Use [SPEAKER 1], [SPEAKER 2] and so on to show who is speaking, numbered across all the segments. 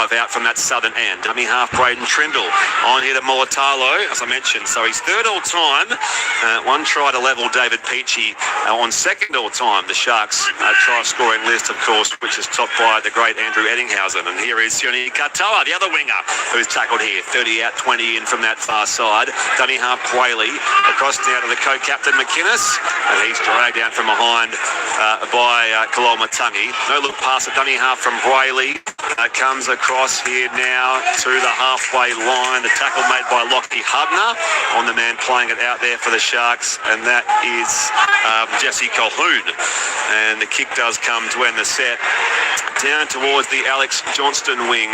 [SPEAKER 1] 35 out from that southern end. Dummy half Braden Trindle on here to Mulatalo, as I mentioned. So he's third all time. One try to level David Peachy on second all time. The Sharks try scoring list, of course, which is topped by the great Andrew Eddinghausen. And here is Sione Katoa, the other winger, who's tackled here. 30 out, 20 in from that far side. Dummy half Brayley across now to the co-captain McInnes, and he's dragged down from behind by Kalolmatangi. No look past the dummy half from Brayley. Comes across here now to the halfway line. The tackle made by Lockie Hubner on the man playing it out there for the Sharks, and that is Jesse Colquhoun. And the kick does come to end the set. Down towards the Alex Johnston wing,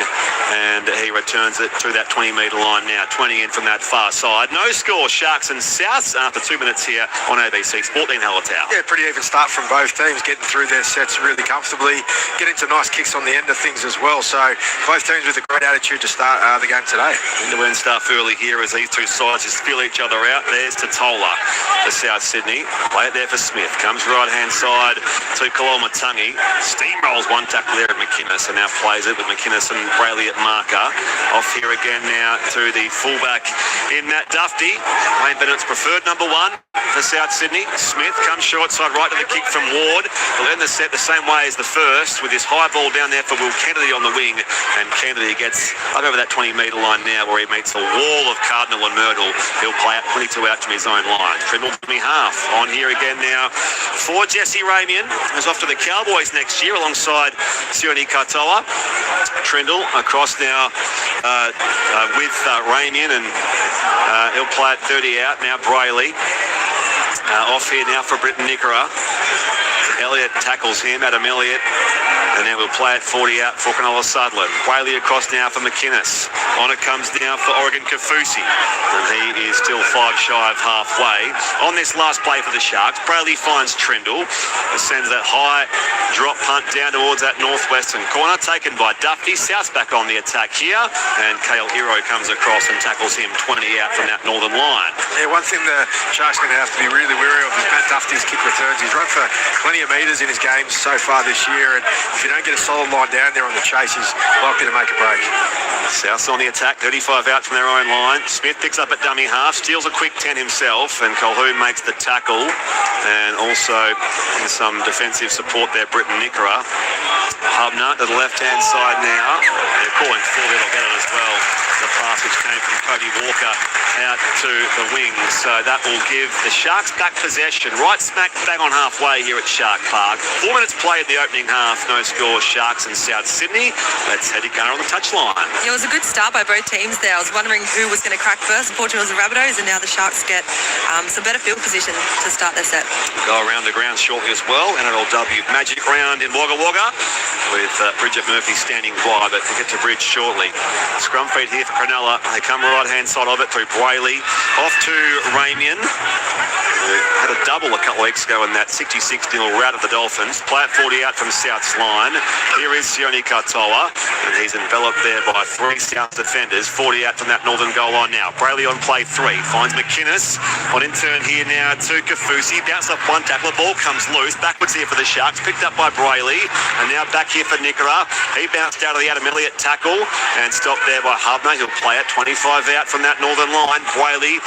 [SPEAKER 1] and he returns it to that 20-metre line now. 20 in from that far side. No score, Sharks and Souths after 2 minutes here on ABC Sport. Dean Hallertau.
[SPEAKER 2] Yeah, pretty even start from both teams, getting through their sets really comfortably, getting some nice kicks on the end of things as well. So both teams with a great attitude to start the game today.
[SPEAKER 1] End-to-end stuff early here as these two sides just feel each other out. There's Totola for South Sydney. Play it there for Smith. Comes right-hand side to Kalolmatangi. Steamrolls one tackle there at McInnes, and now plays it with McInnes and Brayley at marker. Off here again now to the fullback in Matt Dufty. Wayne Bennett's preferred number one for South Sydney. Smith comes short side right to the kick from Ward. Will end the set the same way as the first, with this high ball down there for Will Kennedy on the wing, and Kennedy gets up over that 20-metre line now where he meets the wall of Cardinal and Myrtle. He'll play out 22 out from his own line. Trindle dummy half on here again now for Jesse Ramian, who's off to the Cowboys next year alongside Sione Katoa. Trindle across now with Ramian, and he'll play at 30 out now. Brayley off here now for Britton Nickera. Elliott tackles him, Adam Elliott, and then we'll play at 40 out for Cronulla Sutherland. Brayley across now for McInnes. On it comes now for Oregon Kafusi, and he is still 5 shy of halfway. On this last play for the Sharks, Brayley finds Trindle, sends that high drop punt down towards that northwestern corner, taken by Dufty. South's back on the attack here, and Cale Hero comes across and tackles him 20 out from that northern line.
[SPEAKER 2] Yeah, one thing the Sharks are going to have to be really wary of is Matt Dufty's kick returns. He's run for plenty of metres in his games so far this year, and if you don't get a solid line down there on the chase, he's likely to make a break.
[SPEAKER 1] South's on the attack, 35 out from their own line. Smith picks up at dummy half, steals a quick 10 himself, and Colquhoun makes the tackle, and also in some defensive support there, Britton Nickera. Hubner to the left-hand side now. They're calling for it, I'll get it as well. The pass which came from Cody Walker out to the wing, so that will give the Sharks back possession right smack bang on halfway here at Shark Park. 4 minutes played the opening half, no score, Sharks and South Sydney. Let's head to Gunner on the touchline.
[SPEAKER 3] Yeah, it was a good start by both teams there. I was wondering who was going to crack first. Unfortunately, it was the Rabbitohs, and now the Sharks get some better field position to start their set.
[SPEAKER 1] Go around the ground shortly as well. NRLW Magic Round in Wagga Wagga with Bridget Murphy standing by, but we'll get to Bridge shortly. Scrum feed here for Cronulla. They come right-hand side of it through Brayley. Off to Ramian, who had a double a couple of weeks ago in that 66-0 rout of the Dolphins. Play at 40 out from South's line. Here is Sione Katoa, and he's enveloped there by 3 South defenders. 40 out from that northern goal line now. Brayley on play 3. Finds McInnes. On in turn here now to Kafusi. Bounce off one tackle. The ball comes loose. Backwards here for the Sharks. Picked up by Brayley. And now back here for Nickera. He bounced out of the Adam Elliott tackle and stopped there by Hubner. He'll play at 25 out from that northern line. Brayley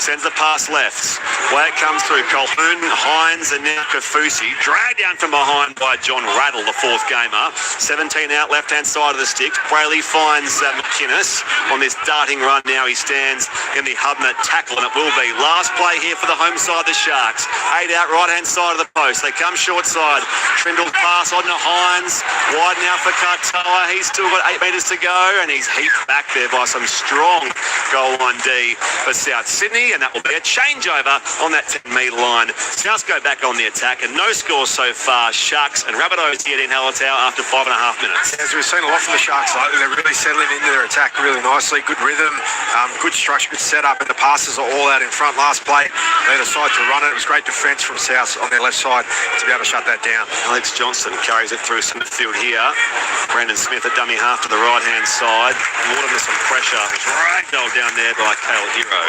[SPEAKER 1] sends the pass left. Way it comes through Colquhoun, Hines, and now Kafusi. Dragged down from behind by John Rattle, the fourth gamer. 17 out, left-hand side of the sticks. Brayley finds McInnes on this darting run now. He stands in the Hubner tackle, and it will be last play here for the home side, the Sharks. 8 out, right-hand side of the post. They come short side. Trindle's pass on to Hines. Wide now for Katoa. He's still got 8 metres to go, and he's heaped back there by some strong goal line D for South Sydney, and that will be a changeover on that 10-metre line. Souths go back on the attack, and no score so far. Sharks and Rabbitohs here in Hallertau after 5.5 minutes.
[SPEAKER 2] As we've seen a lot from the Sharks lately, they're really settling into their attack really nicely. Good rhythm, good structure, good setup, and the passes are all out in front. Last play, they decided to run it. It was great defence from South on their left side to be able to shut that down.
[SPEAKER 1] Alex Johnston carries it through centre field here. Brandon Smith at dummy half to the right-hand side. Waterman some pressure. Ragdoll down there by Cale Hero.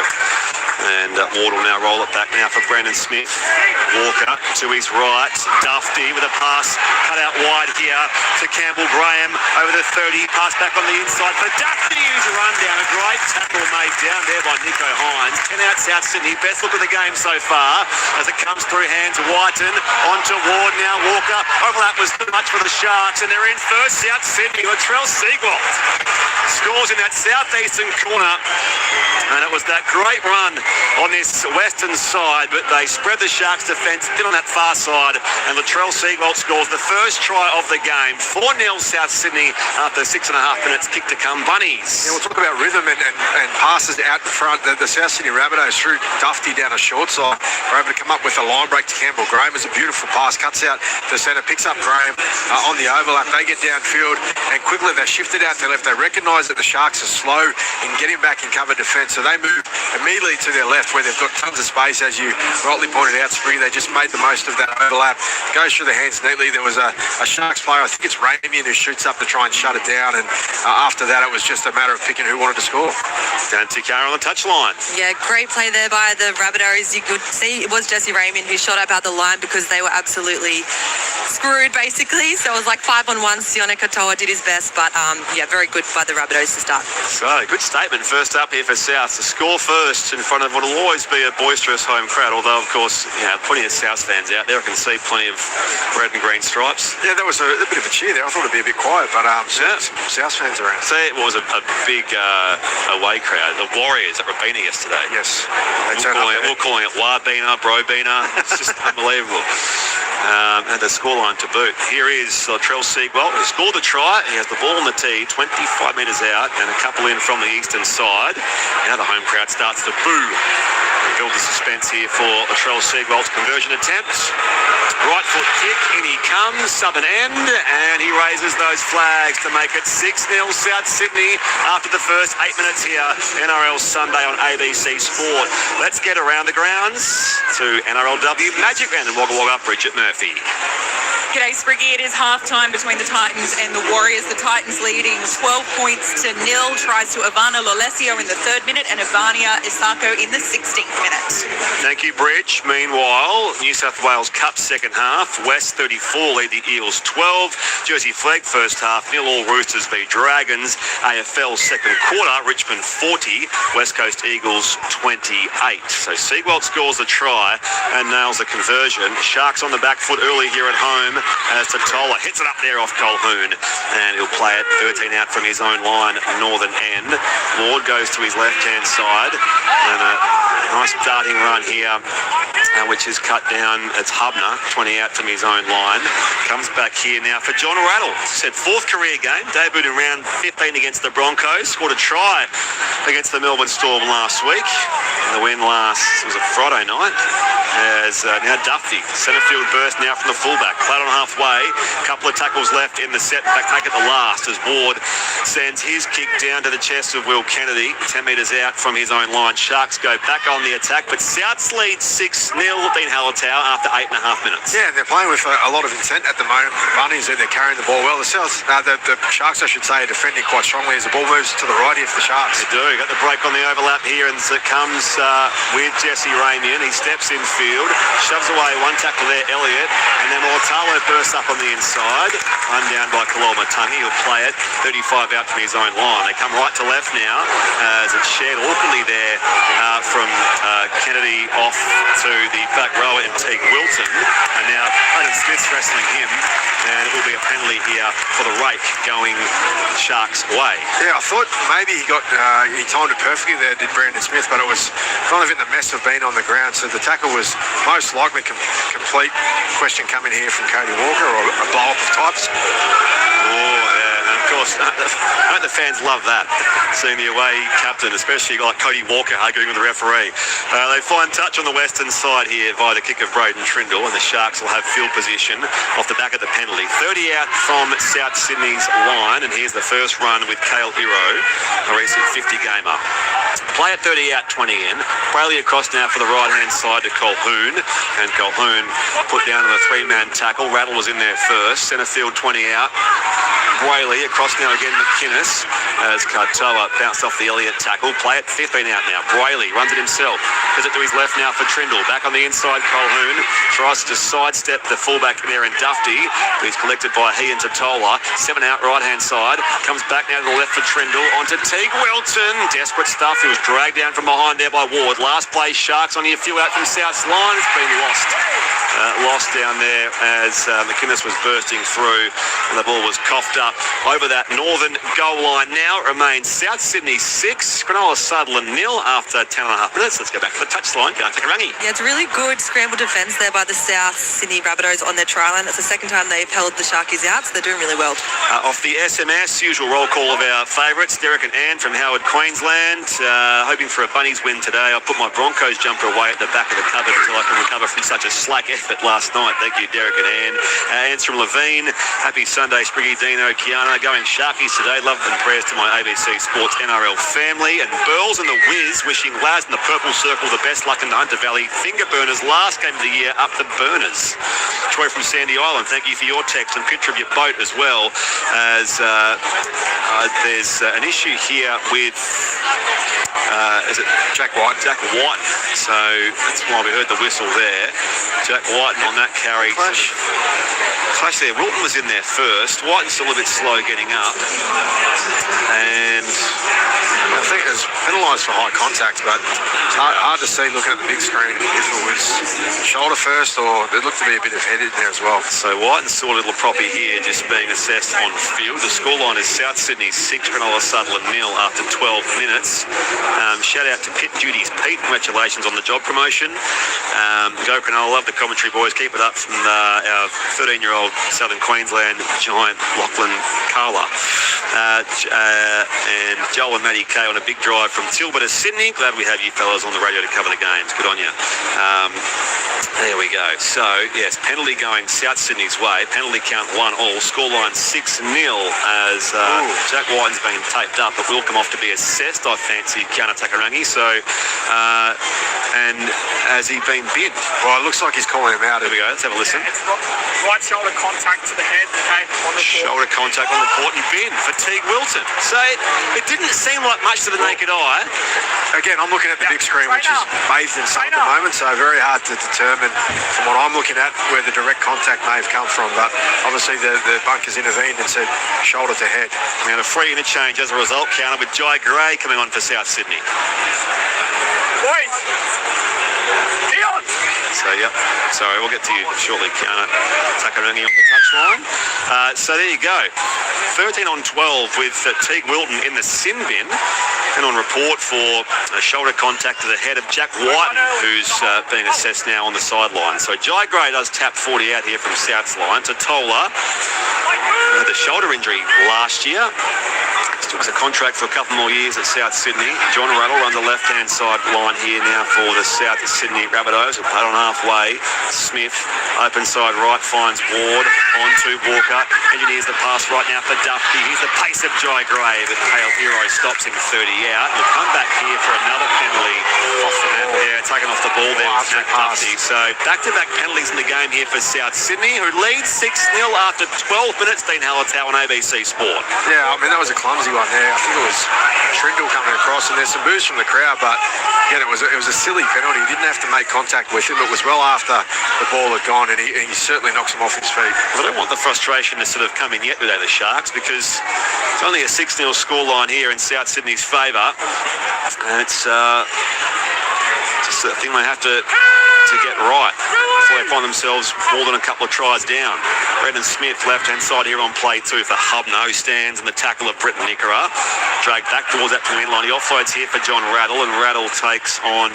[SPEAKER 1] And Ward will now roll it back now for Brandon Smith. Walker to his right. Dufty with a pass cut out wide here to Campbell Graham over the 30. Pass back on the inside for Dufty, who's run down. A great tackle made down there by Nico Hines. 10 out South Sydney. Best look of the game so far as it comes through hands. Whiten onto Ward now. Walker. Overlap was too much for the Sharks, and they're in first. South Sydney. Latrell Seagull scores in that southeastern corner, and it was that great run on this western side, but they spread the Sharks defence still on that far side, and Latrell Seagull scores the first try of the game. 4-0 South Sydney after 6.5 minutes. Kick to come Bunnies.
[SPEAKER 2] Yeah, we'll talk about rhythm and passes out in front. The South Sydney Rabbitohs threw Dufty down a short side. Were able to come up with a line break to Campbell Graham. It's a beautiful pass. Cuts out the centre, picks up Graham on the overlap. They get downfield, and quickly they shifted out to their left. They recognise that the Sharks are slow in getting back in cover defence, so they move immediately to their left where they've got tons of space. As you rightly pointed out, Spriggy, they just made the most of that overlap. Goes through the hands neatly. There was a Sharks player, I think it's Ramian, who shoots up to try and shut it down, and after that it was just a matter of picking who wanted to score.
[SPEAKER 1] Dan Tikara on the touchline.
[SPEAKER 3] Yeah, great play there by the Rabbitohs. You could see it was Jesse Ramian who shot up out the line because they were absolutely screwed basically. So it was like 5-on-1. Sione Katoa did his best, but yeah, very good by the Rabbitohs to start.
[SPEAKER 1] So, good statement first up here for South. To score first in front of what will always be a boisterous home crowd, although of course, you know, plenty of South fans out there. I can see plenty of red and green stripes.
[SPEAKER 2] Yeah, that was a bit of a cheer there. I thought it'd be a bit quiet, but South fans around.
[SPEAKER 1] See, it was a big away crowd. The Warriors at Rabina yesterday.
[SPEAKER 2] Yes.
[SPEAKER 1] We're calling it Wabina, Brobina. It's just unbelievable. And the scoreline to boot. Here is Latrell Seagull. He scored the try. He has the ball on the tee, 25 metres out, and a couple in from the eastern side. Now the home crowd starts to boo. Build the suspense here for Latrell Seagull's conversion attempt. Right foot kick, in he comes, southern end, and he raises those flags to make it 6-0 South Sydney after the first 8 minutes here. NRL Sunday on ABC Sport. Let's get around the grounds to NRLW Magic Round in Wagga Wagga. Bridget Murphy.
[SPEAKER 4] G'day, Spriggy. It is half-time between the Titans and the Warriors. The Titans leading 12 points to 0. Tries to Ivana Lolesio in the 3rd minute and Ivania Isako in the 16th minute.
[SPEAKER 1] Thank you, Bridge. Meanwhile, New South Wales Cup second half. West 34 lead the Eels 12. Jersey Flag first half. 0 all Roosters v Dragons. AFL second quarter. Richmond 40. West Coast Eagles 28. So Seagull scores the try and nails the conversion. Sharks on the back foot early here at home. As Totola hits it up there off Colquhoun, and he'll play it 13 out from his own line, northern end. Ward goes to his left-hand side, and a nice darting run here, which is cut down. It's Hubner, 20 out from his own line. Comes back here now for John Rattle. Said 4th career game, debuted in round 15 against the Broncos, scored a try against the Melbourne Storm last week. And the win last, it was a Friday night. As now Duffy, centre field burst now from the fullback. Flat on halfway, couple of tackles left in the set. In fact, make it the last as Ward sends his kick down to the chest of Will Kennedy, 10 metres out from his own line. Sharks go back on the attack, but Souths lead 6-0. Dean Hallertau after 8.5 minutes.
[SPEAKER 2] Yeah, they're playing with a lot of intent at the moment. The Bunnies, they're carrying the ball well. The Sharks, I should say, are defending quite strongly as the ball moves to the righty of the Sharks.
[SPEAKER 1] They do. Got the break on the overlap here, and it comes with Jesse Ramian. He steps in field, shoves away one tackle there, Elliott, and then Ortalo bursts up on the inside. Run down by Kaloma Tungi. He'll play it 35 out from his own line. They come right to left now as it's shared awkwardly there from Kennedy off to the back rower in Teague Wilton. And now Hayden Smith's wrestling him, and it will be a penalty here for the rake going Sharks' way.
[SPEAKER 2] Yeah, I thought maybe he timed it perfectly there, did Brandon Smith, but it was kind of in the mess of being on the ground, so the tackle was most likely complete. Question coming here from Cody Walker, or a blow-up of types.
[SPEAKER 1] Oh, yeah, and of course, I know the fans love that, seeing the away captain, especially like Cody Walker arguing with the referee. They find touch on the western side here via the kick of Braden Trindle, and the Sharks will have field position off the back of the penalty. 30 out from South Sydney's line, and here's the first run with Cale Hiro, a recent 50-gamer. Play at 30 out, 20 in. Brayley across now for the right-hand side to Colquhoun, and Colquhoun put down on a 3-man tackle. Rattle was in there first. Centre field 20 out. Brayley. Across now again, McInnes as Katoa bounced off the Elliott tackle. Play it 15 out now. Brayley runs it himself. Gives it to his left now for Trindle. Back on the inside, Colhoun tries to sidestep the fullback there in Dufty, who's collected by he and Totola. 7 out right-hand side. Comes back now to the left for Trindle. Onto Teague Wilton. Desperate stuff. He was dragged down from behind there by Ward. Last play, Sharks only a few out from South's line. It's been lost. Lost down there as McInnes was bursting through and the ball was coughed up over that northern goal line. Now it remains South Sydney 6, Cronulla Sutherland 0 after 10.5 minutes. Let's go back to the touchline. Go take a rungy.
[SPEAKER 3] Yeah, it's a really good scramble defence there by the South Sydney Rabbitohs on their try line. It's the second time they've held the Sharkies out, so they're doing really well.
[SPEAKER 1] Off the SMS, usual roll call of our favourites, Derek and Ann from Howard, Queensland. Hoping for a Bunnies win today. I'll put my Broncos jumper away at the back of the cupboard until I can recover from such a slack effort last night. Thank you, Derek and Ann. Ann's from Levine. Happy Sunday, Spriggy, Dino, Kiana. Going Sharkies today. Love and prayers to my ABC Sports NRL family. And Burls and the Wiz wishing lads in the purple circle the best luck in the Hunter Valley. Finger burners last game of the year up the burners. Troy from Sandy Island, thank you for your text and picture of your boat as well, as there's an issue here with is it Jack White? Jack White. So that's why we heard the whistle there. Jack White on that carry. Clash there. Wilton was in there first. White's still a bit slow getting up. And
[SPEAKER 2] I think it was penalised for high contact, but it's hard to see looking at the big screen if it was shoulder first or it looked to be a bit of head in there as well.
[SPEAKER 1] So White and saw a little proppy here just being assessed on field. The scoreline is South Sydney 6, Cronulla Sutherland 0 after 12 minutes. Shout out to Pit Duties Pete. Congratulations on the job promotion. Go Cronulla. Love the commentary, boys. Keep it up from our 13-year-old Southern Queensland giant Lachlan Carla. And Joel and Matty Kay on a big drive from Tilbury to Sydney. Glad we have you fellas on the radio to cover the games. Good on you. There we go. So, yes, penalty going South Sydney's way. Penalty count 1-1. Scoreline 6-0 as Jack Whiten's been taped up, but will come off to be assessed. I fancy Kiana Takarangi. So, and has he been bid?
[SPEAKER 2] Well, it looks like he's calling him out.
[SPEAKER 1] There we go. Let's have a listen.
[SPEAKER 5] Right shoulder contact to the head. Okay, on the
[SPEAKER 1] Shoulder contact on the court and bin for Teague Wilton. So it didn't seem like much to the naked eye.
[SPEAKER 2] Again, I'm looking at the big screen, which is bathed in sun at the moment, so very hard to determine from what I'm looking at where the direct contact may have come from. But obviously the bunkers intervened and said shoulder to head.
[SPEAKER 1] We had a free interchange as a result, counter with Jai Gray coming on for South Sydney.
[SPEAKER 5] boys. Dion.
[SPEAKER 1] So, yep. Sorry, we'll get to you shortly, Kiana Takarangi on the touchline. So there you go. 13 on 12 with Teague Wilton in the sin bin. And on report for a shoulder contact to the head of Jack Whiten, who's being assessed now on the sideline. So Jai Gray does tap 40 out here from South's line. Totola had a shoulder injury last year. Took a contract for a couple more years at South Sydney. John Rattle runs the left-hand side line here now for the South Sydney Rabbitohs. We'll play on halfway. Smith, open side right, finds Ward. On to Walker. Engineers the pass right now for Dufty. Here's the pace of Jai Gray, but Pale Hero stops him 30 out. We'll come back here for another penalty off the map there, taking off the ball there with Matt Dufty. So back-to-back penalties in the game here for South Sydney, who leads 6-0 after 12 minutes. Dean Hallertau on ABC Sport.
[SPEAKER 2] Yeah, I mean, that was a clumsy one there. I think it was Trindle coming across, and there's some boos from the crowd, but again, it was a silly penalty. He didn't have to make contact with him. It was well after the ball had gone, and he certainly knocks him off his feet.
[SPEAKER 1] Well, I don't want the frustration to sort of come in yet today, the Sharks, because it's only a 6-0 scoreline here in South Sydney's favour. And it's just a thing they have to get right before they find themselves more than a couple of tries down. Brendan Smith, left-hand side here on play 2 for Hubner, who stands in the tackle of Britton Nickera. Dragged back towards that wing line. He offloads here for John Rattle, and Rattle takes on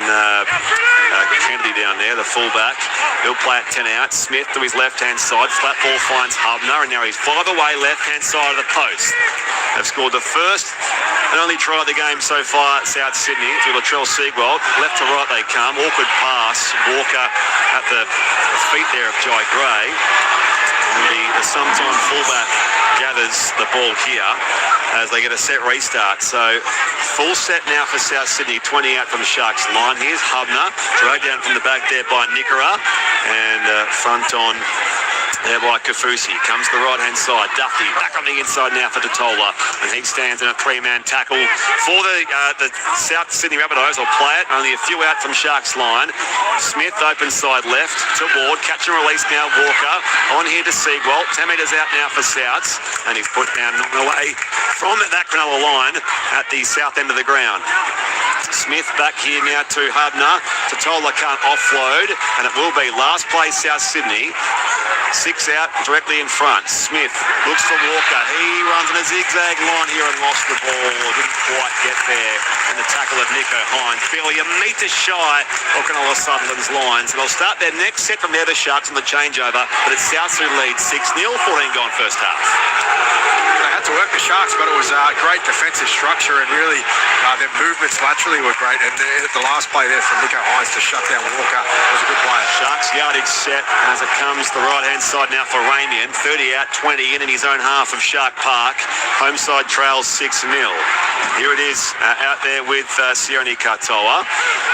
[SPEAKER 1] Kennedy down there, the fullback. He'll play it 10 out. Smith to his left-hand side. Flat ball finds Hubner, and now he's by the way, left-hand side of the post. They've scored the first and only try of the game so far at South Sydney through Latrell Seagwald. Left to right they come. Awkward pass. Walker at the feet there of Jai Gray. And the sometime fullback gathers the ball here as they get a set restart. So full set now for South Sydney, 20 out from Sharks line. Here's Hubner, dragged down from the back there by Nickera, and front on There by Kafusi. Comes to the right-hand side. Duffy back on the inside now for Totola. And he stands in a three-man tackle for the South Sydney Rabbitohs. Will play it. Only a few out from Sharks line. Smith open side left to Ward. Catch and release now. Walker on here to Seagwalt. 10 metres out now for Souths. And he's put down away from that Cronulla line at the south end of the ground. Smith back here now to Hubner. Totola can't offload. And it will be last play South Sydney. 6 out directly in front. Smith looks for Walker. He runs in a zigzag line here and lost the ball. Didn't quite get there. And the tackle of Nico Hines. Barely a metre shy of Cronulla Sutherland's lines. And they'll start their next set from the other Sharks on the changeover. But it's South who lead 6-0. 14 gone first half.
[SPEAKER 2] They had to work the Sharks, but it was a great defensive structure, and really their movements laterally were great. And the last play there from Nico Hines to shut down Walker was a good play.
[SPEAKER 1] Sharks yardage set as it comes to the right-hand side now for Ramian. 30 out, 20 in his own half of Shark Park. Home side trails 6-0. Here it is out there with Sione Katoa.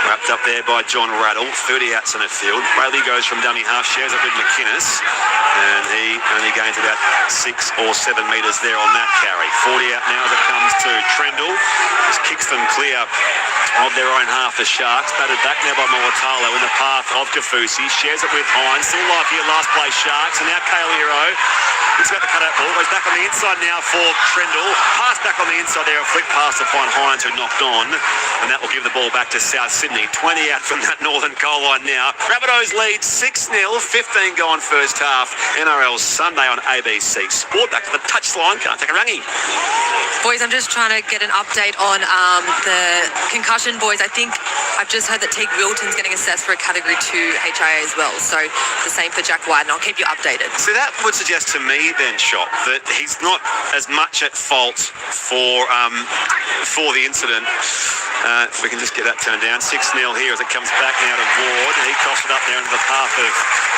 [SPEAKER 1] Wrapped up there by John Rattle. 30 out centre field. Brayley goes from dummy half, shares it with McInnes. And he only gains about 6 or 7 metres there on that carry. 40 out now as it comes to Trendle. Just kicks them clear of their own half, the Sharks. Batted back now by Moatalo in the path of Kafusi. Shares it with Hines. Still live here, last play Sharks. And now Kale Hero. He's got the cut-out ball. Goes back on the inside now for Trendle. Pass back on the inside there. A flick pass to find Hines, who knocked on. And that will give the ball back to South Sydney. 20 out from that northern goal line now. Rabbitohs lead 6-0. 15 gone first half. NRL Sunday on ABC Sport. Back to the touchline. Can't take a rangy.
[SPEAKER 3] Boys, I'm just trying to get an update on the concussion, boys. I think I've just heard that Teague Wilton's getting assessed for a Category 2 HIA as well. So the same for Jack White, and I'll keep you updated.
[SPEAKER 1] So that would suggest to me then, Shop, that he's not as much at fault for the incident. If we can just get that turned down. 6-0 here as it comes back now to Ward. And he tossed it up there into the path of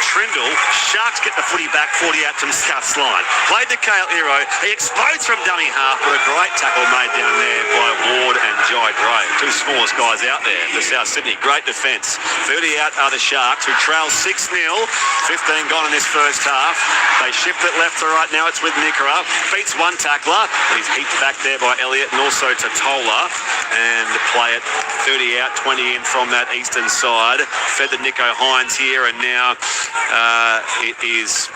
[SPEAKER 1] Trindle. Sharks get the footy back 40 out from South's line. Played to Kale Hero. He explodes from dummy half with a great tackle made down there by Ward and Jai Gray. Two smallest guys out there for South Sydney. Great defence. 30 out are the Sharks, who trail 6-0. 15 gone in this first half. They shift it left to right now. It's with Nikora. Beats one tackler. But he's heaped back there by Elliott and also Totola. And play it 30 out, 20 in from that eastern side. Fed to Nico Hines here, and now it is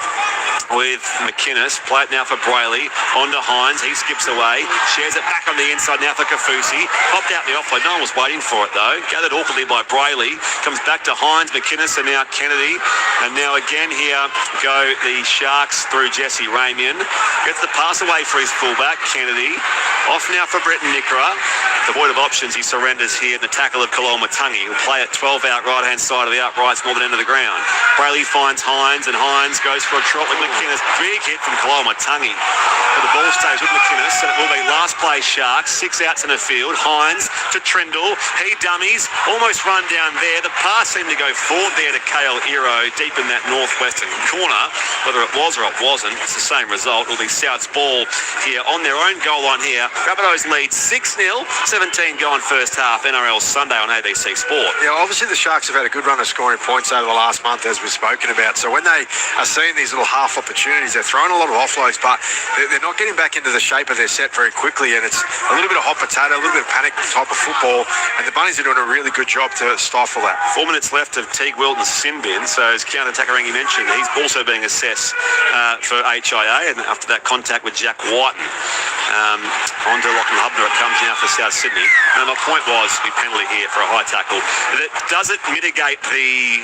[SPEAKER 1] with McInnes. Play it now for Brayley. On to Hines. He skips away. Shares it back on the inside now for Kafusi. Popped out the offload. No one was waiting for it though. Gathered awkwardly by Brayley. Comes back to Hines, McInnes, and now Kennedy. And now again here go the Sharks through Jesse Ramian. Gets the pass away for his fullback, Kennedy. Off now for Bretton Nikora. Devoid of options, he surrenders here in the tackle of Koloamatangi, who'll play it 12 out right-hand side of the uprights, northern end of the ground. Brayley finds Hines, and Hines goes for a trot with McInnes. Big hit from Koloamatangi. But the ball stays with McInnes, and it will be last play Sharks. 6 outs in the field. Hines to Trindle. He dummies. Almost run down there. The pass seemed to go forward there to Kale Hero, deep in that northwestern corner. Whether it was or it wasn't, it's the same result. It'll be South's ball here on their own goal line here. Rabbitohs lead 6-0. 17 going first half. NRL Sunday on ABC Sport.
[SPEAKER 2] Yeah, obviously the Sharks have had a good run of scoring points over the last month, as we've spoken about. So when they are seeing these little half opportunities, they're throwing a lot of offloads, but they're not getting back into the shape of their set very quickly. And it's a little bit of hot potato, a little bit of panic type of football. And the Bunnies are doing a really good job to stifle that. 4 minutes left of Teague Wilton's sin bin. So as counter-attacker Rangi mentioned, he's also being assessed for HIA. And after that contact with Jack Whiten, on to Lachlan Hubner, it comes now for South Sydney. And my point was the penalty here for a high tackle. Does it mitigate the...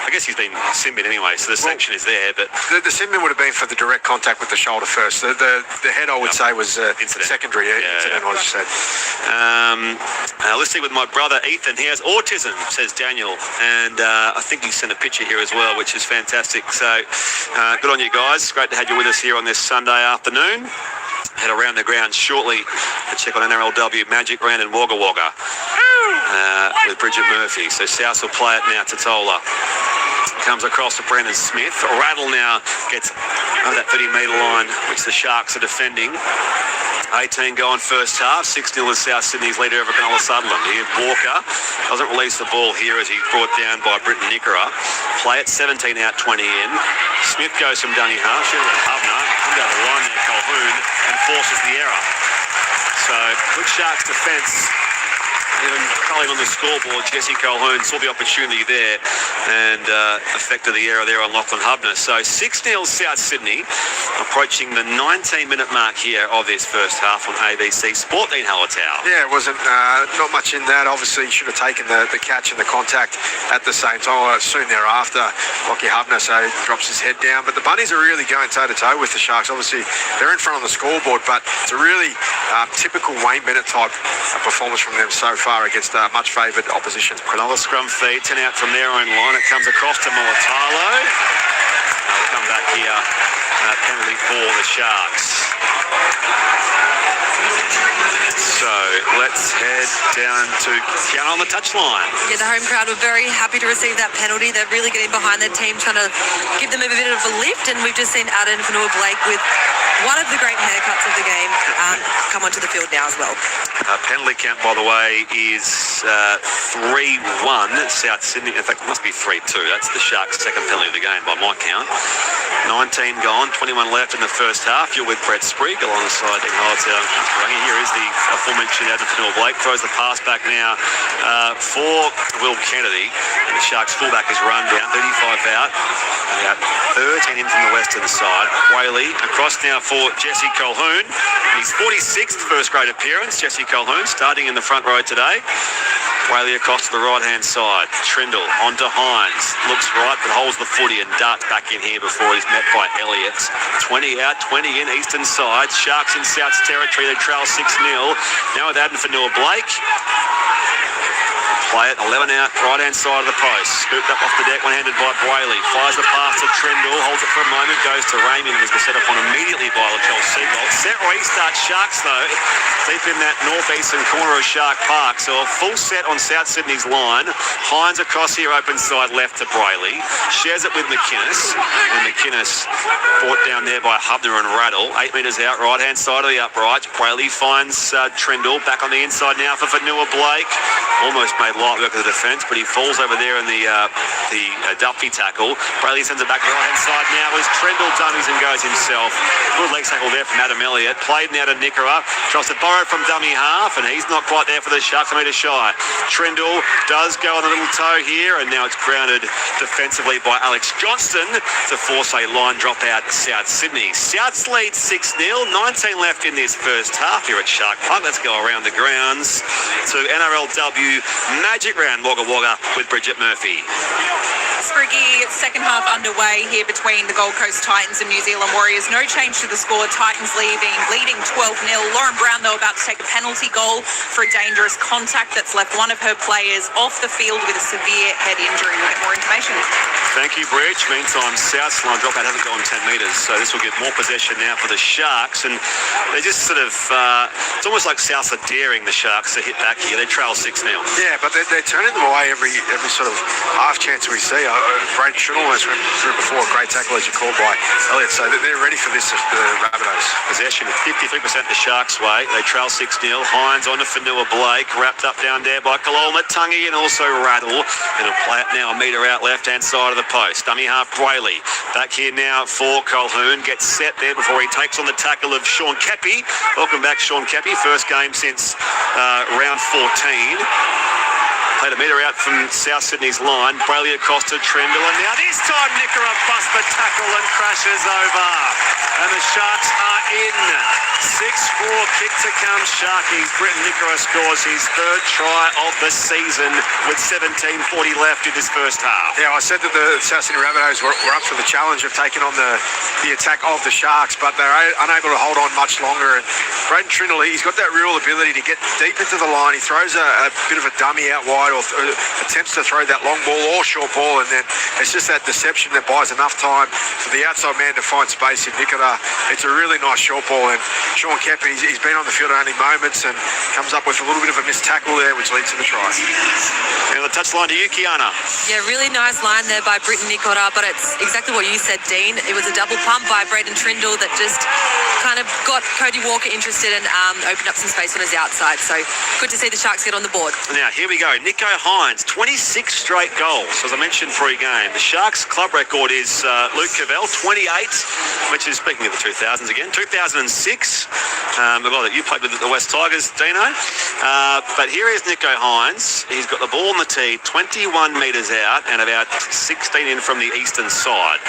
[SPEAKER 2] I guess he's been sin bin anyway, so the sanction is there, but... The sin bin would have been for the direct contact with the shoulder first. The head, I would say, was secondary incident, I just said.
[SPEAKER 1] Listening with my brother Ethan. He has autism, says Daniel. And I think he sent a picture here as well, which is fantastic. So good on you guys. Great to have you with us here on this Sunday afternoon. Head around the ground shortly to check on NRLW Magic Round in Wagga Wagga with Bridget Murphy. So South will play it now to Tola. Comes across to Brendan Smith. Rattle now gets over that 30-metre line, which the Sharks are defending. 18 going first half. 6-0 is South Sydney's leader over Cronulla Sutherland. Here, Walker doesn't release the ball here as he's brought down by Britton Nickera. Play at 17 out, 20 in. Smith goes from dummy half. Should have been Hubner. Come down the line there, Colquhoun, and forces the error. So, good Sharks defence. Even culling on the scoreboard, Jesse Colquhoun saw the opportunity there and affected the error there on Lachlan Hubner. So 6-0 South Sydney, approaching the 19-minute mark here of this first half on ABC Sport. Dean Hallertau.
[SPEAKER 2] Yeah, it wasn't not much in that. Obviously, should have taken the catch and the contact at the same time. Soon thereafter, Lachlan Hubner drops his head down. But the Bunnies are really going toe-to-toe with the Sharks. Obviously, they're in front on the scoreboard, but it's a really typical Wayne Bennett type performance from them so far against much favoured opposition.
[SPEAKER 1] Cronulla scrum feed, 10 out from their own line. It comes across to Mulatalo. They'll come back here. Penalty for the Sharks. So let's head down to Kiana on the touchline.
[SPEAKER 3] Yeah, the home crowd were very happy to receive that penalty. They're really getting behind their team, trying to give them a bit of a lift. And we've just seen Adam Fanua-Blake with one of the great haircuts of the game come onto the field now as well.
[SPEAKER 1] Penalty count, by the way, is 3-1 South Sydney. In fact, it must be 3-2. That's the Sharks' second penalty of the game by my count. 19 gone, 21 left in the first half. You're with Brett Sprigg alongside Dean Hallertau. Here is the aforementioned Adam Fanua-Blake. Throws the pass back now for Will Kennedy. And the Sharks fullback is run down, 35 out. About 13 in from the western side. Whaley across now for Jesse Colquhoun. His 46th first grade appearance. Jesse Colquhoun starting in the front row today. Whaley across to the right-hand side. Trindle onto Hines. Looks right but holds the footy and darts back in here before he's met by Elliott. 20 out, 20 in, eastern side. Sharks in South's territory. They trail 6-0. Now with Adam Fanua-Blake. Play it, 11 out, right-hand side of the post. Scooped up off the deck, one-handed by Whaley. Fires the pass to Trindle, holds it for a moment, goes to Raymond, who's been set up on immediately by Latrell Seagold. Set restart Sharks, though, deep in that northeastern corner of Shark Park. So a full set on South Sydney's line. Hines across here, open side left to Brayley. Shares it with McInnes. And McInnes brought down there by Hubner and Rattle. 8 metres out, right-hand side of the upright. Brayley finds Trindle. Back on the inside now for Fanua-Blake. Almost made light work of the defence, but he falls over there in the Duffy tackle. Brayley sends it back to the right-hand side now as Trindle dummies and goes himself. Good leg tackle there from Adam Elliott. Played now to Nickera. Tries to borrow from dummy half, and he's not quite there for the Sharks, a metre shy. Trindle does go on a little toe here, and now it's grounded defensively by Alex Johnston to force a line drop out South Sydney. South's lead 6-0, 19 left in this first half here at Shark Park. Let's go around the grounds to NRLW Magic Round Wagga Wagga with Bridget Murphy.
[SPEAKER 4] Spriggy, second half underway here between the Gold Coast Titans and New Zealand Warriors. No change to the score. Titans leading 12-0. Lauren Brown, though, about to take a penalty goal for a dangerous contact that's left one of her players off the field with a severe head injury. We'll get more information.
[SPEAKER 1] Thank you, Bridge. Meantime, South's line dropout hasn't gone 10 metres, so this will give more possession now for the Sharks. And they just sort of, it's almost like Souths are daring the Sharks to hit back here. They trail 6-0.
[SPEAKER 2] Yeah, but they're turning them away every sort of half chance we see. Brayden Trindle almost went through before. A great tackle, as you called, by Elliott. So they're ready for this, the Rabbitohs.
[SPEAKER 1] Possession 53% the Sharks' way. They trail 6-0. Hines on to Fanua-Blake. Wrapped up down there by Kalol Matungi and also Rattle. And a play it now a metre out left-hand side of the post. Dummy half Brayley. Back here now for Colquhoun. Gets set there before he takes on the tackle of Sean Kepi. Welcome back, Sean Kepi. First game since round 14. Played a metre out from South Sydney's line. Brayley across to Trindle. And now this time Nickera busts the tackle and crashes over. And the Sharks are in. 6-4 kick to come Sharkies. Britton Nickera scores his third try of the season with 17:40 left in this first half.
[SPEAKER 2] Yeah, I said that the South Sydney Rabbitohs were up for the challenge of taking on the attack of the Sharks, but they're unable to hold on much longer. And Brayden Trindle, he's got that real ability to get deep into the line. He throws a bit of a dummy out wide or attempts to throw that long ball or short ball, and then it's just that deception that buys enough time for the outside man to find space in Nikora. It's a really nice short ball, and Sean Keppie, he's been on the field only moments and comes up with a little bit of a missed tackle there, which leads to the try.
[SPEAKER 1] And the touchline to you, Kiana.
[SPEAKER 3] Yeah, really nice line there by Britton Nikora, but it's exactly what you said, Dean. It was a double pump by Braden Trindle that just kind of got Cody Walker interested and opened up some space on his outside. So good to see the Sharks get on the board.
[SPEAKER 1] Now, here we go. Nicho Hynes, 26 straight goals. As I mentioned pre-game, the Sharks club record is Luke Cavell, 28, which is, speaking of the 2000s again, 2006. The guy that you played with at the West Tigers, Dino. But here is Nicho Hynes. He's got the ball on the tee, 21 metres out and about 16 in from the eastern side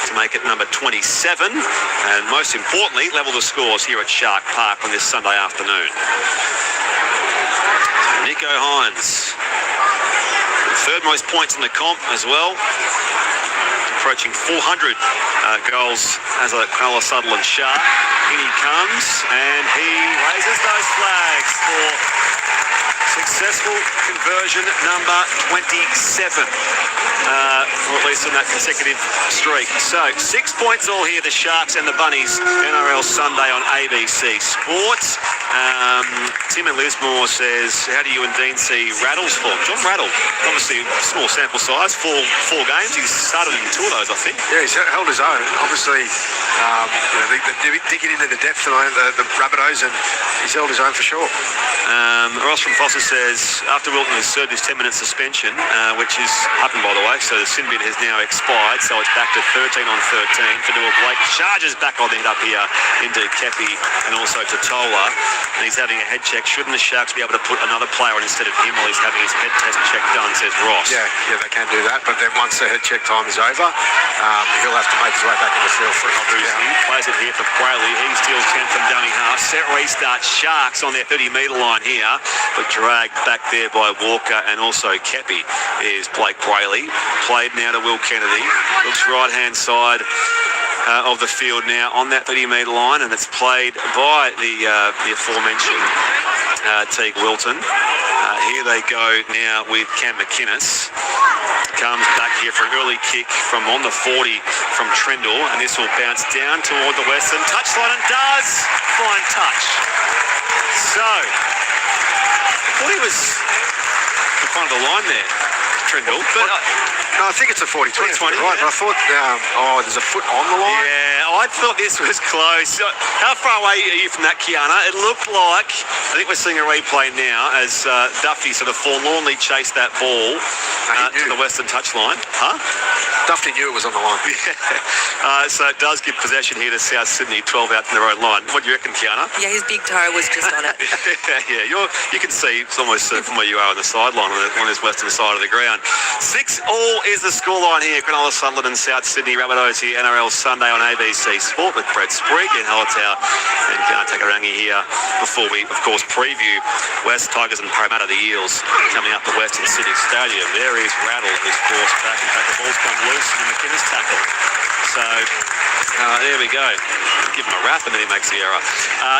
[SPEAKER 1] to make it number 27. And most importantly, level the scores here at Shark Park on this Sunday afternoon. Nicho Hynes, third most points in the comp as well, approaching 400 goals as a Cronulla Sutherland Shark. In he comes and he raises those flags for successful conversion number 27, or at least in that consecutive streak. So 6 points all here, the Sharks and the Bunnies, NRL Sunday on ABC Sports. Tim and Lismore says, how do you and Dean see Rattle's form? John Rattle, obviously small sample size, four games. He's started in 2 of those, I think.
[SPEAKER 2] Yeah, he's held his own. Obviously, digging into the depth tonight, the Rabbitohs, and he's held his own for sure.
[SPEAKER 1] Ross from Foster says, after Wilton has served his 10-minute suspension, which has happened, by the way, so the sin bin has now expired, so it's back to 13 on 13. Fanua Blake charges back on the head up here into Keppie and also to Tola, and he's having a head check. Shouldn't the Sharks be able to put another player on instead of him while he's having his head test check done, says Ross.
[SPEAKER 2] Yeah, they can do that, but then once the head check time is over, he'll have to make his way back in the field for another down.
[SPEAKER 1] He plays it here for Brayley. He steals 10 from dummy half. Set restart. Sharks on their 30-metre line here, but dragged back there by Walker and also Keppie is Blake Brayley. Played now to Will Kennedy. Looks right-hand side of the field now on that 30-metre line, and it's played by the aforementioned Teague Wilton. Here they go now with Cam McInnes. Comes back here for an early kick from on the 40 from Trindle, and this will bounce down toward the western touchline, and does fine touch. So, I thought he was in front of the line there, Trindle, but
[SPEAKER 2] no, I think it's a 40-20, right? But I thought, there's a foot on the line.
[SPEAKER 1] Yeah, I thought this was close. How far away are you from that, Kiana? It looked like, I think we're seeing a replay now as Duffy sort of forlornly chased that ball to the western touchline. Huh?
[SPEAKER 2] Duffy knew it was on the line.
[SPEAKER 1] So it does give possession here to South Sydney, 12 out from their own line. What do you reckon, Kiana?
[SPEAKER 3] Yeah, his big toe was just on it.
[SPEAKER 1] Yeah, you can see it's almost from where you are on the sideline on this western side of the ground. 6-all is the scoreline here. Cronulla, Sutherland and South Sydney Rabbitohs here, NRL Sunday on ABC Sport with Brett Sprigg in Hallertau and Takarangi here before we, of course, preview West Tigers and Parramatta the Eels coming up to Western Sydney Stadium. There is Rattle, who's forced back. In fact, the ball's come loose in the McInnes tackle. So there we go. Give him a wrap and then he makes the error.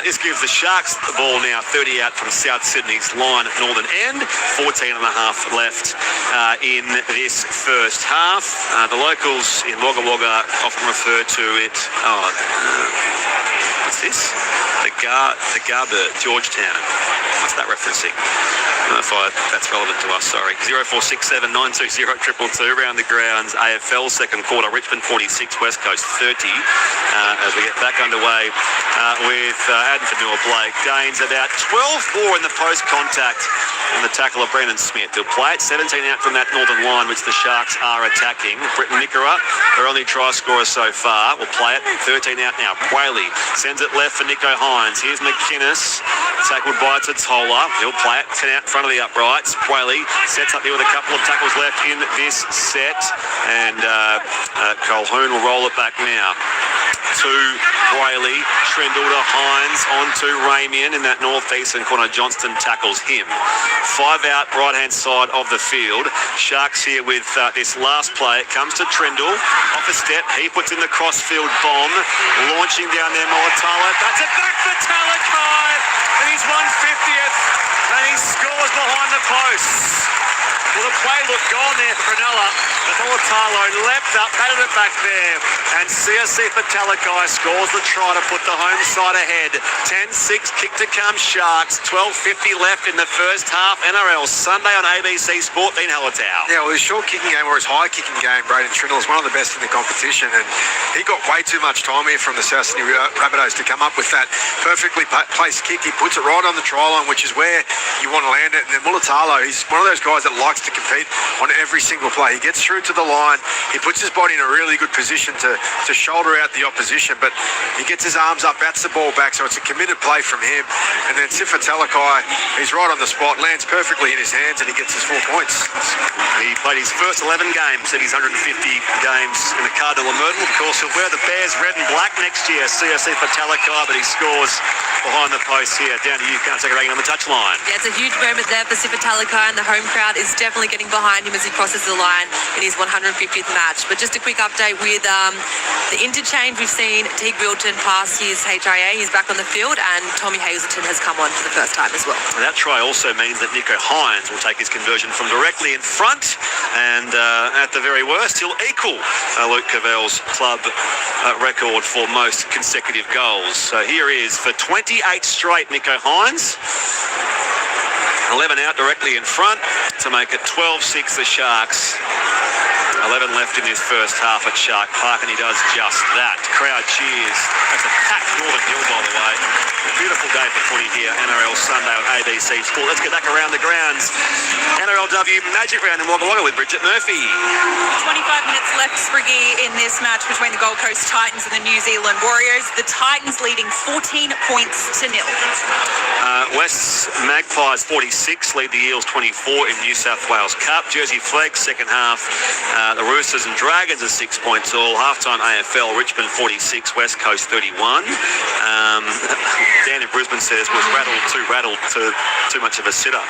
[SPEAKER 1] This gives the Sharks the ball now 30 out from South Sydney's line at northern end. 14 and a half left in this first half. The locals in Wagga Wagga often refer to it. What's this? The Garber, Georgetown. What's that referencing? I don't know if that's relevant to us, sorry. 0467 920 222 around the grounds. AFL second quarter, Richmond 46, West Coast 30. As we get back underway with Adam Fanua Blake. Gains about 12 more in the post-contact on the tackle of Brendan Smith. He'll play it 17 out from that northern line, which the Sharks are attacking. Britton Nikora, their only try scorer so far, will play it 13 out now. Brayley sends it left for Nicho Hynes. Here's McInnes, tackled by Tola. He'll play it 10 out in front of the uprights. Brayley sets up here with a couple of tackles left in this set, and Colquhoun will roll it back now to Brayley. Trindle to Hynes onto Ramian in that northeastern corner. Johnston tackles him. 5 out right-hand side of the field. Sharks here with this last play. It comes to Trindle. Off a step. He puts in the crossfield bomb. Launching down there, Mulatalo. That's it back for Talakai. And he's 150th. And he scores behind the posts. Well, the play looked gone there for Cronulla, but Mulatalo leapt up, patted it back there, and CSC Talakai scores the try to put the home side ahead. 10-6 kick to come Sharks, 12:50 left in the first half. NRL Sunday on ABC Sport, Dean Hallertau.
[SPEAKER 2] Yeah, well, his short kicking game or his high kicking game, Braden Trindle, is one of the best in the competition, and he got way too much time here from the South Sydney Rabbitohs to come up with that perfectly placed kick. He puts it right on the try line, which is where you want to land it. And then Mulatalo, he's one of those guys that likes to compete on every single play. He gets through to the line, he puts his body in a really good position to shoulder out the opposition, but he gets his arms up, bats the ball back, so it's a committed play from him. And then Sifa Talakai, he's right on the spot, lands perfectly in his hands, and he gets his 4 points.
[SPEAKER 1] He played his first 11 games in his 150 games in the Cardinal and Myrtle. Of course, he'll wear the Bears red and black next year, CSC for Talakai, but he scores behind the post here. Down to you, can't take a rating on the touchline.
[SPEAKER 3] Yeah, it's a huge moment there for Sifa Talakai, and the home crowd is definitely getting behind him as he crosses the line in his 150th match. But just a quick update with the interchange. We've seen Teague Wilton pass his HIA. He's back on the field, and Tommy Hazelton has come on for the first time as well.
[SPEAKER 1] And that try also means that Nico Hines will take his conversion from directly in front, and at the very worst, he'll equal Luke Cavell's club record for most consecutive goals. So here is for 28 straight, Nico Hines. 11 out directly in front to make it 12-6 the Sharks. 11 left in his first half at Shark Park, and he does just that. Crowd cheers. That's a packed Northern Hill, by the way. A beautiful day for footy here, NRL Sunday on ABC Sport. Let's get back around the grounds. NRLW Magic Round in Wagga Wagga with Bridget Murphy.
[SPEAKER 4] 25 minutes left, Spriggy, in this match between the Gold Coast Titans and the New Zealand Warriors. The Titans leading 14 points to nil.
[SPEAKER 1] West's Magpies 46 lead the Eels 24 in New South Wales Cup. Jersey Flegg second half. The Roosters and Dragons are 6 points all. Halftime AFL, Richmond 46, West Coast 31. Dan in Brisbane says was rattled to too much of a sitter.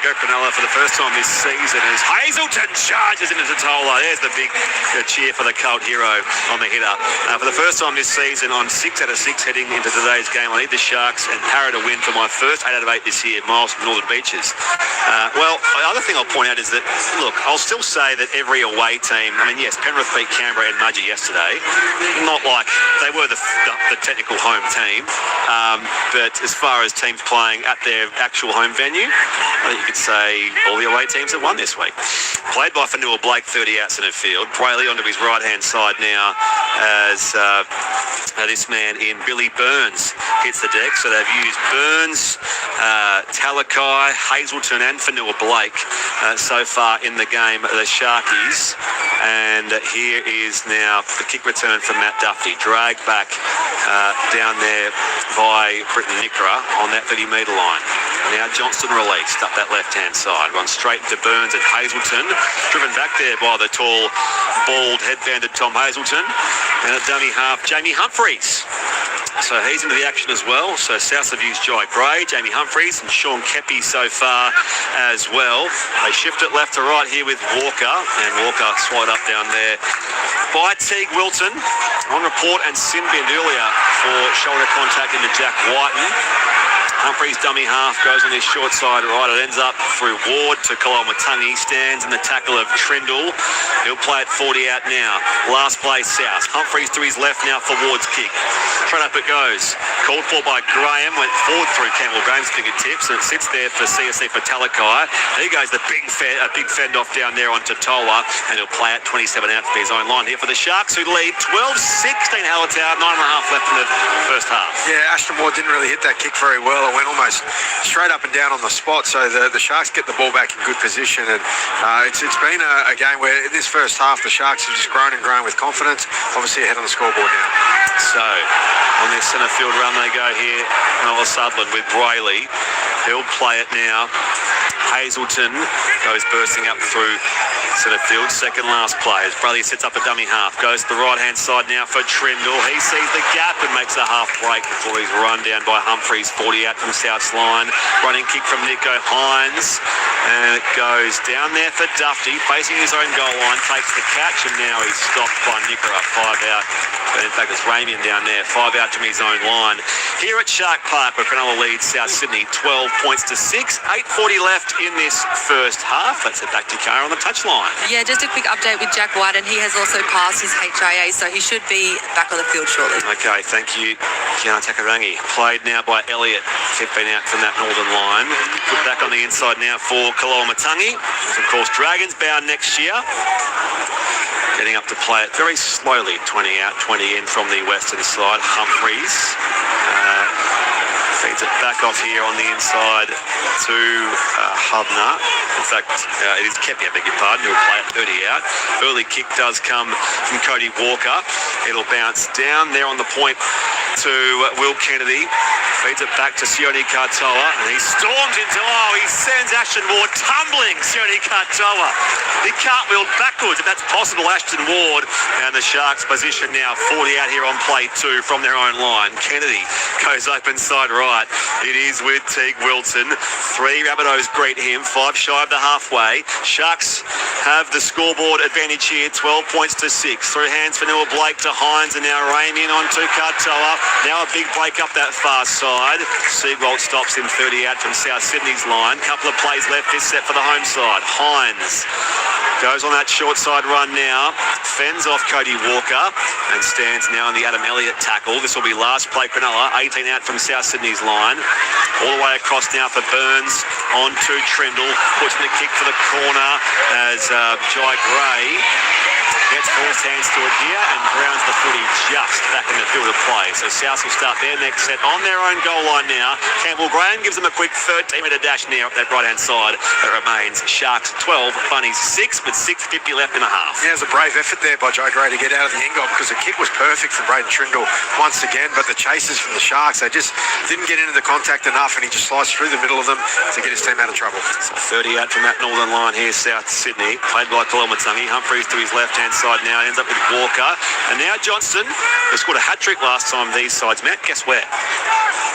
[SPEAKER 1] Go Cronulla for the first time this season as Hazelton charges into Totola. There's the big cheer for the cult hero on the hitter. For the first time this season, on 6 out of 6 heading into today's game, I need the Sharks and Parra to win for my first 8 out of 8 this year. Miles from Northern Beaches. Well, the other thing I'll point out is that, look, I'll still say that every away team, I mean, yes, Penrith beat Canberra and Mudgee yesterday. Not like they were the technical home team, but as far as teams playing at their actual home venue, I think you could say all the away teams have won this week. Played by Fanua Blake, 30 out centre field. Brayley onto his right-hand side now as this man in Billy Burns hits the deck. So they've used Burns, Talakai, Hazelton and Fanua Blake so far in the game, the Sharkies. And here is now the kick return from Matt Duffy. Dragged back down there by Britton Nickera on that 30-metre line. Now Johnston released up that left-hand side. Runs straight to Burns and Hazelton. Driven back there by the tall, bald, headbanded Tom Hazelton. And at dummy half, Jamie Humphreys. So he's into the action as well. So South have used Jai Gray, Jamie Humphreys and Sean Kepi so far as well. They shift it left to right here with Walker. And Walker swallowed up down there by Teague Wilton. On report and sin bin earlier for shoulder contact into Jack Whiten. Humphreys dummy half goes on his short side right. It ends up through Ward to Koloamatangi. He stands in the tackle of Trindle. He'll play it 40 out now. Last play South. Humphreys to his left now for Ward's kick. Straight up it goes. Called for by Graham. Went forward through Campbell Graham's fingertips and it sits there for CSC for Talakai. There goes the big fend off down there on Totola and he'll play it 27 out for his own line here for the Sharks who lead 12-16 Hallertau. 9.5 left in the first half.
[SPEAKER 2] Yeah, Ashton Ward didn't really hit that kick very well. It went almost straight up and down on the spot, so the Sharks get the ball back in good position, and it's been a game where in this first half the Sharks have just grown and grown with confidence, obviously ahead on the scoreboard now.
[SPEAKER 1] So on this centre field run they go here, Noah Sutherland with Brayley. He'll play it now. Hazelton goes bursting up through centre field, second last play as Brayley sets up a dummy half, goes to the right hand side now for Trindle. He sees the gap and makes a half break before he's run down by Humphreys. 40 out from South's line, running kick from Nico Hines and it goes down there for Duffy facing his own goal line, takes the catch and now he's stopped by Nickera. 5 out, but in fact it's Ramian down there. 5 out from his own line here at Shark Park where Cronulla leads South Sydney 12 points to 6. 8:40 left in this first half. Let's head back to Cara on the touchline.
[SPEAKER 3] Yeah, just a quick update with Jack White, and he has also passed his HIA, so he should be back on the field shortly.
[SPEAKER 1] Okay, thank you, Kiana Takarangi. Played now by Elliott, 15 out from that northern line. Put back on the inside now for Kaloamatangi. Of course, Dragons bound next year. Getting up to play it very slowly, 20 out, 20 in from the western side. Humphreys feeds it back off here on the inside to Hubner. In fact, it is Kepi, I beg your pardon, who will play it 30 out. Early kick does come from Cody Walker. It'll bounce down there on the point to Will Kennedy. Feeds it back to Sione Katoa, and he storms into, he sends Ashton Ward tumbling, Sione Katoa. He cartwheeled backwards, if that's possible, Ashton Ward. And the Sharks position now 40 out here on play 2 from their own line. Kennedy goes open side right. It is with Teague Wilson. 3 Rabbitohs greet him, 5 shy of the halfway. Sharks have the scoreboard advantage here, 12 points to 6. Through hands for Noah Blake to Hines, and now Raymond on to Katoa. Now a big break up that far side. Seagold stops him 30 out from South Sydney's line. Couple of plays left this set for the home side. Hines goes on that short side run now, fends off Cody Walker and stands now on the Adam Elliott tackle. This will be last play Cronulla, 18 out from South Sydney's line. All the way across now for Burns on to Trindle, pushing the kick for the corner as Jai Gray gets forced hands to it here and grounds the footy just back in the field of play. So South will start their next set on their own goal line now. Campbell Graham gives them a quick 13-metre dash now up that right-hand side. It remains Sharks 12, Bunnies 6 with 6:50 left in the half.
[SPEAKER 2] Yeah, it was a brave effort there by Joe Gray to get out of the end goal, because the kick was perfect from Braden Trindle once again, but the chasers from the Sharks, they just didn't get into the contact enough, and he just sliced through the middle of them to get his team out of trouble.
[SPEAKER 1] So 30 out from that northern line here, South Sydney. Played by Kaloamatangi. Humphreys to his left-hand side now, ends up with Walker. And now Johnston, who scored a hat-trick last time these sides met. Guess where?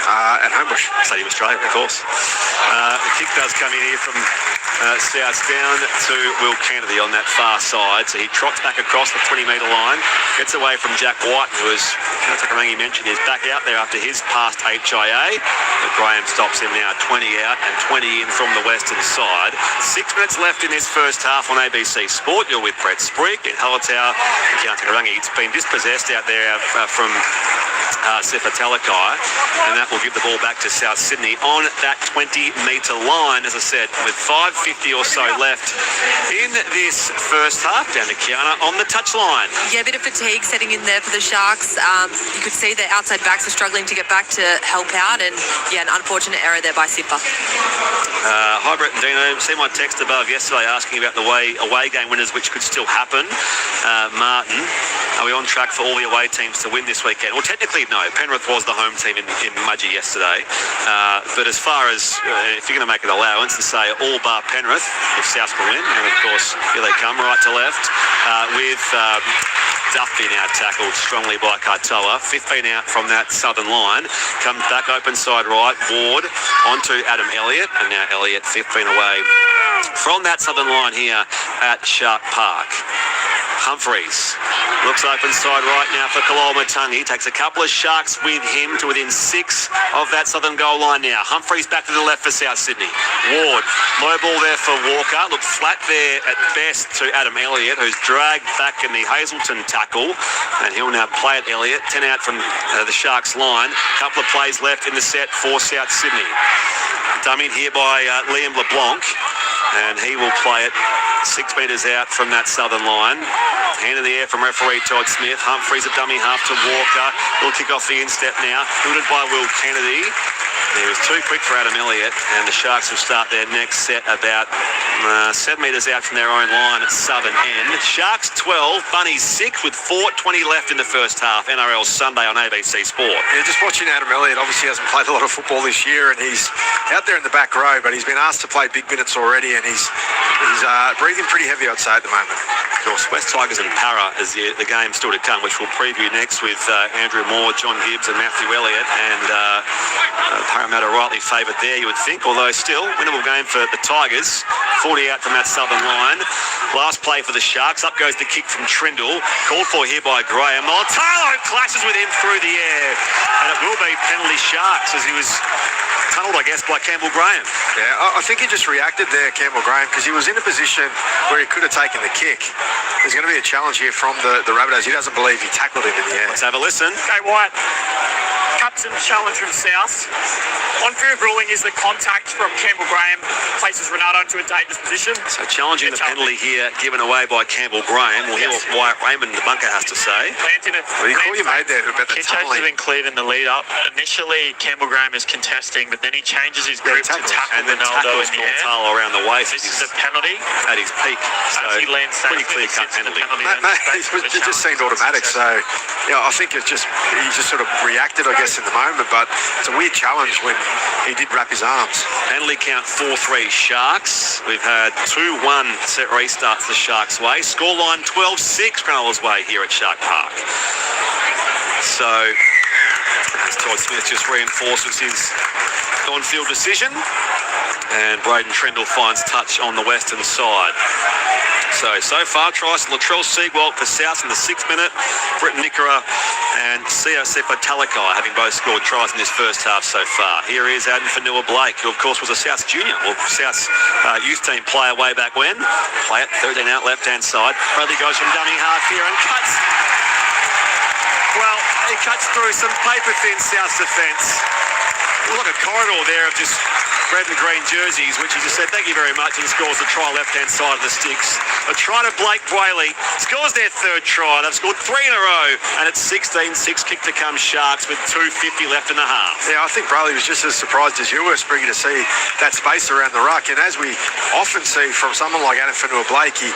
[SPEAKER 2] At Homebush.
[SPEAKER 1] Stadium Australia, of course. The kick does come in here from South down to Will Kennedy on that far side. So he trots back across the 20-metre line, gets away from Jack White, who is, as Rangi mentioned, is back out there after his past HIA. But Graham stops him now, 20 out and 20 in from the western side. 6 minutes left in this first half on ABC Sport. You're with Brett Sprigg in Hallertau, Rangi. It's been dispossessed out there from Sifa Talakai, and that will give the ball back to South Sydney on that 20-metre line, as I said, with 5:50 or so left in this first half. Down to Kiana on the touchline.
[SPEAKER 3] Yeah, a bit of fatigue setting in there for the Sharks. You could see the outside backs are struggling to get back to help out, and yeah, an unfortunate error there by Sifa.
[SPEAKER 1] Hi Brett and Dino, see my text above yesterday asking about the away game winners, which could still happen. Martin, are we on track for all the away teams to win this weekend? Well, technically no. Penrith was the home team in Mudgee yesterday, but as far as if you're going to make an allowance and say all bar Penrith if South will win, and of course here they come right to left with Duffy now tackled strongly by Katoa. 15 out from that southern line, comes back open side right, Ward onto Adam Elliott, and now Elliott 15 away from that southern line here at Shark Park. Humphreys looks open side right now for Kaloamatangi. Takes a couple of Sharks with him to within 6 of that southern goal line now. Humphreys back to the left for South Sydney. Ward, low ball there for Walker. Looked flat there at best to Adam Elliott, who's dragged back in the Hazelton tackle. And he'll now play at Elliott. 10 out from the Sharks line. Couple of plays left in the set for South Sydney. Dummied here by Liam LeBlanc. And he will play it 6 metres out from that southern line. Hand in the air from referee Todd Smith. Humphreys a dummy half to Walker. Will kick off the instep now. Fielded by Will Kennedy. He was too quick for Adam Elliott, and the Sharks will start their next set about 7 metres out from their own line at southern end. Sharks 12, Bunnies 6 with 4:20 left in the first half. NRL Sunday on ABC Sport.
[SPEAKER 2] Yeah, just watching Adam Elliott, obviously hasn't played a lot of football this year, and he's out there in the back row, but he's been asked to play big minutes already, and he's breathing pretty heavy, I'd say, at the moment.
[SPEAKER 1] Of course, West Tigers and Para is the game still to come, which we'll preview next with Andrew Moore, John Gibbs and Matthew Elliott, and Parramatta rightly favoured there, you would think, although still winnable game for the Tigers. 40 out from that southern line. Last play for the Sharks. Up goes the kick from Trindle, called for here by Graham. Moltalo clashes with him through the air, and it will be penalty Sharks as he was tunnelled, I guess, by Campbell Graham.
[SPEAKER 2] Yeah, I think he just reacted there, Campbell Graham, because he was in a position where he could have taken the kick. There's going to be a challenge here from the Rabbitohs. He doesn't believe he tackled him in the air.
[SPEAKER 1] Let's have a listen.
[SPEAKER 5] Okay, Wyatt. Captain challenge from South. On-field ruling is the contact from Campbell Graham places Ronaldo into a dangerous position.
[SPEAKER 1] So challenging the penalty here, given away by Campbell Graham. We'll hear what Wyatt Raymond, the bunker, has to say.
[SPEAKER 2] Well, you call you made there about the
[SPEAKER 6] Kick changes have
[SPEAKER 2] tunnelling.
[SPEAKER 6] been cleared in the lead up. Initially, Campbell Graham is contesting, but then he changes his grip to tackle
[SPEAKER 1] And then
[SPEAKER 6] Ronaldo
[SPEAKER 1] tackles
[SPEAKER 6] in the air.
[SPEAKER 1] Gonzalo around the waist.
[SPEAKER 6] This is a penalty.
[SPEAKER 1] At his peak. So
[SPEAKER 6] As he lands
[SPEAKER 1] pretty
[SPEAKER 6] safely,
[SPEAKER 1] clear-cut
[SPEAKER 6] he sits
[SPEAKER 1] penalty.
[SPEAKER 6] the
[SPEAKER 2] It just seemed automatic. So, yeah, I think he just sort of reacted, I guess, in the moment. But it's a weird challenge when he did wrap his arms.
[SPEAKER 1] Penalty count 4-3 Sharks. We've had 2-1 set restarts the Sharks' way. Scoreline 12-6 Cronulla's way here at Shark Park. So, as Todd Smith just reinforces his on-field decision. And Braden Trendle finds touch on the western side. So far, tries Latrell Seagwalt for South in the 6th minute. Britton Nickera and Sia Sefa Talakai having both scored tries in this first half so far. Here is Adam Fanua Blake, who of course was a South junior, or South's youth team player way back when. Play it, 13 out, left-hand side. Bradley goes from dummy half here and cuts. Well, he cuts through some paper-thin South's defence. Look at a corridor there of just red and green jerseys, which he just said thank you very much, and scores the try left-hand side of the sticks. A try to Blake Brayley, scores their third try. They've scored 3 in a row, and it's 16-6 kick to come Sharks with 2:50 left in the half.
[SPEAKER 2] Yeah, I think Brayley was just as surprised as you were, Spriggy, to see that space around the ruck. And as we often see from someone like Adam Fanua Blake, he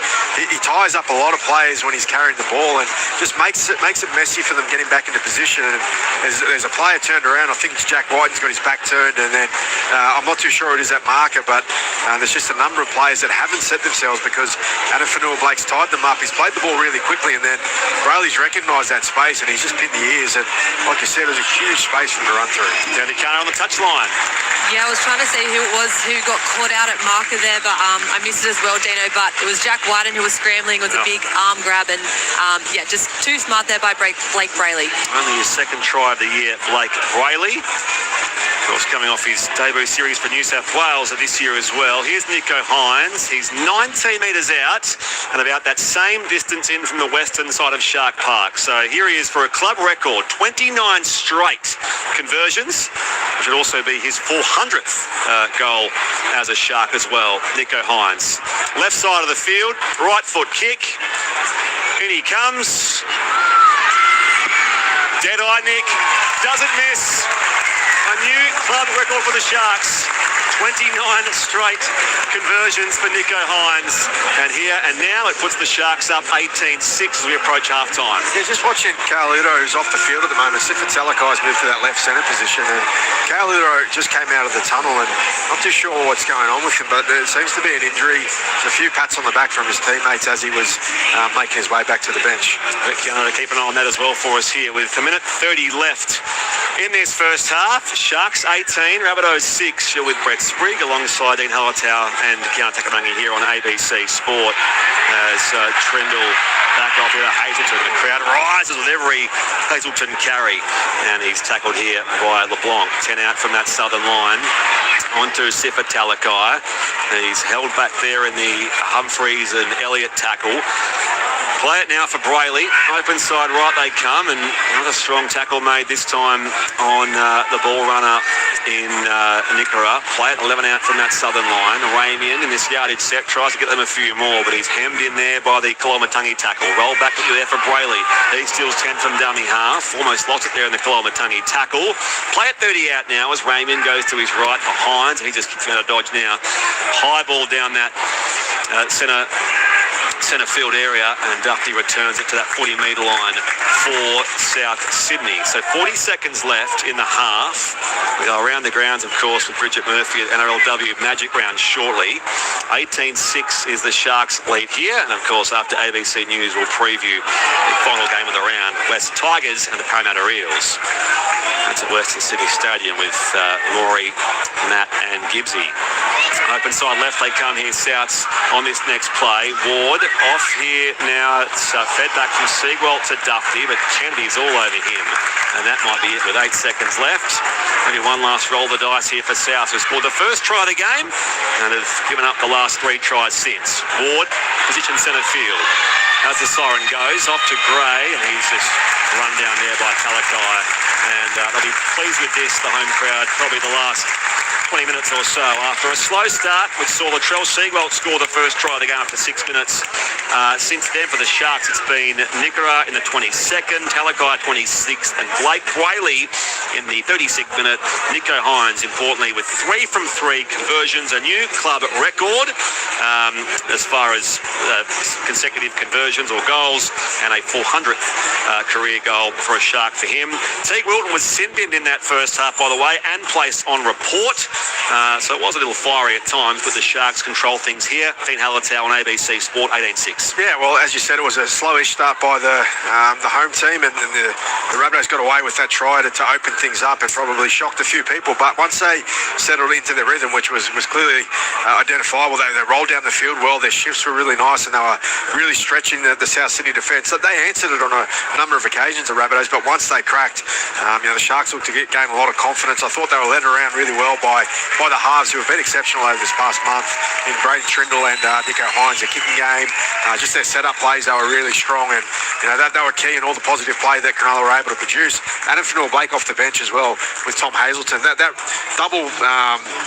[SPEAKER 2] ties up a lot of players when he's carrying the ball and just makes it messy for them getting back into position. And there's a player turned around. I think it's Jack Whiten's got his back turned, and then I'm not too sure it is that marker, but there's just a number of players that haven't set themselves because Adam Fanua Blake's tied them up. He's played the ball really quickly, and then Brayley's recognised that space, and he's just pinned the ears. And like you said, there's a huge space for him to run through.
[SPEAKER 1] Danny Carter on the touchline.
[SPEAKER 3] Yeah, I was trying to see who it was who got caught out at marker there, but I missed it as well, Dino. But it was Jack Whiten who was scrambling. It was a big arm grab, and just too smart there by Blake Brayley.
[SPEAKER 1] Only his second try of the year, Blake Brayley. Of course, coming off his debut series for New South Wales this year as well. Here's Nicho Hines. He's 19 metres out and about that same distance in from the western side of Shark Park. So here he is for a club record, 29 straight conversions, which would also be his 400th goal as a Shark as well. Nicho Hines. Left side of the field, right foot kick. In he comes. Dead-eye Nick. Doesn't miss. A new club record for the Sharks. 29 straight conversions for Nicho Hines. And now it puts the Sharks up 18-6 as we approach half-time.
[SPEAKER 2] Yeah, just watching Carludo, who's off the field at the moment. Sifa Talakai's moved to that left centre position, and Carludo just came out of the tunnel, and not too sure what's going on with him, but there seems to be an injury. There's a few pats on the back from his teammates as he was making his way back to the bench.
[SPEAKER 1] Rick Gunner to keep an eye on that as well for us here with a minute 30 left in this first half. Sharks 18, Rabbitohs 6. You're with Brett Sprigg alongside Dean Hallertau and Kiana Takamangi here on ABC Sport as Trendle back off here to Hazelton. The crowd rises with every Hazelton carry, and he's tackled here by LeBlanc. 10 out from that southern line onto Sifa Talakai. He's held back there in the Humphreys and Elliott tackle. Play it now for Brayley. Open side right they come, and another strong tackle made this time on the ball runner in Nickera. Play it 11 out from that southern line. Ramian in this yardage set tries to get them a few more, but he's hemmed in there by the Kolomatangi tackle. Roll back there for Brayley. He steals 10 from dummy half. Almost lost it there in the Kolomatangi tackle. Play it 30 out now as Ramian goes to his right for Hines. He just kicks out a dodge now. High ball down that centre field area, and Duffy returns it to that 40-metre line for South Sydney. So 40 seconds left in the half. We go around the grounds, of course, with Bridget Murphy at NRLW Magic Round shortly. 18-6 is the Sharks lead here, and of course after ABC News we'll preview the final game of the round, West Tigers and the Parramatta Eels. That's at Western Sydney Stadium with Laurie, Matt and Gibbsy. Open side left they come here, Souths on this next play. Ward off here now. It's fed back from Seagwalt to Duffy, but Kennedy's all over him. And that might be it with 8 seconds left. Maybe one last roll of the dice here for South, who scored the first try of the game and have given up the last 3 tries since. Ward, position centre field. As the siren goes, off to Gray, and he's just run down there by Talakai. And they'll be pleased with this, the home crowd, probably the last 20 minutes or so. After a slow start, which saw Latrell Seagwell score the first try of the game after 6 minutes. Since then, for the Sharks, it's been Nickera in the 22nd, Talakai 26th, and Blake Whaley in the 36th minute. Nico Hines, importantly, with 3 from 3 conversions, a new club record as far as consecutive conversions or goals, and a 400th career goal for a Shark for him. Teague Wilton was sin-binned in that first half, by the way, and placed on report. So it was a little fiery at times, but the Sharks control things here. Dean Hallertau on ABC Sport, 18-6.
[SPEAKER 2] Yeah, well, as you said, it was a slowish start by the home team, and the Rabbitohs got away with that try to open things up and probably shocked a few people. But once they settled into their rhythm, which was clearly identifiable, they rolled down the field well. Their shifts were really nice, and they were really stretching the South Sydney defence. So they answered it on a number of occasions, the Rabbitohs, but once they cracked, the Sharks looked to gain a lot of confidence. I thought they were led around really well by the halves, who have been exceptional over this past month in Brady Trindle and Nico Hines. Their kicking game, just their setup plays, they were really strong, and they were key in all the positive play that Cronulla were able to produce. Adam Fanua-Blake off the bench as well with Tom Hazelton. That double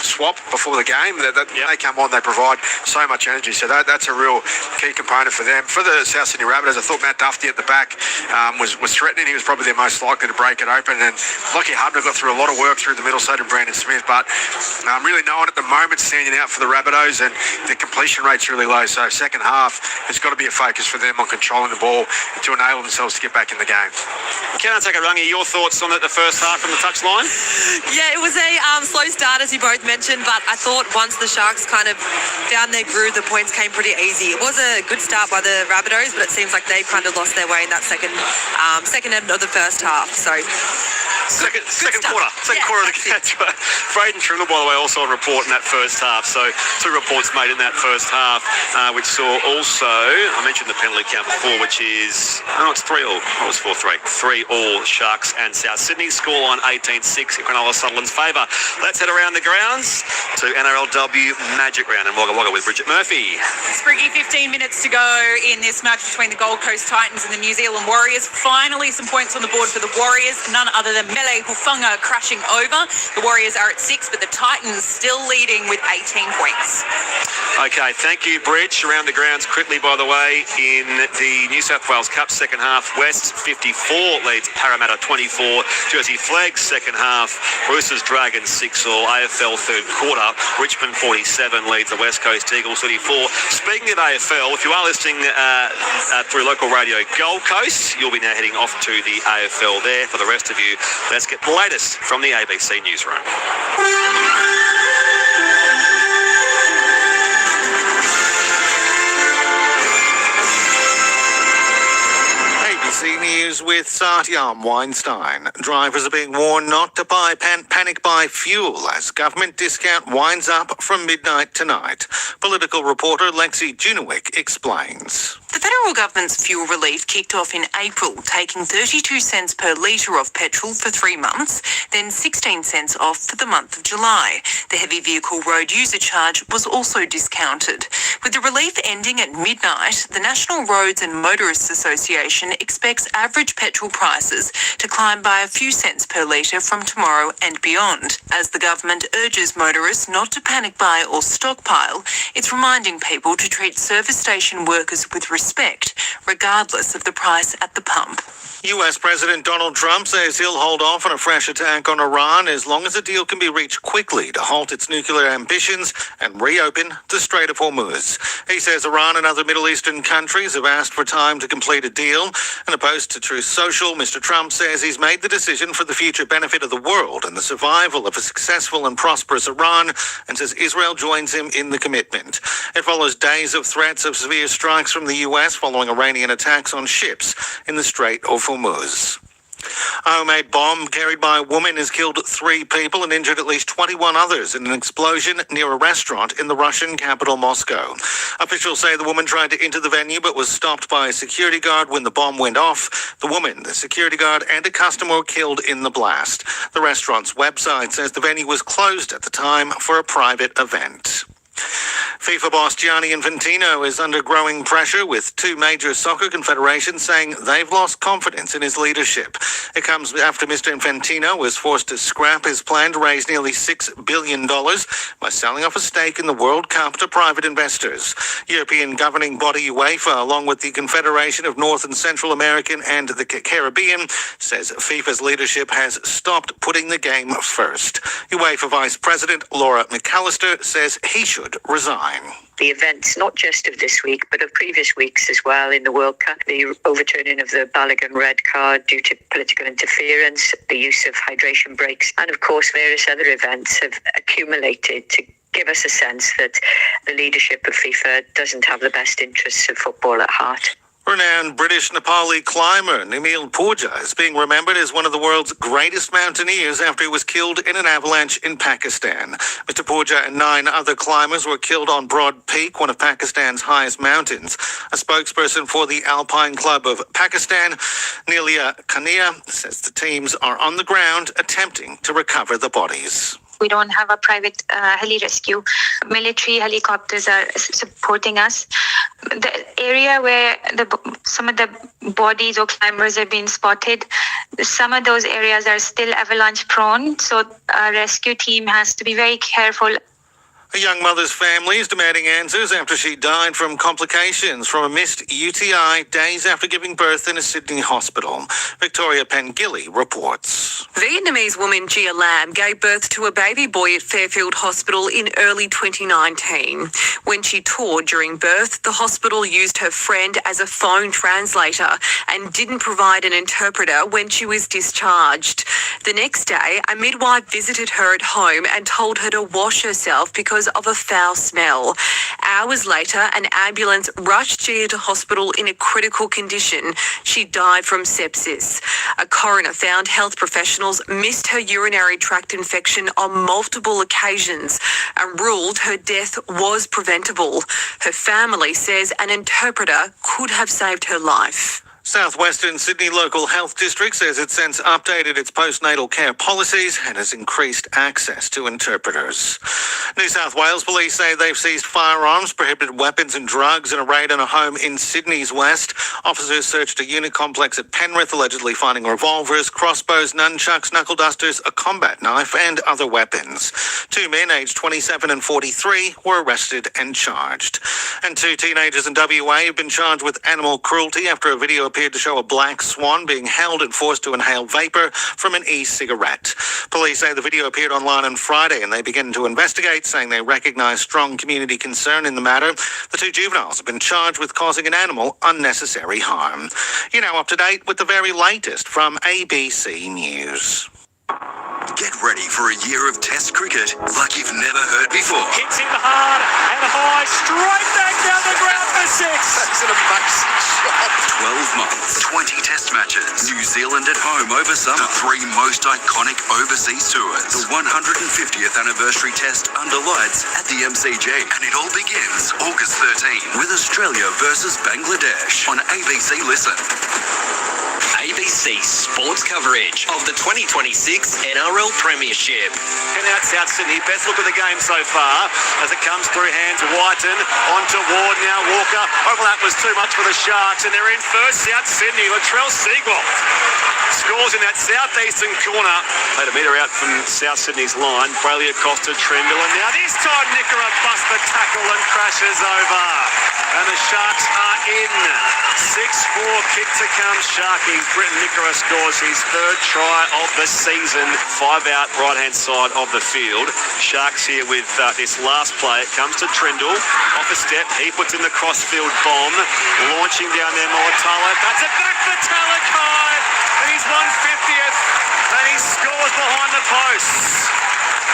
[SPEAKER 2] swap before the game, they come on, they provide so much energy. So that's a real key component for them. For the South Sydney Rabbitohs, I thought Matt Duffy at the back was threatening. He was probably the most likely to break it open, and Lockie Hubner got through a lot of work through the middle, so did Brandon Smith, but really no one at the moment standing out for the Rabbitohs, and the completion rate's really low. So second half, it's got to be a focus for them on controlling the ball to enable themselves to get back in the game.
[SPEAKER 1] Karen Takarangi, your thoughts on the first half from the touchline?
[SPEAKER 3] Yeah, it was a slow start, as you both mentioned, but I thought once the Sharks kind of found their groove, the points came pretty easy. It was a good start by the Rabbitohs, but it seems like they've kind of lost their way in that second end of the first half. So
[SPEAKER 1] Second quarter of the catch. Braden Trindle, by the way, also on report in that first half. So 2 reports made in that first half, which saw also, I mentioned the penalty count before, which is, it's 3-all. Oh, it was 4-3. 3-all Sharks and South Sydney. Scoreline 18-6 in Cronulla Sutherland's favour. Let's head around the grounds to NRLW Magic Round in Wagga Wagga with Bridget Murphy.
[SPEAKER 4] Spriggy, 15 minutes to go in this match between the Gold Coast Titans and the New Zealand Warriors. Finally, some points on the board for the Warriors. None other than Mele Hufunga crashing over. The Warriors are at 6, but the Titans still leading with 18 points.
[SPEAKER 1] Okay, thank you, Bridge. Around the grounds quickly, by the way, in the New South Wales Cup second half, West 54 leads Parramatta 24. Jersey Flags second half, Roosters Dragons 6-all. AFL third quarter, Richmond 47 leads the West Coast Eagles 34. Speaking of AFL, if you are listening through local radio Gold Coast, you'll be now heading off to the AFL there. For the rest of you, let's get the latest from the ABC Newsroom.
[SPEAKER 7] ABC News with Satyam Weinstein. Drivers are being warned not to panic buy fuel as government discount winds up from midnight tonight. Political reporter Lexi Junowick explains.
[SPEAKER 8] The federal government's fuel relief kicked off in April, taking 32 cents per litre off petrol for 3 months, then 16 cents off for the month of July. The heavy vehicle road user charge was also discounted. With the relief ending at midnight, the National Roads and Motorists Association expects average petrol prices to climb by a few cents per litre from tomorrow and beyond. As the government urges motorists not to panic buy or stockpile, it's reminding people to treat service station workers with respect, regardless of the price at the pump.
[SPEAKER 7] US President Donald Trump says he'll hold off on a fresh attack on Iran as long as a deal can be reached quickly to halt its nuclear ambitions and reopen the Strait of Hormuz. He says Iran and other Middle Eastern countries have asked for time to complete a deal. In a post to Truth Social, Mr. Trump says he's made the decision for the future benefit of the world and the survival of a successful and prosperous Iran, and says Israel joins him in the commitment. It follows days of threats of severe strikes from the US following Iranian attacks on ships in the Strait of Hormuz. A homemade bomb carried by a woman has killed 3 people and injured at least 21 others in an explosion near a restaurant in the Russian capital, Moscow. Officials say the woman tried to enter the venue but was stopped by a security guard when the bomb went off. The woman, the security guard, and a customer were killed in the blast. The restaurant's website says the venue was closed at the time for a private event. FIFA boss Gianni Infantino is under growing pressure, with 2 major soccer confederations saying they've lost confidence in his leadership. It comes after Mr. Infantino was forced to scrap his plan to raise nearly $6 billion by selling off a stake in the World Cup to private investors. European governing body UEFA, along with the Confederation of North and Central American and the Caribbean, says FIFA's leadership has stopped putting the game first. UEFA Vice President Laura McAllister says he should resign.
[SPEAKER 9] The events, not just of this week, but of previous weeks as well in the World Cup, the overturning of the Balogun red card due to political interference, the use of hydration breaks, and of course various other events have accumulated to give us a sense that the leadership of FIFA doesn't have the best interests of football at heart.
[SPEAKER 7] Renowned British Nepali climber Nimil Purja is being remembered as one of the world's greatest mountaineers after he was killed in an avalanche in Pakistan. Mr. Purja and 9 other climbers were killed on Broad Peak, one of Pakistan's highest mountains. A spokesperson for the Alpine Club of Pakistan, Nelia Kania, says the teams are on the ground attempting to recover the bodies.
[SPEAKER 10] We don't have a private heli rescue. Military helicopters are supporting us. The area where some of the bodies or climbers have been spotted, some of those areas are still avalanche prone. So our rescue team has to be very careful.
[SPEAKER 7] A young mother's family is demanding answers after she died from complications from a missed UTI days after giving birth in a Sydney hospital. Victoria Pengilly reports.
[SPEAKER 8] Vietnamese woman Gia Lam gave birth to a baby boy at Fairfield Hospital in early 2019. When she toured during birth, the hospital used her friend as a phone translator and didn't provide an interpreter when she was discharged. The next day, a midwife visited her at home and told her to wash herself because of a foul smell. Hours later, an ambulance rushed Gia to hospital in a critical condition. She died from sepsis. A coroner found health professionals missed her urinary tract infection on multiple occasions and ruled her death was preventable. Her family says an interpreter could have saved her life.
[SPEAKER 7] Southwestern Sydney Local Health District says it's since updated its postnatal care policies and has increased access to interpreters. New South Wales police say they've seized firearms, prohibited weapons and drugs in a raid on a home in Sydney's west. Officers searched a unit complex at Penrith, allegedly finding revolvers, crossbows, nunchucks, knuckle dusters, a combat knife and other weapons. 2 men aged 27 and 43 were arrested and charged. And 2 teenagers in WA have been charged with animal cruelty after a video appeared to show a black swan being held and forced to inhale vapor from an e-cigarette. Police say the video appeared online on Friday and they began to investigate, saying they recognise strong community concern in the matter. The 2 juveniles have been charged with causing an animal unnecessary harm. You're now up to date with the very latest from ABC News.
[SPEAKER 11] Get ready for a year of Test cricket like you've never heard before.
[SPEAKER 5] Hits him hard and high, straight back down the ground for 6.
[SPEAKER 2] That's an amazing shot.
[SPEAKER 11] 12 months, 20 Test matches. New Zealand at home over summer. The 3 most iconic overseas tours. The 150th anniversary Test under lights at the MCG. And it all begins August 13 with Australia versus Bangladesh on ABC Listen.
[SPEAKER 12] ABC sports coverage of the 2026 NRL Premiership.
[SPEAKER 1] And out South Sydney, best look at the game so far as it comes through hands. Whiten onto Ward, now Walker. Overlap was too much for the Sharks and they're in first. South Sydney, Latrell Seagull scores in that southeastern corner. Played a metre out from South Sydney's line. Brayley Acosta, Trendle, and now this time Nickera busts the tackle and crashes over. And the Sharks are in. 6-4 kick to come, Sharky. Britton Nickera scores his 3rd try of the season. 5 out, right-hand side of the field. Sharks here with this last play. It comes to Trendle. Off a step, he puts in the crossfield bomb. Launching down there, Moatala. That's it back for Talakai. And he's 150th. And he scores behind the posts.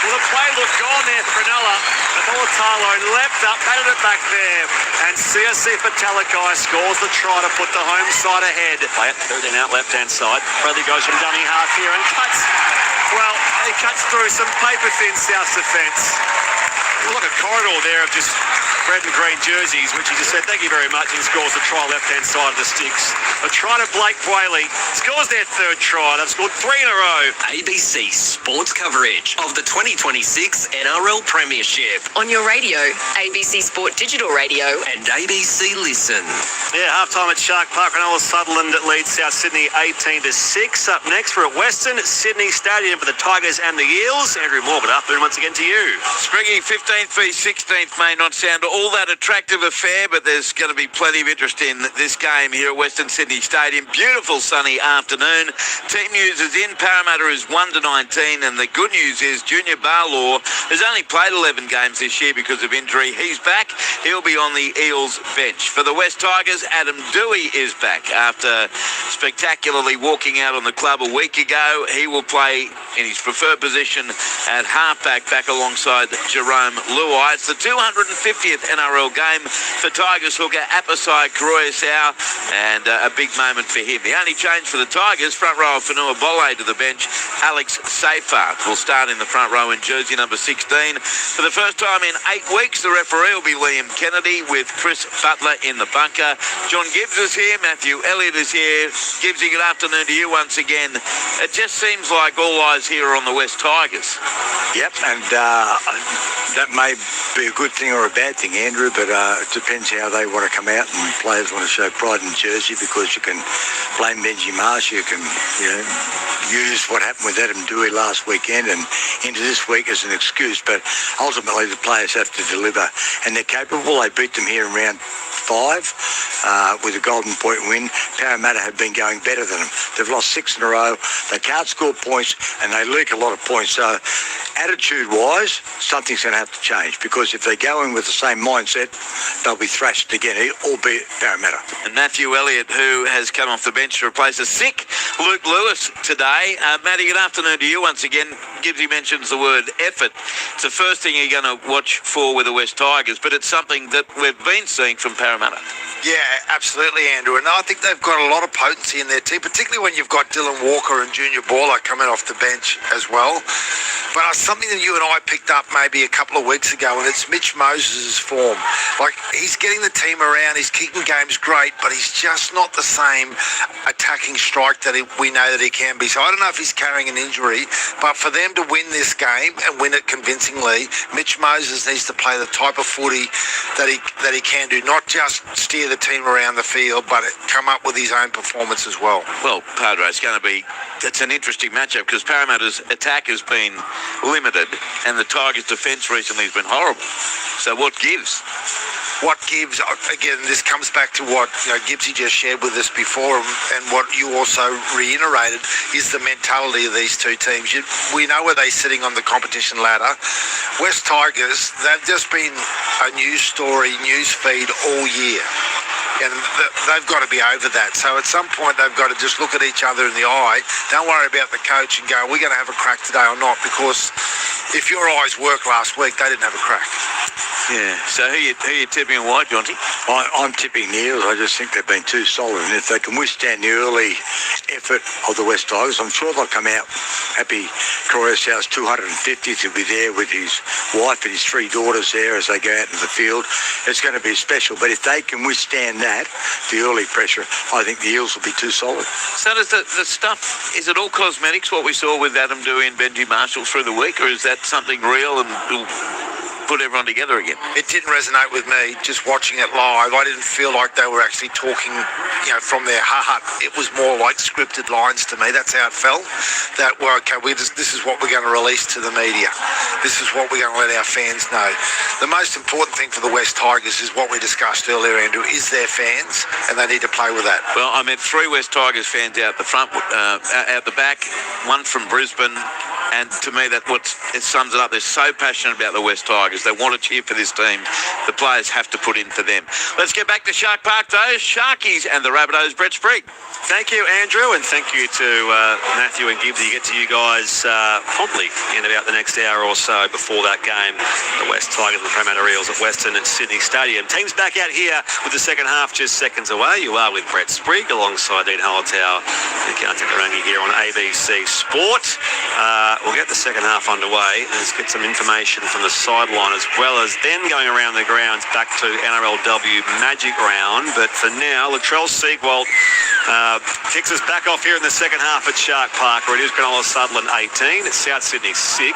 [SPEAKER 1] Well, the play looked gone there, Cronulla. But the Mulatalo leapt up, batted it back there, and CSC Patalakai scores the try to put the home side ahead. Play it 13 out left-hand side. Bradley goes from dummy half here and cuts. Well, he cuts through some paper-thin South defence. Look at corridor there of just red and green jerseys, which he just said thank you very much, and scores the try left-hand side of the sticks. A try to Blake Whaley, scores their third try. They've scored 3 in a row.
[SPEAKER 12] ABC sports coverage of the 2026 NRL Premiership
[SPEAKER 8] On your radio, ABC Sport Digital Radio.
[SPEAKER 12] and ABC Listen.
[SPEAKER 1] Yeah, half-time at Shark Park. Cronulla Sutherland leads South Sydney 18-6. Up next, we're at Western Sydney Stadium for the Tigers and the Eels. Andrew Moore, good afternoon once again to you.
[SPEAKER 13] Spriggy, 15th v 16th may not sound all that attractive affair, but there's going to be plenty of interest in this game here at Western Sydney Stadium. Beautiful sunny afternoon. Team news is in. Parramatta is 1-19, and the good news is Junior Barlaw has only played 11 games this year because of injury. He's back. He'll be on the Eels bench. For the West Tigers, Adam Dewey is back after spectacularly walking out on the club a week ago. He will play in his preferred position at halfback, back alongside Jerome Luai. It's the 250th NRL game for Tigers hooker Apisai Karoyasau, and a big moment for him. The only change for the Tigers, front row of Fanua Bolle to the bench. Alex Seyfarth will start in the front row in jersey number 16. For the first time in 8 weeks, the referee will be Liam Kennedy with Chris Butler in the bunker. John Gibbs is here. Matthew Elliott is here. Gibbsy, good afternoon to you once again. It just seems like all eyes here are on the West Tigers.
[SPEAKER 14] Yep, and that may be a good thing or a bad thing, Andrew, but it depends how they want to come out, and players want to show pride in jersey, because you can blame Benji Marsh, you can use what happened with Adam Dewey last weekend and into this week as an excuse, but ultimately the players have to deliver, and they're capable. They beat them here in round 5 with a golden point win. Parramatta have been going better than them. They've lost 6 in a row. They can't score points, and they leak a lot of points. So attitude-wise, something's going to have to change, because if they go in with the same mindset, they'll be thrashed again, albeit Parramatta.
[SPEAKER 13] And Matthew Elliott, who has come off the bench to replace a sick Luke Lewis today. Matty, good afternoon to you once again. Gibbsy mentions the word effort. It's the first thing you're going to watch for with the West Tigers, but it's something that we've been seeing from Parramatta.
[SPEAKER 2] Yeah, absolutely, Andrew. And I think they've got a lot of potency in their team, particularly when you've got Dylan Walker and Junior Baller coming off the bench as well. But something that you and I picked up maybe a couple of weeks ago, and it's Mitch Moses' form. Like, he's getting the team around, his kicking game's great, but he's just not the same attacking strike that we know that he can be. So I don't know if he's carrying an injury, but for them to win this game and win it convincingly, Mitch Moses needs to play the type of footy that he can do, not just steer the team around the field, but come up with his own performance as well.
[SPEAKER 13] Well, Padre, it's an interesting matchup, because Parramatta's attack has been limited and the Tigers' defence recently has been horrible. So what gives?
[SPEAKER 2] What gives, again, this comes back to what Gibbsy just shared with us before, and what you also reiterated, is the mentality of these two teams. We know where they're sitting on the competition ladder. West Tigers, they've just been a news story, news feed all year. And they've got to be over that. So at some point, they've got to just look at each other in the eye. Don't worry about the coach and go, we're going to have a crack today or not, because if your eyes worked last week, they didn't have a crack.
[SPEAKER 13] Yeah. So who you tipping and why, Jonty?
[SPEAKER 14] I'm tipping the Eels. I just think they've been too solid, and if they can withstand the early effort of the West Tigers, I'm sure they'll come out happy. Karoyasau's 250th. He'll be there with his wife and his 3 daughters there as they go out into the field. It's going to be special, but if they can withstand that, the early pressure, I think the Eels will be too solid.
[SPEAKER 13] So does the stuff, is it all cosmetics, what we saw with Adam Dewey and Benji Marshall through the week, or is that something real and will put everyone together again?
[SPEAKER 2] It didn't resonate with me just watching it live. I didn't feel like they were actually talking, from their heart. It was more like scripted lines to me. That's how it felt. That, well, okay, this is what we're going to release to the media. This is what we're going to let our fans know. The most important thing for the West Tigers is what we discussed earlier, Andrew, is their fans, and they need to play with that.
[SPEAKER 13] Well, I met 3 West Tigers fans out the front, out the back, one from Brisbane, And to me, it sums it up. They're so passionate about the West Tigers. They want to cheer for this team. The players have to put in for them. Let's get back to Shark Park, though. Sharkies and the Rabbitohs, Brett Sprigg.
[SPEAKER 1] Thank you, Andrew, and thank you to Matthew and Gibbsy. Get to you guys promptly in about the next hour or so before that game. The West Tigers and the Parramatta Eels at Western at Sydney Stadium. Team's back out here with the second half just seconds away. You are with Brett Sprigg alongside Dean Holtow and Kanta Karangi here on ABC Sport. We'll get the second half underway. Let's get some information from the sideline as well as then going around the grounds back to NRLW Magic Round. But for now, Latrell Siegwald kicks us back off here in the second half at Shark Park, where it is Cronulla Sutherland 18. It's South Sydney 6.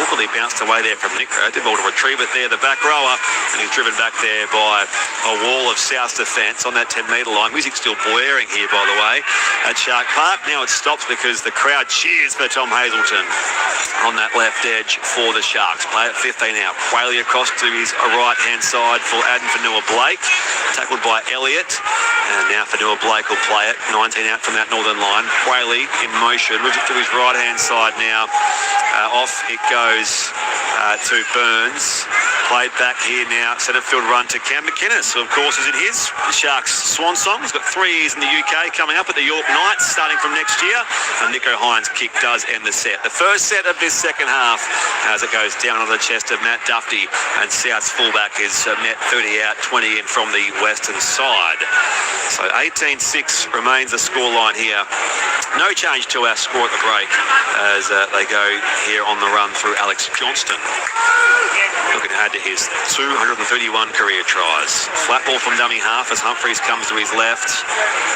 [SPEAKER 1] Awkwardly bounced away there from Nickra. Did well to retrieve it there, the back rower, and he's driven back there by a wall of South's defence on that 10-metre line. Music still blaring here, by the way, at Shark Park. Now it stops because the crowd cheers for Tom Hazelton on that left edge for the Sharks. Play at 15 out. Whaley across to his right-hand side for Adam Fanua-Blake. Tackled by Elliott. And now Fanua-Blake will play it. 19 out from that northern line. Whaley in motion. Moves it to his right-hand side now. Off it goes to Burns. Played back here now. Centre field run to Cam McInnes, who of course is in his Sharks swan song. He's got 3 years in the UK coming up at the York Knights starting from next year. And Nico Hines' kick does end the set. The first set of this second half as it goes down on the chest of Matt Duffy, and South's fullback is net 30 out, 20 in from the western side. So 18-6 remains the scoreline here. No change to our score at the break as they go here on the run through Alex Johnston. Looking to add to his 231 career tries. Flat ball from dummy half as Humphreys comes to his left,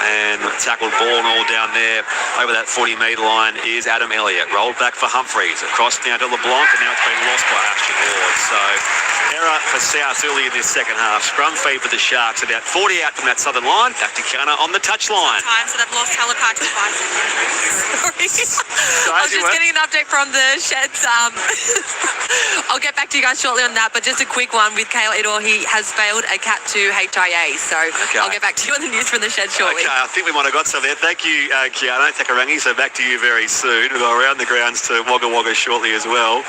[SPEAKER 1] and tackled ball and all down there over that 40-metre line is Adam Elliott. Rolled back for Humphreys. Across now to LeBlanc, and now it's been lost by Ashton Ward. So error for South early in this second half. Scrum feed for the Sharks. About 40 out from that southern line. Back to Kiana on the touchline.
[SPEAKER 3] Times that I've lost Halakar twice. Sorry. I was just getting an update from the sheds. I'll get back to you guys shortly on that, but just a quick one with Kale Idor. He has failed a Cat 2 HIA, so okay. I'll get back to you on the news from the shed shortly.
[SPEAKER 1] Okay, I think we might have got some there. Thank you, Kiana Takarangi. So back to you very soon. We'll go around the grounds to Wagga Wagga shortly as well.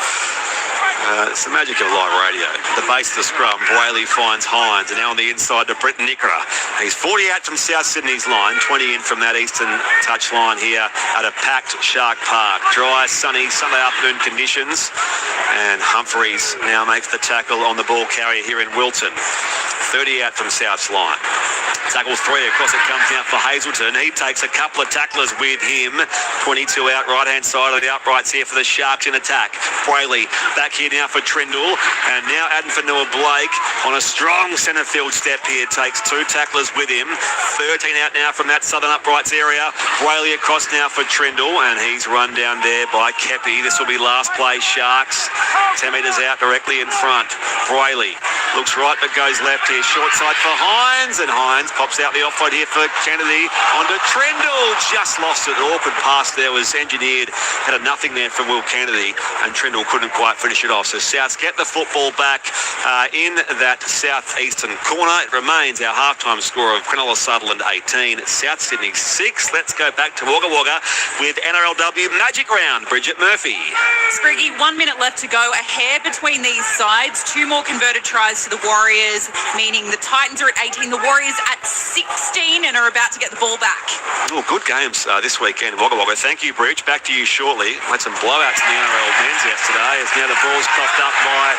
[SPEAKER 1] It's the magic of live radio. The base of the scrum, Whaley finds Hines, and now on the inside to Britton Nickra. He's 40 out from South Sydney's line, 20 in from that eastern touch line here at a packed Shark Park. Dry, sunny, Sunday afternoon conditions, and Humphreys now makes the tackle on the ball carrier here in Wilton. 30 out from South's line. Tackles 3 across it comes now for Hazelton. He takes a couple of tacklers with him. 22 out, right-hand side of the uprights here for the Sharks in attack. Whaley back here now for Trindle. And now Adam Fanua-Blake on a strong centre field step here. Takes 2 tacklers with him. 13 out now from that southern uprights area. Whaley across now for Trindle. And he's run down there by Kepi. This will be last play Sharks. 10 metres out directly in front. Whaley looks right but goes left here. Short side for Hines. And Hines pops out the offload here for Kennedy onto Trindle. Just lost it. An awkward pass there was engineered. Had a nothing there from Will Kennedy, and Trindle couldn't quite finish it off. So Souths get the football back in that southeastern corner. It remains our halftime score of Cronulla Sutherland 18, South Sydney 6. Let's go back to Wagga Wagga with NRLW Magic Round. Bridget Murphy.
[SPEAKER 4] Spriggy, 1 minute left to go. A hair between these sides. 2 more converted tries to the Warriors, meaning the Titans are at 18, the Warriors at 16, and are about to get the ball back.
[SPEAKER 1] Oh, good games this weekend in Wagga Wagga. Thank you, Bridge. Back to you shortly. We had some blowouts in the NRL men's yesterday, as now the ball's coughed up by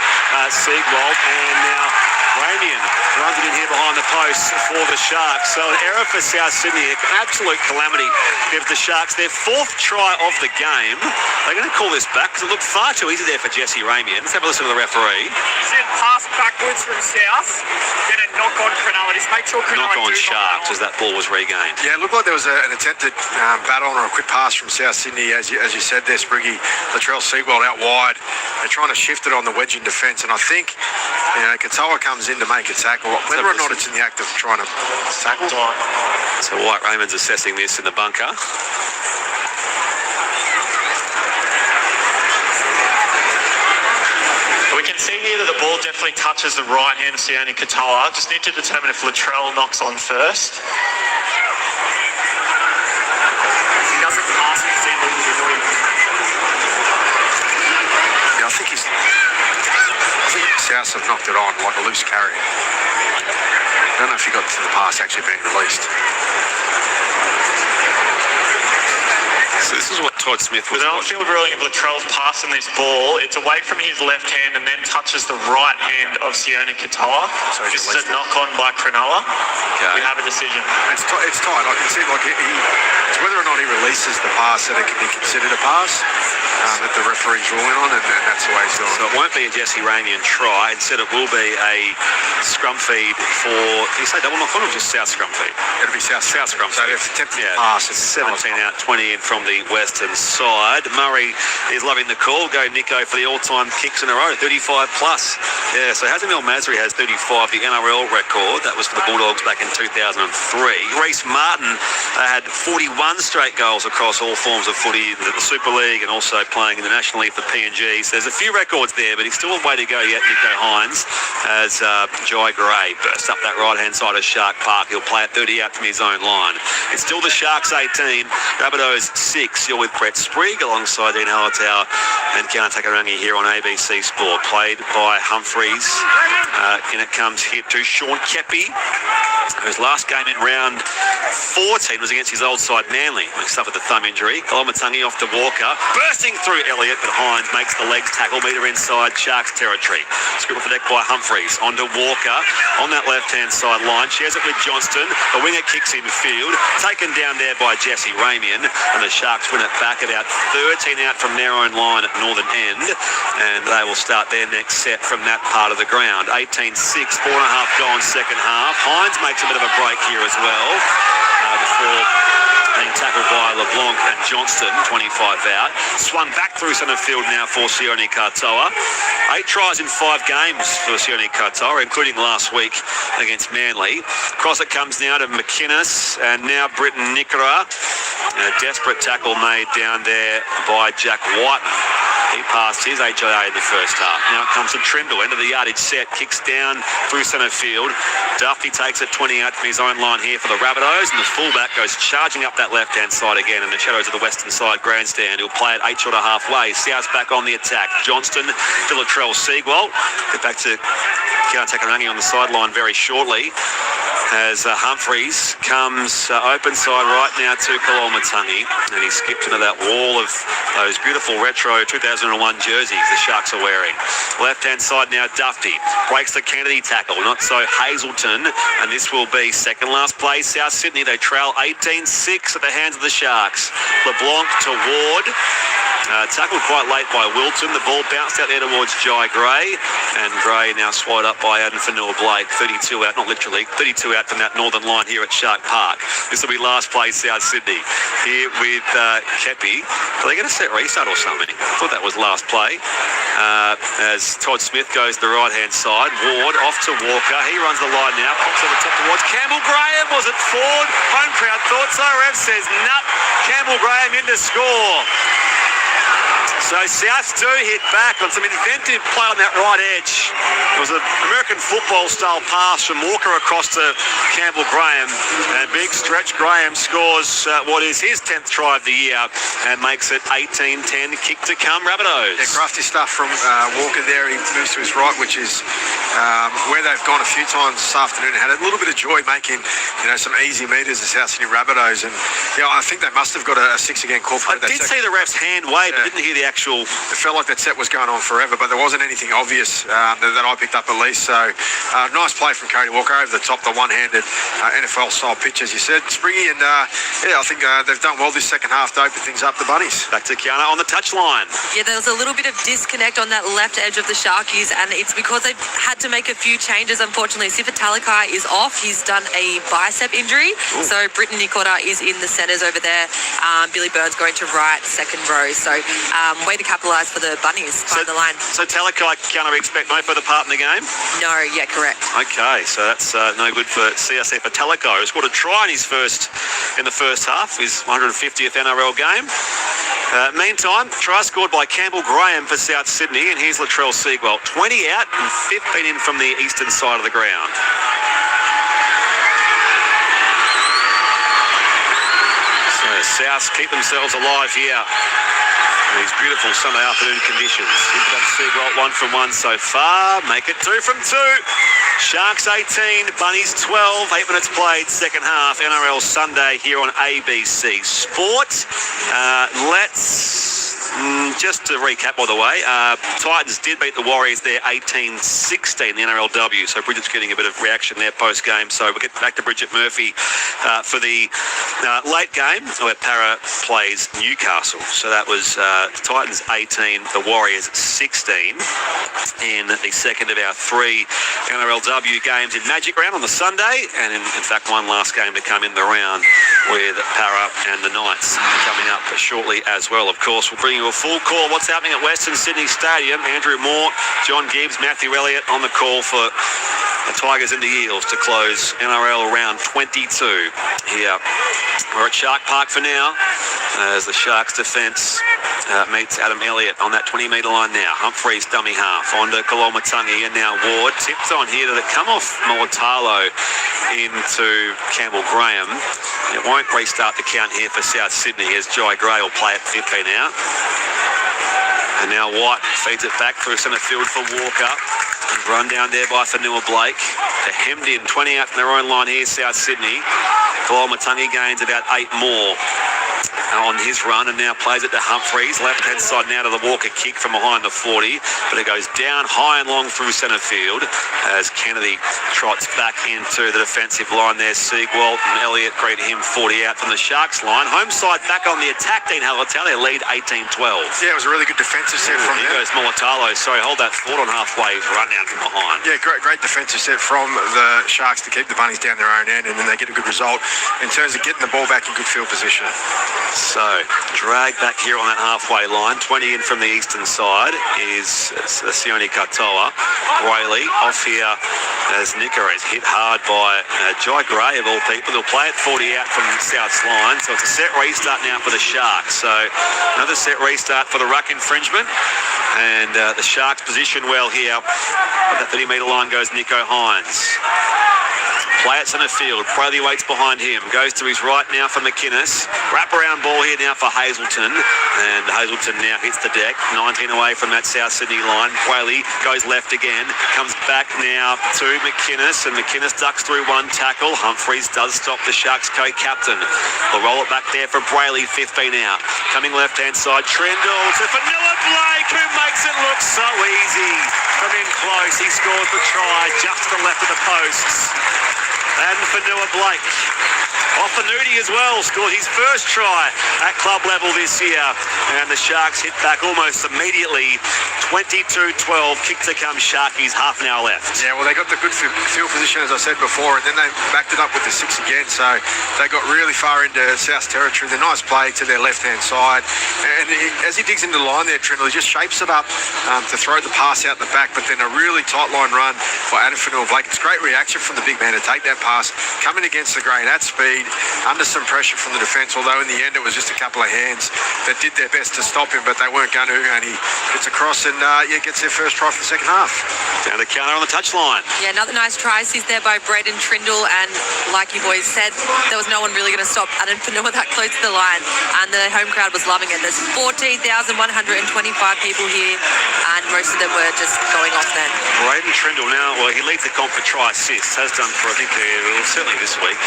[SPEAKER 1] Siegwald, and now Ramian runs it in here behind the post for the Sharks. So an error for South Sydney, an absolute calamity. Gives the Sharks their 4th try of the game. They're going to call this back because it looked far too easy there for Jesse Ramian. Let's have a listen to the referee.
[SPEAKER 5] Then pass backwards from South, then a knock on Cronulla. Just make sure Cronulla
[SPEAKER 1] knock on Sharks as that ball was regained.
[SPEAKER 2] Yeah, it looked like there was an attempted battle or a quick pass from South Sydney, as you said there, Spriggy. Latrell Siegwald out wide. They're trying to shift it on the wedge in defence, and I think Katoa comes in to make a tackle. Whether or not it's in the act of trying to tackle.
[SPEAKER 1] So White Raymond's assessing this in the bunker.
[SPEAKER 6] We can see here that the ball definitely touches the right hand of Sione Katoa. Just need to determine if Latrell knocks on first.
[SPEAKER 5] He doesn't pass, you see
[SPEAKER 2] think South have knocked it on like a loose carry. I don't know if he got to the pass actually being released.
[SPEAKER 1] So this is what Todd Smith was
[SPEAKER 6] With outfield ruling of Latrell's passing this ball, it's away from his left hand and then touches the right hand of Sione Katoa.
[SPEAKER 2] So
[SPEAKER 6] this is a knock-on by Cronulla.
[SPEAKER 1] Okay.
[SPEAKER 6] We have a decision.
[SPEAKER 2] It's tight. I can see it's whether or not he releases the pass that it can be considered a pass that the referee's ruling on, and that's the way it's going.
[SPEAKER 1] So it won't be a Jesse Ramian try. Instead, it will be a scrum feed for. Did you say double knock on or just South scrum feed?
[SPEAKER 2] It'll be South
[SPEAKER 1] scrum
[SPEAKER 2] feed. So
[SPEAKER 1] feed.
[SPEAKER 2] they've attempted to pass.
[SPEAKER 1] It's 17 out, 20 in from the western side. Murray is loving the call. Go Nico for the all-time kicks in a row, 35 plus. Yeah, so Hazemil Masri has 35, the NRL record. That was for the Bulldogs back in 2003. Reece Martin had 41 straight goals across all forms of footy in the Super League and also playing in the National League for PNG. So there's a few records there, but he's still a way to go yet, Nico Hines, as Jai Gray bursts up that right-hand side of Shark Park. He'll play at 30 out from his own line. It's still the Sharks 18, Rabbitohs 6. You're with Brett Sprigg alongside Dean Hallertau and Kiana Takarangi here on ABC Sport. Played by Humphreys. In it comes here to Sean Kepi, whose last game in round 14 was against his old side Manly. He suffered the thumb injury. Kolomatangi off to Walker, bursting through Elliott, but Hines makes the legs tackle, metre inside Sharks territory. Scribbled for deck by Humphreys, onto Walker, on that left-hand side line, shares it with Johnston, the winger kicks in field, taken down there by Jesse Ramian, and the Sharks win it back about 13 out from their own line at Northern End, and they will start their next set from that part of the ground. 18-6, 4.5 gone second half. Hines makes a bit of a break here as well, before being tackled by LeBlanc and Johnston, 25 out. Swung back through centre field now for Sione Katoa. 8 tries in 5 games for Sione Katoa, including last week against Manly. Across it comes now to McInnes, and now Britton Nicola. A desperate tackle made down there by Jack Whiten. He passed his HIA in the first half. Now it comes to Trindle, end of the yardage set, kicks down through centre field. Duffy takes it 20 out from his own line here for the Rabbitohs, and the fullback goes charging up that left-hand side again in the shadows of the western side grandstand. He'll play it 8 short of halfway. South's back on the attack. Johnston to Latrell Seagwalt. Get back to Kiana Takarangi on the sideline very shortly, as Humphreys comes open side right now to Kolomatangi, and he skipped into that wall of those beautiful retro 2001 jerseys the Sharks are wearing. Left-hand side now, Duffy breaks the Kennedy tackle, not so Hazelton, and this will be second last play. South Sydney, they trail 18-6 at the hands of the Sharks. LeBlanc to Ward. Tackled quite late by Wilton. The ball bounced out there towards Jai Gray, and Gray now swallowed up by Adam Fanua-Blake. 32 out, not literally, 32 out from that northern line here at Shark Park. This will be last play, South Sydney. Here with Kepi. Are they going to set restart or something? I thought that was last play. As Todd Smith goes to the right-hand side. Ward off to Walker. He runs the line now. Pops over the top towards Campbell Graham. Was it Ford? Home crowd thought so. Rev says, nut. Campbell Graham in to score. So South do hit back on some inventive play on that right edge. It was an American football-style pass from Walker across to Campbell Graham. And big stretch Graham scores what is his 10th try of the year and makes it 18-10. Kick to come, Rabbitohs.
[SPEAKER 2] Yeah, crafty stuff from Walker there. He moves to his right, which is where they've gone a few times this afternoon. Had a little bit of joy making, some easy metres, the South Sydney Rabbitohs. And, I think they must have got a 6 again call for
[SPEAKER 1] I did see the ref's hand wave, but didn't hear the actual.
[SPEAKER 2] It felt like that set was going on forever, but there wasn't anything obvious that I picked up at least. So nice play from Cody Walker over the top, the one-handed NFL-style pitch, as you said, Spriggy. And I think they've done well this second half to open things up, the Bunnies.
[SPEAKER 1] Back to Kiana on the touchline.
[SPEAKER 3] Yeah, there was a little bit of disconnect on that left edge of the Sharkies, and it's because they've had to make a few changes, unfortunately. Sifa Talakai is off. He's done a bicep injury. Ooh. So Britton Nicola is in the centres over there. Billy Burns going to right, second row. So way to capitalise for the Bunnies behind the line.
[SPEAKER 1] So Talakai, can I expect no further part in the game?
[SPEAKER 3] No, yeah, correct.
[SPEAKER 1] Okay, so that's no good for CSF for Talakai, who scored a try in the first half, his 150th NRL game. Meantime, try scored by Campbell Graham for South Sydney, and here's Latrell Seagwalt. 20 out and 15 in from the eastern side of the ground. So South keep themselves alive here These beautiful Sunday afternoon conditions. Seagull 1 from 1 so far. Make it 2 from 2. Sharks 18, Bunnies 12. 8 minutes played, second half. NRL Sunday here on ABC Sport. Just to recap, by the way, Titans did beat the Warriors there 18-16, the NRLW. So Bridget's getting a bit of reaction there post-game. So we'll get back to Bridget Murphy for the late game where Para plays Newcastle. So that was Titans 18, the Warriors 16 in the second of our 3 NRLW games in Magic Round on the Sunday. And in fact, one last game to come in the round with Para and the Knights coming up shortly as well. Of course, we'll bring you a full call of what's happening at Western Sydney Stadium. Andrew Moore, John Gibbs, Matthew Elliott on the call for the Tigers and the Eels to close NRL round 22 here. We're at Shark Park for now as the Sharks defence meets Adam Elliott on that 20-metre line now. Humphreys dummy half onto Kolomatangi and now Ward. Tipped on here to the come off Moatalo into Campbell Graham. It won't restart the count here for South Sydney as Jai Gray will play at 15 out. And now White feeds it back through centre field for Walker. Run down there by Fanua Blake. They're hemmed in, 20 out from their own line here, South Sydney. Kolomatangi gains about 8 more on his run and now plays it to Humphreys. Left-hand side now to the Walker kick from behind the 40, but it goes down high and long through centre field as Kennedy trots back into the defensive line there. Seagwalt and Elliott greet him 40 out from the Sharks line. Home side back on the attack. Dean Hallertau, they lead 18-12.
[SPEAKER 2] Yeah, it was a really good defensive set from
[SPEAKER 1] there. Here goes Moatalo. Sorry, hold that forward on halfway. Run down from behind.
[SPEAKER 2] Yeah, great defensive set from the Sharks to keep the Bunnies down their own end, and then they get a good result in terms of getting the ball back in good field position.
[SPEAKER 1] So, drag back here on that halfway line. 20 in from the eastern side is Sione Katoa. Brayley off here as Nicker is hit hard by Jai Gray of all people. They'll play it 40 out from South's line. So it's a set restart now for the Sharks. So another set restart for the ruck infringement. And the Sharks position well here. On that 30-metre line goes Nico Hines. Play it centre field. Brody waits behind him. Goes to his right now for McInnes. Wrap-around ball here now for Hazelton. And Hazelton now hits the deck. 19 away from that South Sydney line. Whaley goes left again. Comes back now to McInnes. And McInnes ducks through one tackle. Humphreys does stop the Sharks co-captain. They'll roll it back there for Brayley. 15 out. Coming left-hand side. Trindle to Fanua Blake, who makes it look so easy. From in close, he scores the try just to the left of the posts. And Fanua Blake, off the nudie as well, scored his first try at club level this year. And the Sharks hit back almost immediately. 22-12, kick to come Sharkies, half an hour left.
[SPEAKER 2] Yeah, well, they got the good field position, as I said before, and then they backed it up with the 6 again. So they got really far into South territory. The nice play to their left-hand side. And as he digs into the line there, Trindle, he just shapes it up to throw the pass out the back, but then a really tight line run for Adam Fanua Blake. It's great reaction from the big man to take that pass, coming against the grain at speed, under some pressure from the defence, although in the end it was just a couple of hands that did their best to stop him, but they weren't going to, and he gets across and gets their first try for the second half.
[SPEAKER 1] Down the counter on the touchline.
[SPEAKER 3] Yeah, another nice try seized there by Braden Trindle, and like you boys said, there was no one really going to stop Adam Fanua that close to the line, and the home crowd was loving it. There's 14,125 people here, and most of them were just going off then.
[SPEAKER 1] Braden Trindle now, well, he leads the comp for try assists, has done for, I think, certainly this week.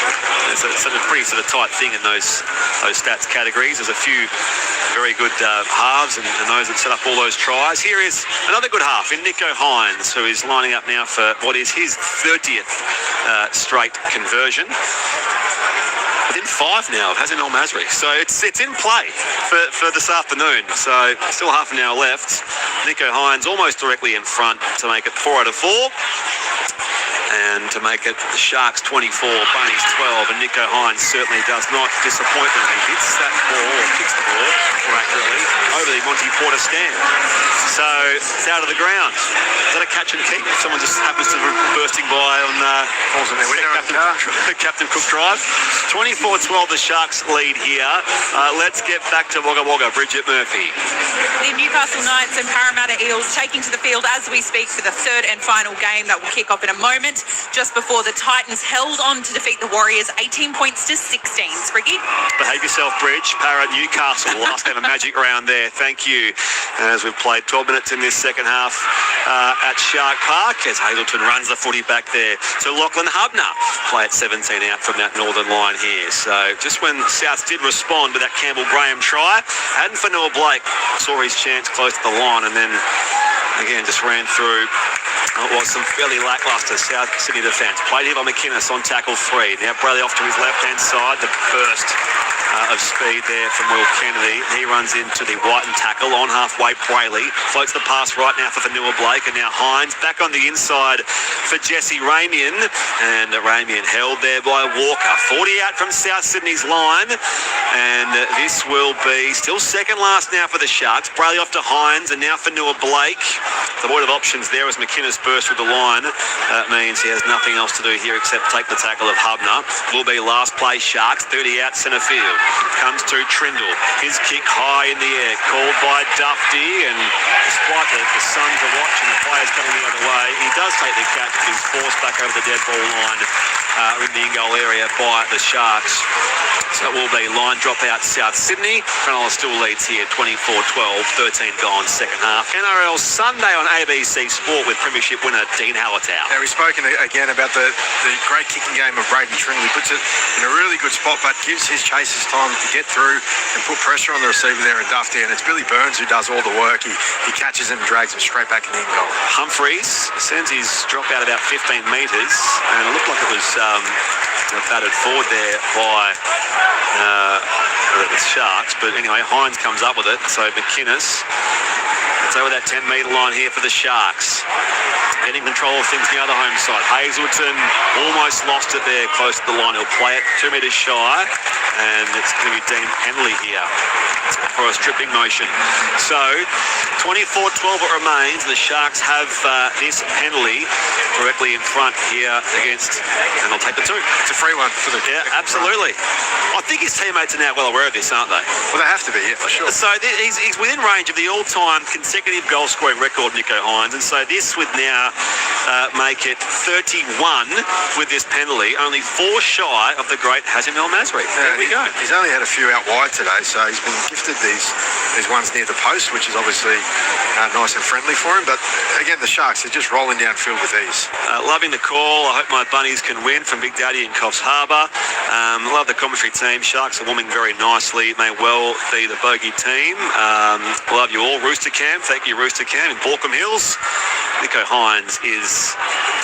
[SPEAKER 1] It's a pretty sort of tight thing in those stats categories. There's a few very good halves and those that set up all those tries. Here is another good half in Nico Hines, who is lining up now for what is his 30th straight conversion. Within 5 now of Hazin El Masri. So it's in play for this afternoon. So still half an hour left. Nico Hines almost directly in front to make it 4 out of 4. And to make it the Sharks 24, Bunnies 12, and Nico Hines certainly does not disappoint them. He hits that ball, or kicks the ball more accurately, over the Monty Porter stand. So it's out of the ground. Is that a catch and keep? Someone just happens to be bursting by on
[SPEAKER 2] falls in their window.
[SPEAKER 1] Captain Cook drive. 24-12, the Sharks lead here. Let's get back to Wagga Wagga. Bridget Murphy.
[SPEAKER 4] The Newcastle Knights and Parramatta Eels taking to the field as we speak for the third and final game that will kick off in a moment. Just before the Titans held on to defeat the Warriors 18 points to 16. Spriggy.
[SPEAKER 1] Behave yourself, Bridge. Para Newcastle, last game of magic round there. Thank you. As we've played 12 minutes in this second half at Shark Park, as Hazelton runs the footy back there to Lachlan Hubner. Play at 17 out from that northern line here. So just when Souths did respond with that Campbell Graham try, hadn't for Noah Blake saw his chance close to the line, and then again just ran through what was some fairly lacklustre South Sydney defence. Played here by McInnes on tackle 3. Now Brayley off to his left-hand side. The burst of speed there from Will Kennedy. He runs into the Whiten tackle on halfway. Brayley floats the pass right now for Vanilla Blake, and now Hines back on the inside for Jesse Ramian, and Ramian held there by Walker. 40 out from South Sydney's line, and this will be still second last now for the Sharks. Brayley off to Hines, and now for Noah Blake. The void of options there as McInnes burst with the line. That means he has nothing else to do here except take the tackle of Hubner. Will be last play Sharks, 30 out centre field. Comes to Trindle. His kick high in the air, called by Dufty, and despite the sun to watch and the players coming the other way, he does take the catch, but he's forced back over the dead ball line in the in-goal area by the Sharks. So it will be line drop out South Sydney. Cronulla still leads here 24-12, 13 gone second half. NRL Sunday on ABC Sport with Premiership winner Dean Hallertau.
[SPEAKER 2] Yeah, we've spoken again about the great kicking game of Braden Trindle. He puts it in a really good spot, but gives his chasers time to get through and put pressure on the receiver there in Dufty, and it's Billy Burns who does all the work. He catches him and drags him straight back in the in-goal.
[SPEAKER 1] Humphreys sends his drop out about 15 metres, and it looked like it was batted forward there by the Sharks, but anyway, Hines comes up with it, so McInnes, it's over that 10-metre line here for the Sharks. Getting control of things the other home side. Hazelton almost lost it there close to the line. He'll play it 2 metres shy, and it's going to be deemed penalty here for a stripping motion. So 24-12 it remains. The Sharks have this penalty directly in front here against, and they'll take the 2.
[SPEAKER 2] It's a free one for the...
[SPEAKER 1] Yeah, absolutely. I think his teammates are now well aware of this, aren't they?
[SPEAKER 2] Well, they have to be, yeah, for sure.
[SPEAKER 1] So he's within range of the all-time consecutive goal-scoring record, Nicho Hines, and so this would now make it 31 with this penalty, only 4 shy of the great Hazem El Masri. There we go.
[SPEAKER 2] He's only had a few out wide today, so he's been gifted these ones near the post, which is obviously nice and friendly for him. But again, the Sharks are just rolling downfield with ease.
[SPEAKER 1] Loving the call. I hope my bunnies can win from Big Daddy in Coffs Harbour. Love the commentary team. Sharks are warming very nicely. May well be the bogey team. Love you all. Rooster Cam. Thank you, Rooster Cam in Borkham Hills. Nicho Hines is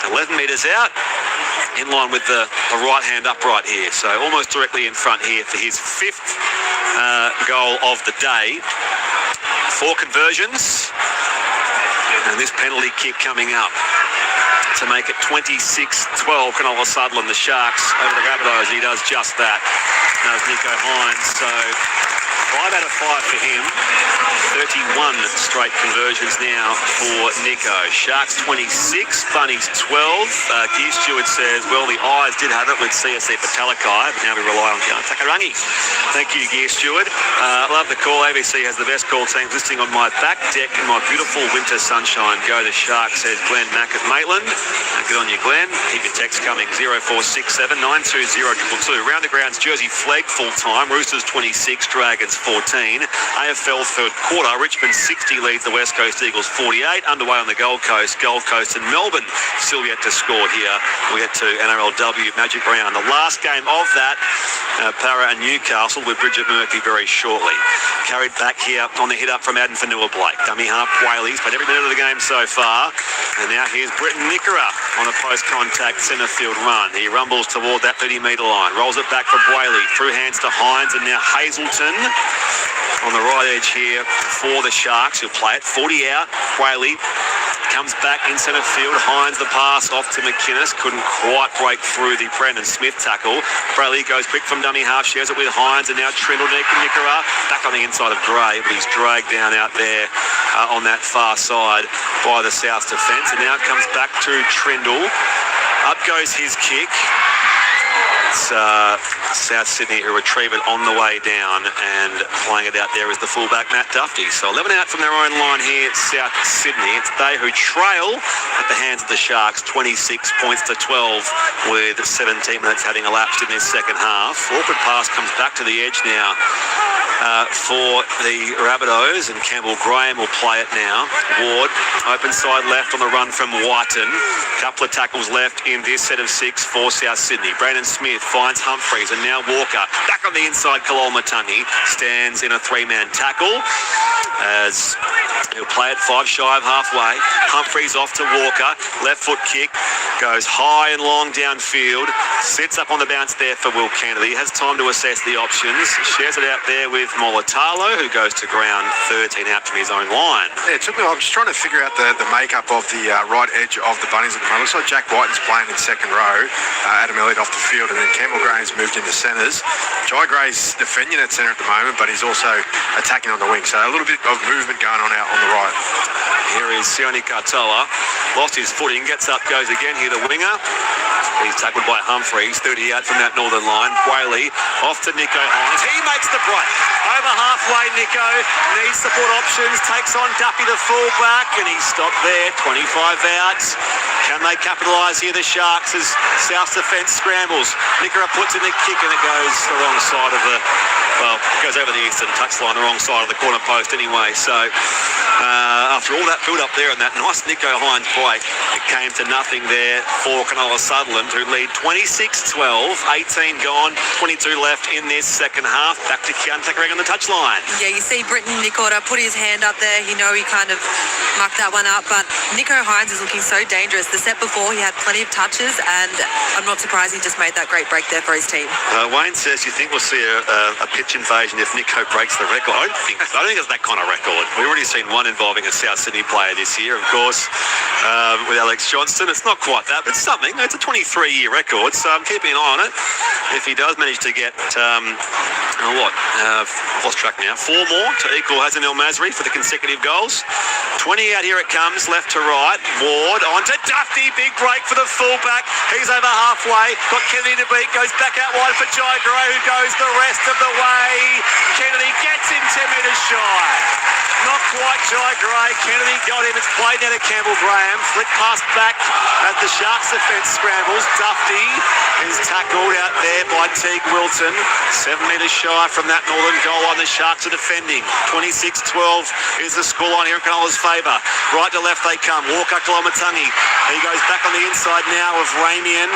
[SPEAKER 1] 11 metres out, in line with the right hand upright here. So almost directly in front here for his 5th goal of the day. 4 conversions, and this penalty kick coming up to make it 26-12. Cronulla Sutherland, the Sharks over the Rabbitohs. He does just that. Knows Nicho Hines. So 5 out of 5 for him. 31 straight conversions now for Nicho. Sharks 26, Bunnies 12. Gear Stewart says, well, the Eyes did have it with CSC Patalakai, but now we rely on Takarangi. Thank you, Gear Stewart. Love the call. ABC has the best call teams listing on my back deck in my beautiful winter sunshine. Go the Sharks, says Glenn Mack at Maitland. Good on you, Glenn. Keep your text coming. 0467 920 222. Round the grounds, Jersey Flegg full-time. Roosters 26, Dragons 14. AFL third quarter. Richmond 60 leads the West Coast Eagles 48. Underway on the Gold Coast and Melbourne still yet to score here. We'll get to NRLW Magic Round. The last game of that, Para and Newcastle with Bridget Murphy very shortly. Carried back here on the hit up from Adam Fanua Blake. Dummy half Whaley's played every minute of the game so far. And now here's Britton Nickera on a post-contact centre field run. He rumbles toward that 30-metre line. Rolls it back for Whaley. Through hands to Hines, and now Hazelton on the right edge here for the Sharks, who'll play it 40 out. Whaley comes back in centre field. Hines the pass off to McInnes. Couldn't quite break through the Brandon Smith tackle. Brayley goes quick from dummy half. Shares it with Hines, and now Trindle Nickera back on the inside of Gray, but he's dragged down out there on that far side by the South defence. And now it comes back to Trindle. Up goes his kick. It's South Sydney who retrieve it on the way down, and playing it out there is the fullback Matt Duffy. So 11 out from their own line here at South Sydney. It's they who trail at the hands of the Sharks 26 points to 12 with 17 minutes having elapsed in this second half. Awkward pass comes back to the edge now for the Rabbitohs, and Campbell Graham will play it now. Ward, open side left on the run from Whiten. Couple of tackles left in this set of 6 for South Sydney. Brandon Smith finds Humphreys, and now Walker back on the inside. Kalolmatangi stands in a 3-man tackle as he'll play it 5 shy of halfway. Humphreys off to Walker, left foot kick, goes high and long downfield, sits up on the bounce there for Will Kennedy, has time to assess the options, shares it out there with Molitalo, who goes to ground 13 out from his own line.
[SPEAKER 2] Yeah, it took me. I'm just trying to figure out the makeup of the right edge of the Bunnies at the moment. Looks like Jack Whiten's playing in second row, Adam Elliott off the field, and then Campbell Graham's moved into centres. Jai Gray's defending at centre at the moment, but he's also attacking on the wing. So a little bit of movement going on out on the right.
[SPEAKER 1] Here is Sione Katoa. Lost his footing, gets up, goes again. Here the winger. He's tackled by Humphreys, 30 out from that northern line. Whaley off to Nico Hines. He makes the break. Over halfway, Nico needs support options, takes on Duffy the fullback, and he's stopped there. 25 out. Can they capitalise here, the Sharks, as South's defence scrambles? Nicola puts in the kick, and it goes the wrong side of the, well, it goes over the eastern touchline, the wrong side of the corner post anyway. So after all that build-up there and that nice Nico Hines break, it came to nothing there for Cronulla Sutherland, who lead 26-12, 18 gone, 22 left in this second half. Back to Keon Tuckering on the touchline.
[SPEAKER 3] Yeah, you see Britton Nicola put his hand up there. You know he kind of mucked that one up, but Nico Hines is looking so dangerous. The set before, he had plenty of touches, and I'm not surprised he just made that great break there for his team.
[SPEAKER 1] Wayne says, you think we'll see a pitch invasion if Nico breaks the record? I don't think so. I don't think it's that kind of record. We've already seen one involving a South Sydney player this year, of course, with Alex Johnston. It's not quite that, but something. It's a 23-year record, so I'm keeping an eye on it. If he does manage to get, I've lost track now, 4 more to equal Hasan El Masri for the consecutive goals. 20 out, here it comes, left to right. Ward on to Duffy, big break for the fullback. He's over halfway, got Kennedy to beat, goes back out wide for Jai Gray, who goes the rest of the way. Kennedy gets him 10 metres shy. Not quite Jai Gray. Kennedy got him. It's played out of Campbell Graham. Flick pass back at the Sharks defence scrambles. Duffy is tackled out there by Teague Wilton. 7 metres shy from that northern goal line. The Sharks are defending. 26-12 is the scoreline here in Cronulla's favour. Right to left they come. Walker, Kalolmatangi. He goes back on the inside now of Ramian.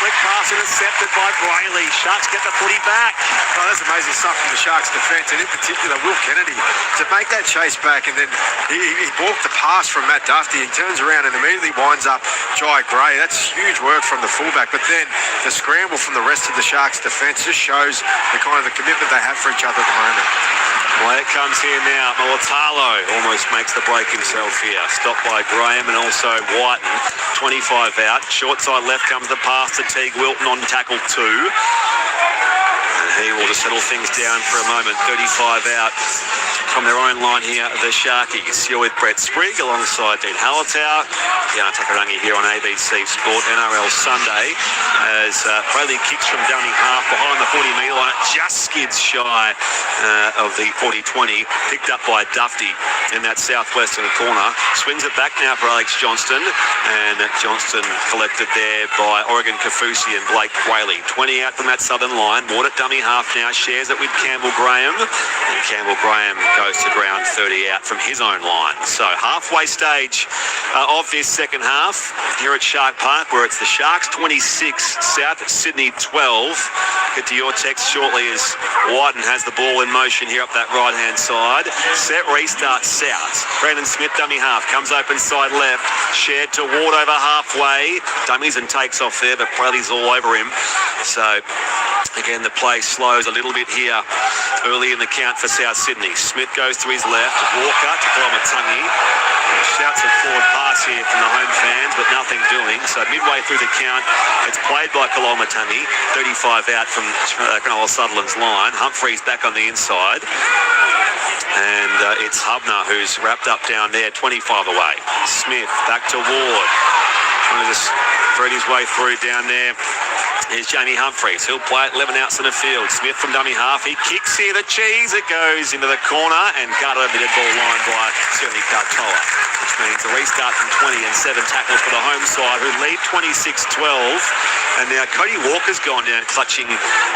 [SPEAKER 1] Flick pass intercepted by Brayley. Sharks get the footy back.
[SPEAKER 2] Oh, that's amazing stuff from the Sharks defence, and in particular Will Kennedy to make that chase back, and then he balked the pass from Matt Duffy. He turns around and immediately winds up Jai Gray. That's huge work from the fullback, but then the scramble from the rest of the Sharks defence just shows the kind of the commitment they have for each other at the moment.
[SPEAKER 1] Well, it comes here now. Molitalo almost makes the break himself here. Stopped by Graham and also Whiten. 25 out. Short side left comes the pass to Teague Wilton on tackle 2. And he will just settle things down for a moment. 35 out from their own line here, the Sharkies. You're with Brett Sprigg alongside Dean Hallertau. Keon Tuckering here on ABC Sport NRL Sunday as Brayley kicks from down in half behind the 40-metre line. It just skids shy of the 40-20. Picked up by Duffy in that southwestern corner. Swings it back now for Alex Johnston, and Johnston collected there by Oregon Kafusi and Blake Whaley. 20 out from that southern line. Ward at dummy half now, shares it with Campbell Graham, and Campbell Graham goes to ground 30 out from his own line. So halfway stage of this second half here at Shark Park, where it's the Sharks 26, South Sydney 12. Get to your text shortly as Whiten has the ball in motion here up that right-hand side. Set restart South. Brandon Smith, dummy half, comes open side left. Shared to Ward over halfway. Dummies and takes off there, but Brayley's all over him. So, again, the play slows a little bit here early in the count for South Sydney. Smith goes to his left. Walker to Kalolmatangi. Shouts a forward pass here from the home fans, but nothing doing. So midway through the count, it's played by Kalolmatangi. 35 out from Cronulla Sutherland's line. Humphreys back on the inside. And it's Hubner who's wrapped up down there, 25 away. Smith back to Ward. Trying to just thread his way through down there. Here's Jamie Humphreys. He'll play it 11 out centre field. Smith from dummy half. He kicks here. The cheese. It goes into the corner and gutted over the dead ball line by Sione Katoa, which means a restart from 20 and 7 tackles for the home side, who lead 26-12. And now Cody Walker's gone down clutching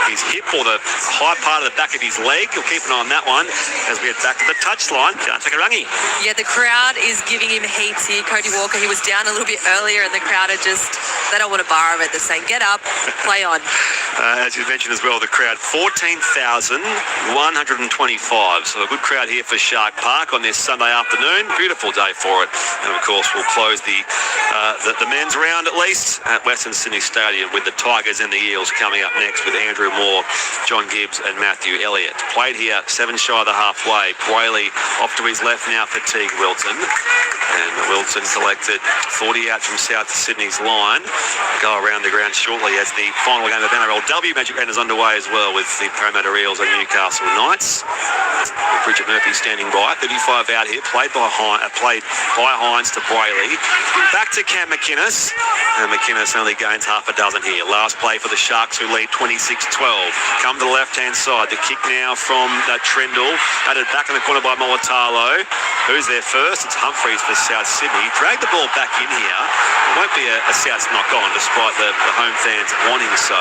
[SPEAKER 1] his hip or the high part of the back of his leg. We'll keep an eye on that one as we head back to the touchline. Can't take a rungy.
[SPEAKER 3] Yeah, the crowd is giving him heaps here. Cody Walker, he was down a little bit earlier and the crowd are just, they don't want to bar him it. They're saying, get up, play on.
[SPEAKER 1] As you mentioned as well, the crowd, 14,125. So a good crowd here for Shark Park on this Sunday afternoon. Beautiful day for it. And of course, we'll close the men's round at least at Western Sydney Stadium with the Tigers and the Eels coming up next with Andrew Moore, John Gibbs and Matthew Elliott. Played here 7 shy of the halfway. Brayley off to his left now for Teague Wilton. And Wilton selected 40 out from South Sydney's line. Go around the ground shortly as the final game of NRLW Magic Round is underway as well with the Parramatta Eels and Newcastle Knights. With Bridget Murphy standing by. 35 out here, played by Hines to Brayley. Back to Cam McInnes. And McInnes only gains half a dozen here. Last play for the Sharks, who lead 26-12. Come to the left-hand side. The kick now from Trendle. Added back in the corner by Molitalo. Who's there first? It's Humphreys for South Sydney. Dragged the ball back in here. It won't be a South knock-on, despite the home fans wanting so.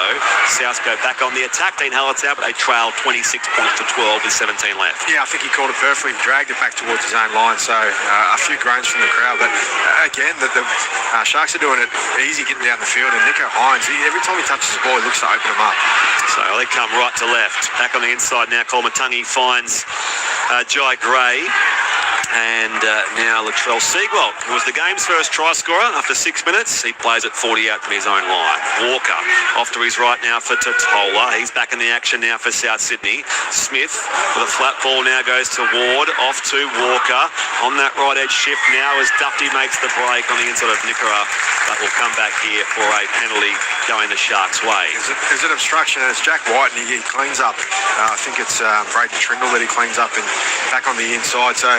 [SPEAKER 1] South go back on the attack. Dean Hallertau, but they trail 26 points to 12 with 17 left.
[SPEAKER 2] Yeah, I think he called it perfectly. Dragged it back towards his own line. So a few groans from the crowd. But again, the Sharks are doing it easy getting down the field. And Nico Hines, every time he touches the ball, he looks to open him up.
[SPEAKER 1] So they come right to left. Back on the inside now. Colmatungi finds Jai Gray. And now Latrell Seagwell, who was the game's first try scorer after 6 minutes. He plays at 40 out from his own line. Walker off to his right now for Totola. He's back in the action now for South Sydney. Smith with a flat ball now goes to Ward. Off to Walker. On that right edge shift now as Dufty makes the break on the inside of Nickera. But will come back here for a penalty going the Sharks' way.
[SPEAKER 2] There's an obstruction and it's Jack White and he cleans up. I think it's Braden Trindle that he cleans up and back on the inside. So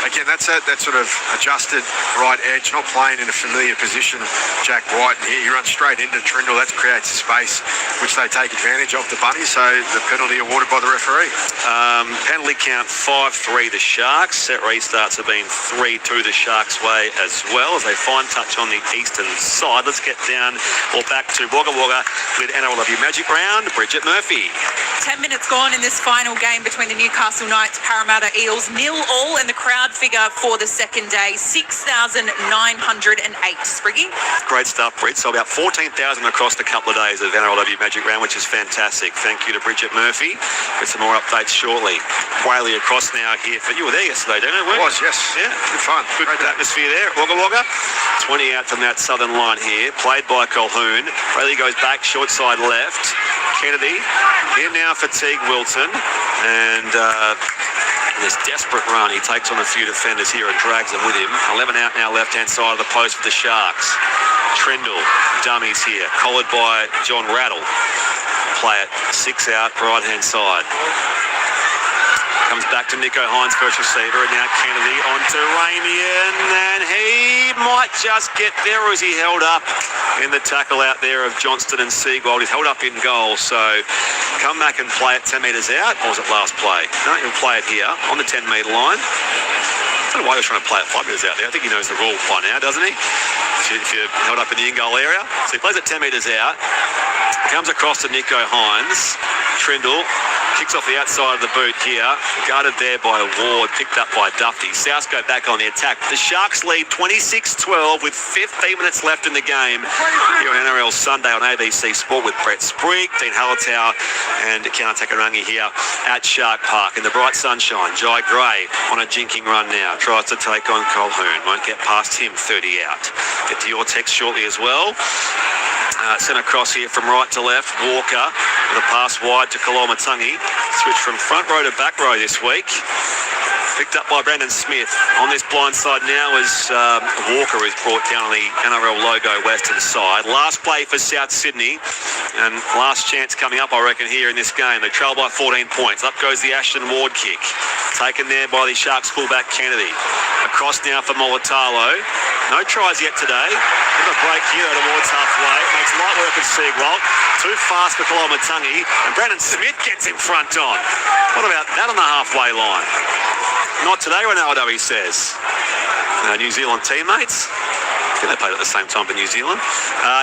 [SPEAKER 2] again, that's that sort of adjusted right edge, not playing in a familiar position. Jack White, and he runs straight into Trindle. That creates a space which they take advantage of, the bunny. So the penalty awarded by the referee.
[SPEAKER 1] Penalty count 5-3 the Sharks. Set restarts have been 3-2 the Sharks' way as well as they find touch on the eastern side. Let's get down or back to Wagga Wagga with NRLW Magic Round. Bridget Murphy.
[SPEAKER 4] 10 minutes gone in this final game between the Newcastle Knights, Parramatta Eels, 0-0, and the crowd figure for the second day, 6,908. Spriggy?
[SPEAKER 1] Great stuff, Brit. So about 14,000 across the couple of days of NRLW Magic Round, which is fantastic. Thank you to Bridget Murphy. Get some more updates shortly. Whaley across now here for you. Were there yesterday, didn't it?
[SPEAKER 2] I was, yes.
[SPEAKER 1] Yeah.
[SPEAKER 2] Good fun.
[SPEAKER 1] Good atmosphere there at Wagga Wagga. 20 out from that southern line here. Played by Colhoun. Whaley goes back, short side left. Kennedy here now for Teague Wilton. And this desperate run. He takes on a few defenders here and drags them with him. 11 out now, left-hand side of the post for the Sharks. Trindle, dummies here, collared by John Rattle. Play it 6 out, right-hand side. Comes back to Nico Hines, first receiver, and now Kennedy on to Ramian, and he might just get there, or is he held up in the tackle out there of Johnston and Seagold? He's held up in goal, so come back and play it 10 metres out, or was it last play? No, he'll play it here on the 10-metre line. I don't know why he was trying to play it 5 metres out there. I think he knows the rule by now, doesn't he? If you're held up in the in-goal area. So he plays it 10 metres out, comes across to Nico Hines. Trindle kicks off the outside of the boot here, guarded there by Ward, picked up by Dufty. South go back on the attack. The Sharks lead 26-12 with 15 minutes left in the game here on NRL Sunday on ABC Sport with Brett Sprigg, Dean Hallertau and Kiana Takarangi here at Shark Park in the bright sunshine. Jai Gray on a jinking run now, tries to take on Colhoun, won't get past him, 30 out. Get to your text shortly as well. Sent across here from right to left. Walker with a pass wide to Colmatungi. Switch from front row to back row this week. Picked up by Brandon Smith. On this blind side now is Walker, who's brought down on the NRL logo western side. Last play for South Sydney and last chance coming up, I reckon, here in this game. They trail by 14 points. Up goes the Ashton Ward kick. Taken there by the Sharks fullback Kennedy. Across now for Molitalo. No tries yet today. Bit of a break here towards halfway. Makes light work of Siegwald. Too fast for Koloamatangi. And Brandon Smith gets in front on. What about that on the halfway line? Not today, Ronaldo, he says. New Zealand teammates. I think they played at the same time for New Zealand.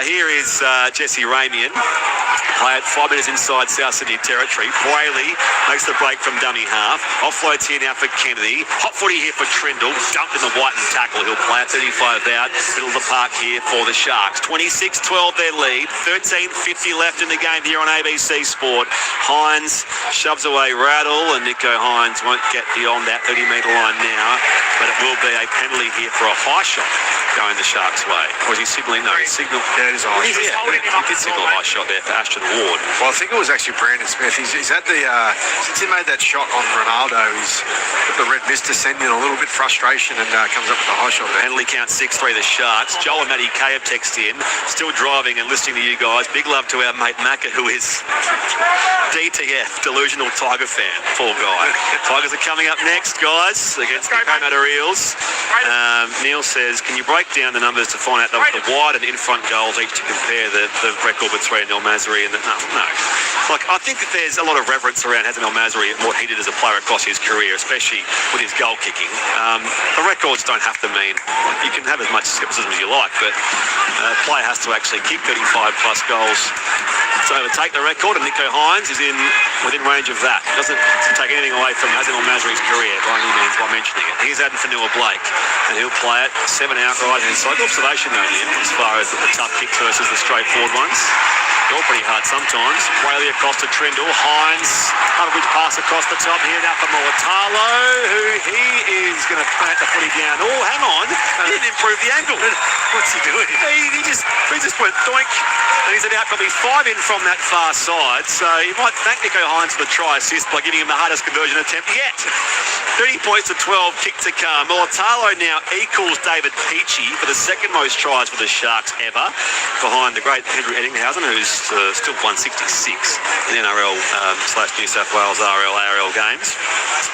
[SPEAKER 1] Here is Jesse Ramian. Play it 5 minutes inside South Sydney territory. Brayley makes the break from dummy half. Offloads here now for Kennedy. Hot footy here for Trindle. Dumped in the white and tackle. He'll play at 35 out. Middle of the park here for the Sharks. 26-12 their lead. 13:50 left in the game here on ABC Sport. Hines shoves away Rattle, and Nico Hines won't get beyond that 30-metre line now. But it will be a penalty here for a high shot going the Sharks' way. Or is he signalling? No, he's signalled.
[SPEAKER 2] Yeah, it is a high shot.
[SPEAKER 1] He did signal a high shot there for Ashton Ward.
[SPEAKER 2] Well, I think it was actually Brandon Smith. He's had the since he made that shot on Ronaldo, he's got the red mist descending, a little bit frustration, and comes up with a high shot there.
[SPEAKER 1] Penalty count 6-3 the Sharks. Joel and Matty Kay have texted in, still driving and listening to you guys. Big love to our mate Macca, who is DTF, delusional Tiger fan. Poor guy. Tigers are coming up next, guys, against the Parramatta Eels. Neil says, can you break down the numbers to find out the wide and in-front goals each to compare the record between El Masri and no. Like, I think that there's a lot of reverence around Hazem El Masri and what he did as a player across his career, especially with his goal kicking. The records don't have to mean, like, you can have as much skepticism as you like, but a player has to actually kick 35 plus goals to overtake the record, and Nico Hines is within range of that. It doesn't take anything away from Hazem El Masri's career by any means by mentioning it. Here's Adam Fanua Blake, and he'll play it 7 out right hand side. Good observation though, Liam, as far as the tough kicks versus the straightforward ones. They're all pretty hard sometimes. Brayley across to Trindle. Hines, Hubbard's pass across the top here now for Molitalo, who he is going to plant the footy down. Oh, hang on. He didn't improve the angle.
[SPEAKER 2] What's he doing?
[SPEAKER 1] He just went doink, and he's about probably 5 in from that far side. So you might thank Nico Hines for the try assist by giving him the hardest conversion attempt yet. 30 points to 12, kick to come. Molitalo now equals David Peachy for the second most tries for the Sharks ever, behind the great Andrew Eddinghausen, who's still 166 in the NRL / New South Wales ARL games.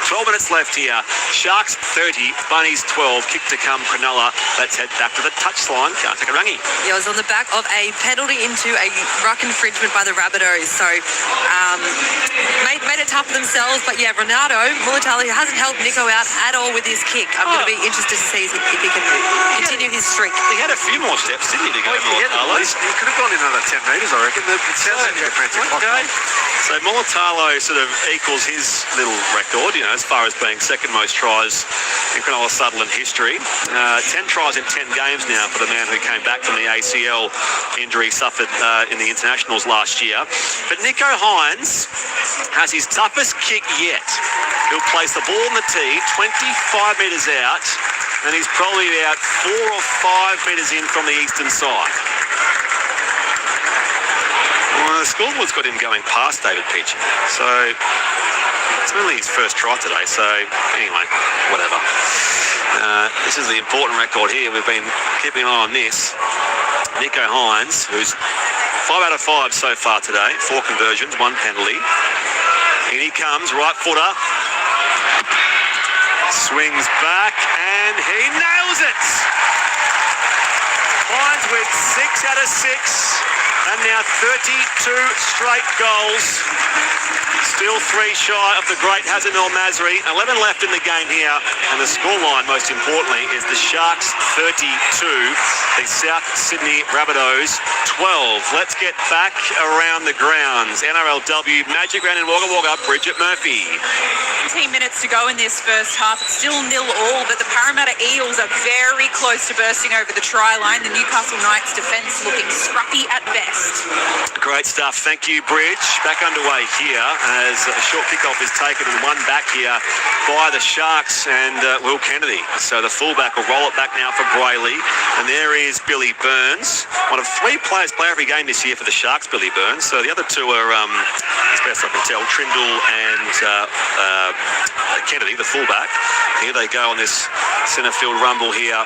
[SPEAKER 1] 12 minutes left here. Sharks 30, Bunnies 12, kick to come Cronulla. Let's head back to the touchline. Can't take a rungy.
[SPEAKER 3] Yeah, it was on the back of a penalty into a ruck infringement by the Rabbitohs. So made it tough for themselves. But yeah, Ronaldo Molitalo hasn't helped Nico out at all with his kick. I'm going to be interested to see if he can continue his streak.
[SPEAKER 1] He had a few more steps, didn't he, to go Molitalo?
[SPEAKER 2] He could have gone in another 10 metres, I reckon. It sounds like a defensive clock.
[SPEAKER 1] So Molitalo sort of equals his little record, as far as being second most tries in Cronulla Sutherland history. 10 tries in 10 games now for the man who came back from the ACL injury suffered in the internationals last year. But Nico Hines has his toughest kick yet. He'll place the ball on the tee, 25 metres out, and he's probably about 4 or 5 metres in from the eastern side. Well, the scoreboard's got him going past David Peachy. So it's only his first try today. So anyway, whatever. This is the important record here. We've been keeping an eye on this. Nico Hines, who's 5 out of 5 so far today. 4 conversions, 1 penalty. In he comes, right footer. Swings back and he nails it. Hines with 6 out of 6. And now 32 straight goals. Still 3 shy of the great Hazem El Masri. 11 left in the game here. And the scoreline, most importantly, is the Sharks 32, the South Sydney Rabbitohs 12. Let's get back around the grounds. NRLW Magic Round in Wagga Wagga, Bridget Murphy.
[SPEAKER 4] 17 minutes to go in this first half. It's still 0-0, but the Parramatta Eels are very close to bursting over the try line. The Newcastle Knights defence looking scruffy at best.
[SPEAKER 1] Great stuff. Thank you, Bridge. Back underway here as a short kickoff is taken and one back here by the Sharks and Will Kennedy. So the fullback will roll it back now for Brayley. And there is Billy Burns. One of 3 players play every game this year for the Sharks, Billy Burns. So the other 2 are, as best I can tell, Trindle and Kennedy, the fullback. Here they go on this centre field rumble here.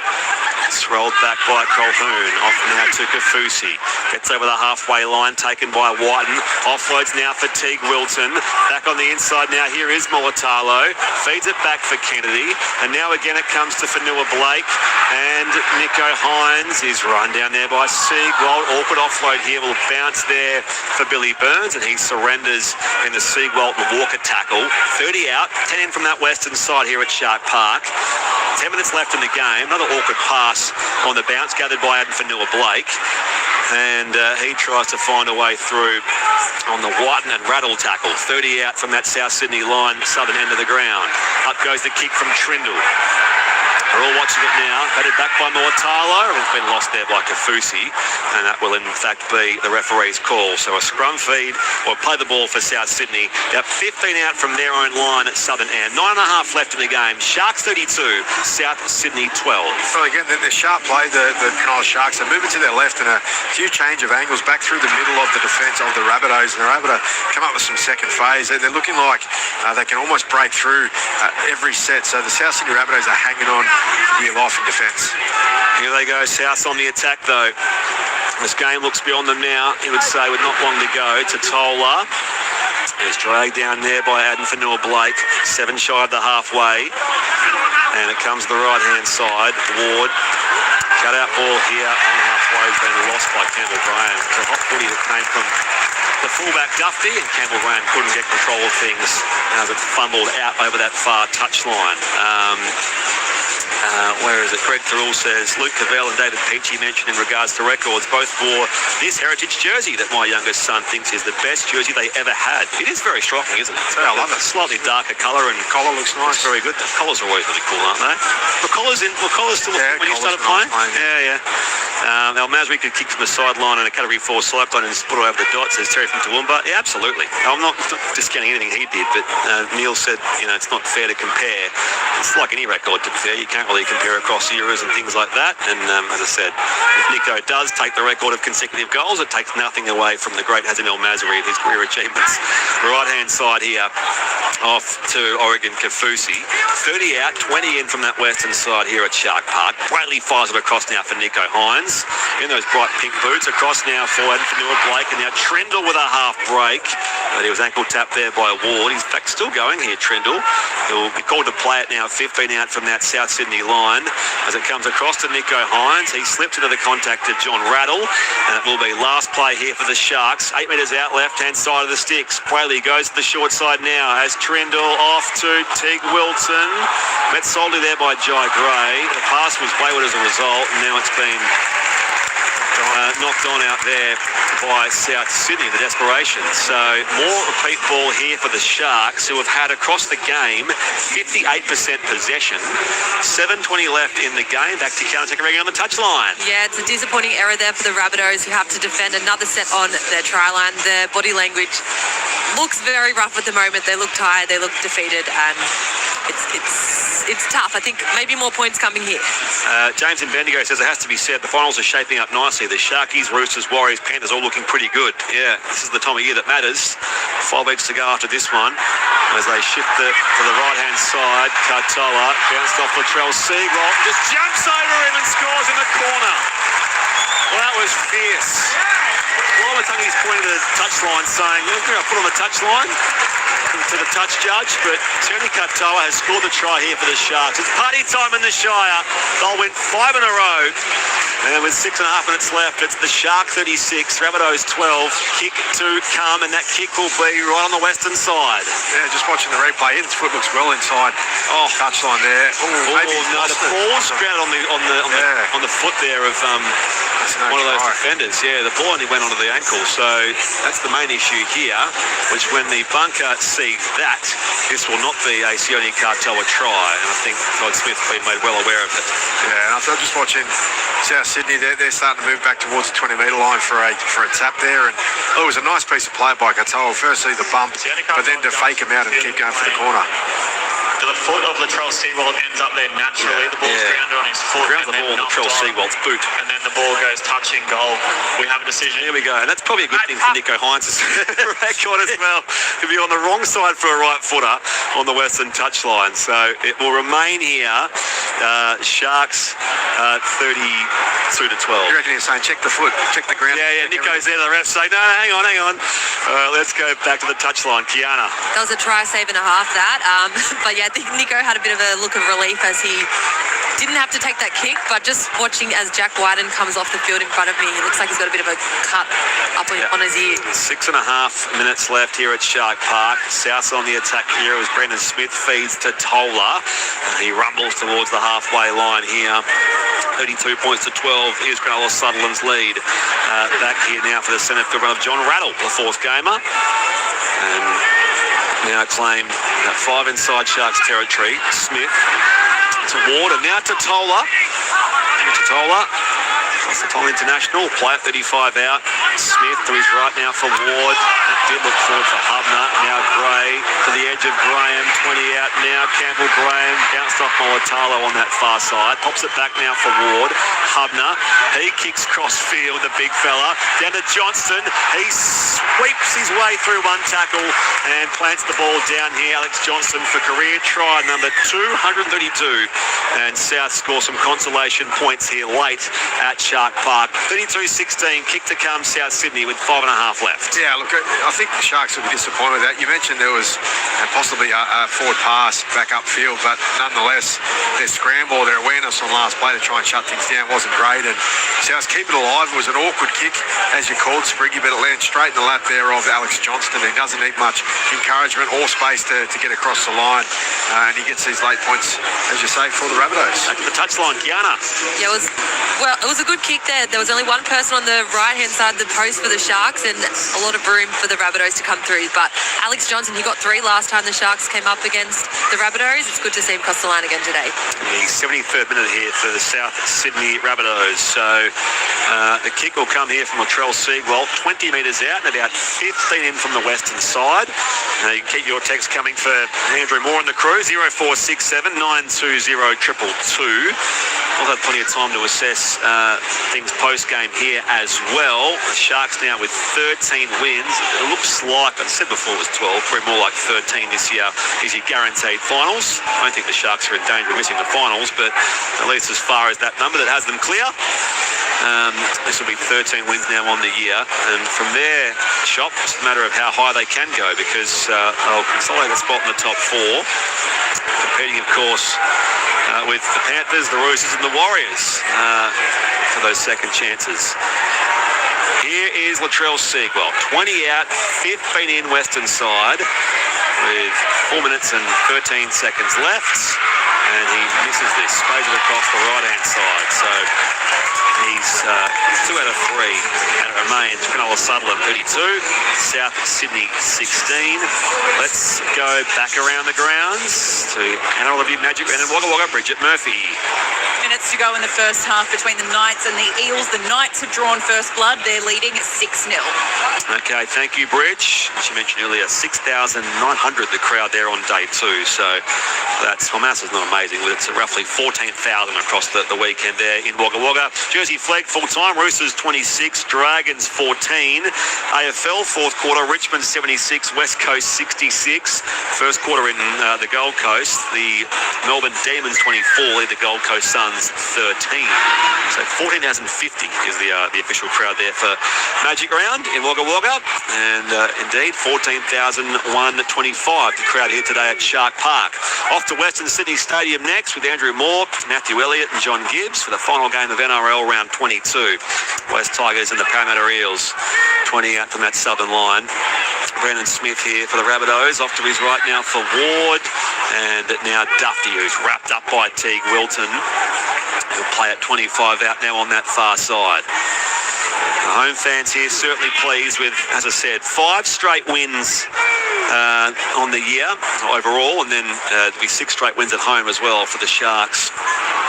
[SPEAKER 1] It's rolled back by Colhoun. Off now to Kafusi. Gets over the halfway line, taken taken by Whiten. Offloads now for Teague Wilton. Back on the inside now, here is Mulatalo. Feeds it back for Kennedy. And now again it comes to Fanua Blake. And Nico Hines is run down there by Siegwald. Awkward offload here will bounce there for Billy Burns, and he surrenders in the Siegwald and Walker tackle. 30 out, 10 in from that western side here at Shark Park. 10 minutes left in the game. Another awkward pass on the bounce gathered by Adam Fanua Blake. And he tries to find a way through on the Whiten and Rattle tackle. 30 out from that South Sydney line, southern end of the ground. Up goes the kick from Trindle. We're all watching it now. Batted back by Mulatalo. It's been lost there by Kafusi. And that will in fact be the referee's call. So a scrum feed or play the ball for South Sydney. About 15 out from their own line at southern end. 9.5 left in the game. Sharks 32, South Sydney 12.
[SPEAKER 2] Well, again, the sharp play, the Cronulla Sharks, they're moving to their left and a few change of angles back through the middle of the defence of the Rabbitohs, and they're able to come up with some second phase. They're looking like they can almost break through every set. So the South Sydney Rabbitohs are hanging on real life in defence.
[SPEAKER 1] Here they go, South on the attack though. This game looks beyond them now, he would say, with not long to go. Totola is dragged down there by Adam Fanua Blake, 7 shy of the halfway. And it comes to the right-hand side. Ward, cut-out ball here on halfway has been lost by Campbell Graham. It's a hot footy that came from the fullback Duffy, and Campbell Graham couldn't get control of things as it fumbled out over that far touchline. Where is it? Greg Thurl says, Luke Cavell and David Peachy mentioned in regards to records, both wore this heritage jersey that my youngest son thinks is the best jersey they ever had. It is very striking, isn't it?
[SPEAKER 2] Yeah, I love it.
[SPEAKER 1] Slightly darker colour, and
[SPEAKER 2] collar looks nice.
[SPEAKER 1] It's very good. The collars are always really cool, aren't they? Were collars still when you started playing? Yeah. Al Masri could kick from the sideline and a category 4 cyclone and split over the dot, says Terry from Toowoomba. Yeah, absolutely. I'm not discounting anything he did, but Neil said, it's not fair to compare. It's like any record, to be fair. You can't really compare across eras and things like that. And as I said, if Nico does take the record of consecutive goals, it takes nothing away from the great Hazem El Masri and his career achievements. Right-hand side here, off to Oregon Kafusi. 30 out, 20 in from that western side here at Shark Park. Whaley fires it across now for Nico Hines. In those bright pink boots, across now for Fanua Blake, and now Trindle with a half break. But he was ankle tapped there by Ward. He's back still going here, Trindle. He'll be called to play it now, 15 out from that South Sydney line. As it comes across to Nico Hines, he slips into the contact to John Rattle, and it will be last play here for the Sharks. 8 metres out, left-hand side of the sticks. Whaley goes to the short side now as Trindle off to Teague Wilton. Met solely there by Jai Gray. The pass was wayward as a result, and now it's been knocked on out there by South Sydney, the desperation. So more repeat ball here for the Sharks, who have had across the game 58% possession. 7:20 left in the game. Back to counter-attack Regan on the touchline.
[SPEAKER 3] Yeah, it's a disappointing error there for the Rabbitohs, who have to defend another set on their try line. Their body language looks very rough at the moment. They look tired, they look defeated, and it's tough. I think maybe more points coming here.
[SPEAKER 1] James in Bendigo says it has to be said, the finals are shaping up nicely. The Sharkies, Roosters, Warriors, Panthers all looking pretty good. Yeah, this is the time of year that matters. 5 weeks to go after this one. As they shift to the right-hand side, Katoa bounced off Latrell Seagull, just jumps over him and scores in the corner. Well, that was fierce. Lomatungi's pointing to the touchline saying, look, I'll put on the touchline to the touch judge, but Tony Katoa has scored the try here for the Sharks. It's party time in the Shire. They'll win 5 in a row. And with 6.5 minutes left, it's the Shark 36, Rabbitohs 12. Kick to come, and that kick will be right on the western side.
[SPEAKER 2] Yeah, just watching the replay, his foot looks well inside. Touchline there.
[SPEAKER 1] No, the ball's grounded on the foot there of one of those defenders. Yeah, the ball only went onto the ankle, so that's the main issue here, which when the bunker sees that, this will not be a Sione Katoa try, and I think Todd Smith has been made well aware of it.
[SPEAKER 2] Yeah, and I'm just watching South Sydney, they're starting to move back towards the 20-metre line for a tap there, and it was a nice piece of play by Katoa. Firstly the bump, but then to fake him out and keep going for the corner.
[SPEAKER 6] The foot of Latrell Seawald ends up there naturally. The ball's grounded on his foot.
[SPEAKER 1] Grounds the
[SPEAKER 6] and then
[SPEAKER 1] ball,
[SPEAKER 6] knocked
[SPEAKER 1] Latrell
[SPEAKER 6] on,
[SPEAKER 1] Seawald's boot.
[SPEAKER 6] and then the ball goes touching goal. We have a decision.
[SPEAKER 1] Here we go. And that's probably a good thing for Nico Hines' record as well. He'll be on the wrong side for a right footer on the western touchline. So it will remain here. Sharks 32-12.
[SPEAKER 2] You reckon he's saying check the foot, check the ground?
[SPEAKER 1] Yeah, Nico's there. The refs say, no, hang on. Let's go back to the touchline. Kiana.
[SPEAKER 3] That was a try save and a half, that. But yeah, I think Nico had a bit of a look of relief as he didn't have to take that kick, but just watching as Jack Wyden comes off the field in front of me, it looks like he's got a bit of a cut up on his ear.
[SPEAKER 1] 6.5 minutes left here at Shark Park. South on the attack here as Brendan Smith feeds to Tola. He rumbles towards the halfway line here. 32 points to 12 is Cronulla Sutherland's lead. Back here now for the centre field run of John Rattle, the fourth gamer. And now claimed 5 inside Sharks territory. Smith to Ward and now to Tola. That's the Tola International. Play at 35 out. Smith to his right now for Ward. That did look forward for Hubner. Now Gray to the edge of Graham. 20 out now. Campbell Graham bounced off Molitalo on that far side. Pops it back now for Ward. Hubner. He kicks cross field, the big fella. Down to Johnston. He sweeps his way through one tackle and plants the ball down here. Alex Johnston for career try number 232. And South score some consolation points here late at Shark Park. 32-16, kick to come South Sydney with 5.5 left.
[SPEAKER 2] Yeah, look, I think the Sharks will be disappointed with that. You mentioned there was possibly a forward pass back upfield, but nonetheless, their scramble, their awareness on last play to try and shut things down wasn't great. And South keep it alive. It was an awkward kick, as you called, Spriggy, but it lands straight in the lap there of Alex Johnston. He doesn't need much encouragement or space to get across the line. And he gets these late points, as you say, for the Rabbitohs.
[SPEAKER 1] Back to the touchline, Kiana.
[SPEAKER 3] Yeah, it was a good kick there. There was only one person on the right-hand side of the post for the Sharks and a lot of room for the Rabbitohs to come through. But Alex Johnson, he got 3 last time the Sharks came up against the Rabbitohs. It's good to see him cross the line again today.
[SPEAKER 1] The 73rd minute here for the South Sydney Rabbitohs. So the kick will come here from Latrell Seawald, 20 metres out and about 15 in from the western side. You keep your text coming for Andrew Moore and the crew, 0467 920 222. We'll have plenty of time to assess things post-game here as well. The Sharks now with 13 wins. It looks like, I said before it was 12, probably more like 13 this year is your guaranteed finals. I don't think the Sharks are in danger of missing the finals, but at least as far as that number that has them clear, this will be 13 wins now on the year. And from there, Shop, it's a matter of how high they can go because they'll consolidate a spot in the top 4. Competing, of course, with the Panthers, the Roosters and the Warriors for those second chances. Here is Latrell Seawald, 20 out, 15 in western side with 4 minutes and 13 seconds left. And he misses this, sprays it across the right-hand side. So he's 2 out of 3, and it remains Cronulla Sutherland 32, South Sydney 16. Let's go back around the grounds to NRL Rugby Magic and in Wagga Wagga, Bridget Murphy.
[SPEAKER 4] Minutes to go in the first half between the Knights and the Eels. The Knights have drawn first blood. They're leading at 6-0.
[SPEAKER 1] Okay, thank you, Bridge. As you mentioned earlier, 6,900 the crowd there on day 2. So that's, well, mass is not amazing, but it's roughly 14,000 across the weekend there in Wagga Wagga. Jersey flag full-time, Roosters 26, Dragons 14. AFL fourth quarter, Richmond 76, West Coast 66. First quarter in the Gold Coast, the Melbourne Demons 24, lead the Gold Coast Suns 13. So 14,050 is the official crowd there for Magic Round in Wagga Wagga. And indeed, 14,125 the crowd here today at Shark Park. Off to Western Sydney Stadium next with Andrew Moore, Matthew Elliott and John Gibbs for the final game of NRL Round 22. West Tigers and the Parramatta Eels 20 out from that southern line. Brendan Smith here for the Rabbitohs, off to his right now for Ward, and now Duffy, who's wrapped up by Teague Wilton. He'll play at 25 out now on that far side. The home fans here certainly pleased with, as I said, 5 straight wins on the year overall, and then there'll be 6 straight wins at home as well for the Sharks.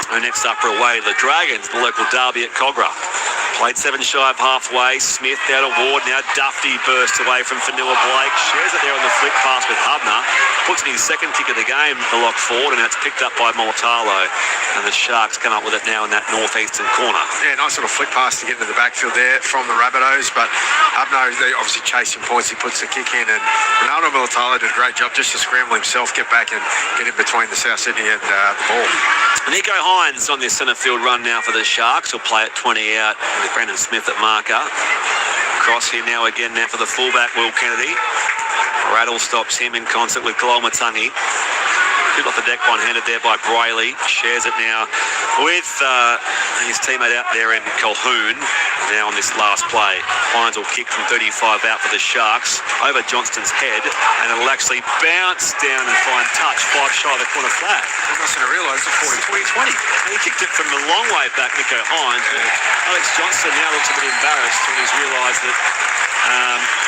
[SPEAKER 1] And next up are away the Dragons, the local derby at Cogra. Played 7 shy of halfway. Smith out of Ward. Now Duffy bursts away from Fanua Blake. Shares it there on the flick pass with Hubner. Puts in his second kick of the game, the lock forward, and that's picked up by Mortalo. And the Sharks come up with it now in that northeastern corner.
[SPEAKER 2] Yeah, nice little flick pass to get into the backfield there from the Rabbitohs. But Hubner, they obviously chasing points. He puts the kick in. And Ronaldo Mortalo did a great job just to scramble himself, get back and get in between the South Sydney and the ball.
[SPEAKER 1] Nico Hines on this centre field run now for the Sharks. He'll play at 20 out with Brandon Smith at marker. Cross here now again now for the fullback, Will Kennedy. Rattle stops him in concert with Kalamatangi. Good off the deck, one-handed there by Brayley. Shares it now with his teammate out there in Colquhoun. Now on this last play, Hines will kick from 35 out for the Sharks over Johnston's head, and it'll actually bounce down and find touch 5 shy of the corner flag.
[SPEAKER 2] I mustn't have realised it's
[SPEAKER 1] 40-20. He kicked it from a long way back, Nico Hines, but Alex Johnston now looks a bit embarrassed when he's realised that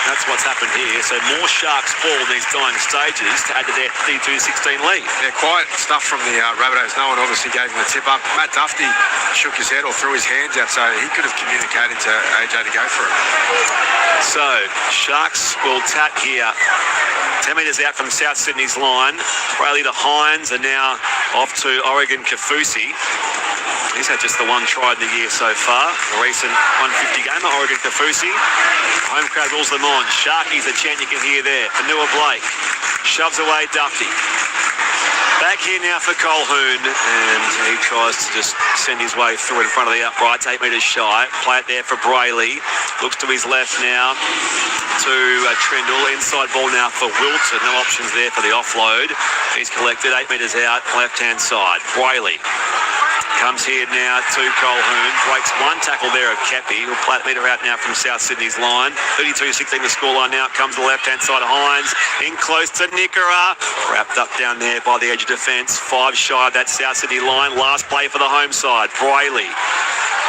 [SPEAKER 1] that's what's happened here. So more Sharks ball in these dying stages to add to their 32-16 lead.
[SPEAKER 2] Yeah, quiet stuff from the Rabbitohs. No one obviously gave him the tip up. Matt Duffy shook his head or threw his hands out, so he could have communicated to AJ to go for it.
[SPEAKER 1] So Sharks will tap here. 10 metres out from South Sydney's line. Brayley to Hines, and now off to Oregon Kafusi. He's had just the one try in the year so far. A recent 150 gamer, Oregon Kafusi. Home crowd rules them on. Sharky's the chant you can hear there. Fanua Blake shoves away Duffy. Back here now for Colquhoun, and he tries to just send his way through in front of the uprights, 8 metres shy. Play it there for Brayley. Looks to his left now to Trindle. Inside ball now for Wilton. No options there for the offload. He's collected 8 metres out, left-hand side. Brayley comes here now to Colquhoun. Breaks one tackle there of Kepi. He'll play it metre out now from South Sydney's line. 32-16 the scoreline now. Comes the left-hand side of Hines. In close to Nickera. Wrapped up down there by the edge of defence. 5 shy of that South Sydney line. Last play for the home side. Brayley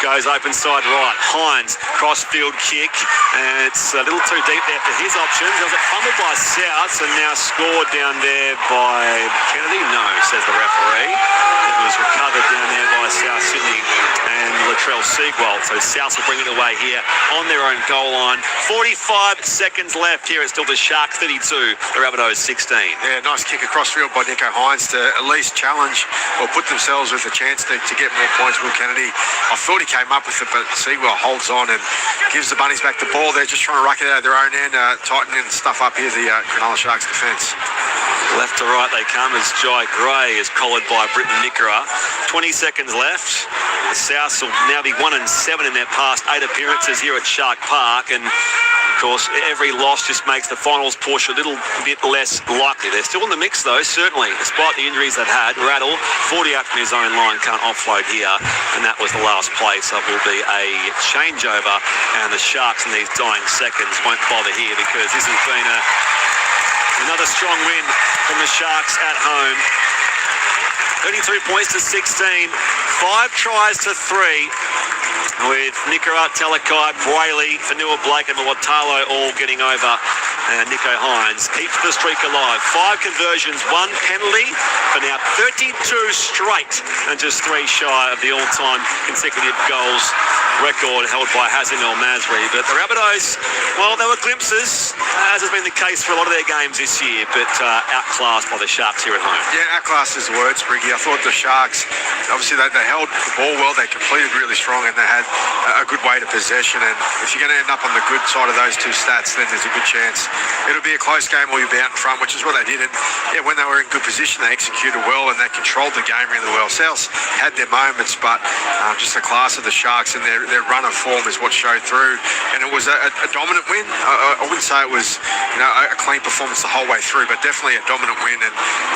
[SPEAKER 1] goes open side right. Hines, cross-field kick. And it's a little too deep there for his options. There was a fumble by South, and now scored down there by Kennedy. No, says the referee. It was recovered down there by South Sydney and Latrell Seagwald. So South will bring it away here on their own goal line. 45 seconds left here. It's still the Sharks 32, the Rabbitohs 16.
[SPEAKER 2] Yeah, nice kick across field by Nico Hines to at least challenge or put themselves with a chance to get more points. Will Kennedy, I thought he came up with it, but Seagwald holds on and gives the Bunnies back the ball. They're just trying to ruck it out of their own end, tightening stuff up here, the Cronulla Sharks defence.
[SPEAKER 1] Left to right they come as Jai Gray is collared by Britton Nickera. 20 seconds left. The Souths will now be 1-7 in their past 8 appearances here at Shark Park, and of course every loss just makes the finals push a little bit less likely. They're still in the mix though, certainly, despite the injuries they've had. Rattle, 40 out from his own line, can't offload here, and that was the last play, so it will be a changeover, and the Sharks in these dying seconds won't bother here because this has been another strong win from the Sharks at home. 32 points to 16, 5 tries to 3, with Nickera, Talakai, Brayley, Fanua Blake and Mortalo all getting over. And Nico Hines keeps the streak alive. 5 conversions, 1 penalty for now 32 straight, and just 3 shy of the all-time consecutive goals record held by Hazem El Masri. But the Rabbitohs, well, there were glimpses, as has been the case for a lot of their games this year, but outclassed by the Sharks here at home.
[SPEAKER 2] Yeah, outclassed is the word, Spriggy. I thought the Sharks, obviously they held the ball well, they completed really strong, and they had a good weight of possession. And if you're going to end up on the good side of those 2 stats, then there's a good chance it'll be a close game or you'll be out in front, which is what they did. And yeah, when they were in good position, they executed well and they controlled the game really well. South had their moments, but just the class of the Sharks and their run of form is what showed through. And it was a dominant win. I wouldn't say it was a clean performance the whole way through, but definitely a dominant win, and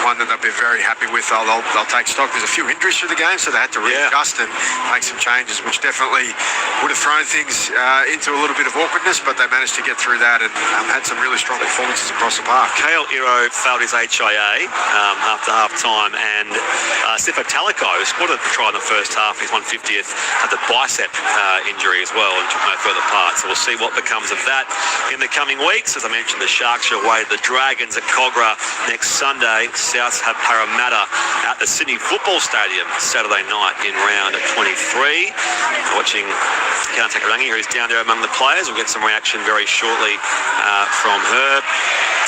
[SPEAKER 2] one that they'll be very happy with. They'll take stock. There's a few injuries through the game, so they had to readjust and make some changes, which definitely would have thrown things into a little bit of awkwardness, but they managed to get through that and had some really strong performances across the park.
[SPEAKER 1] Kale Iro failed his HIA after half-time, and Sifo Talakai, who scored a try in the first half, his 150th, had the bicep injury as well and took no further part. So we'll see what becomes of that in the coming weeks. As I mentioned, the Sharks are away to the Dragons at Cogra next Sunday. Souths have Parramatta at the Sydney Football Stadium Saturday night in round 23. Watch watching Kiana Takarangi, who's down there among the players. We'll get some reaction very shortly from her.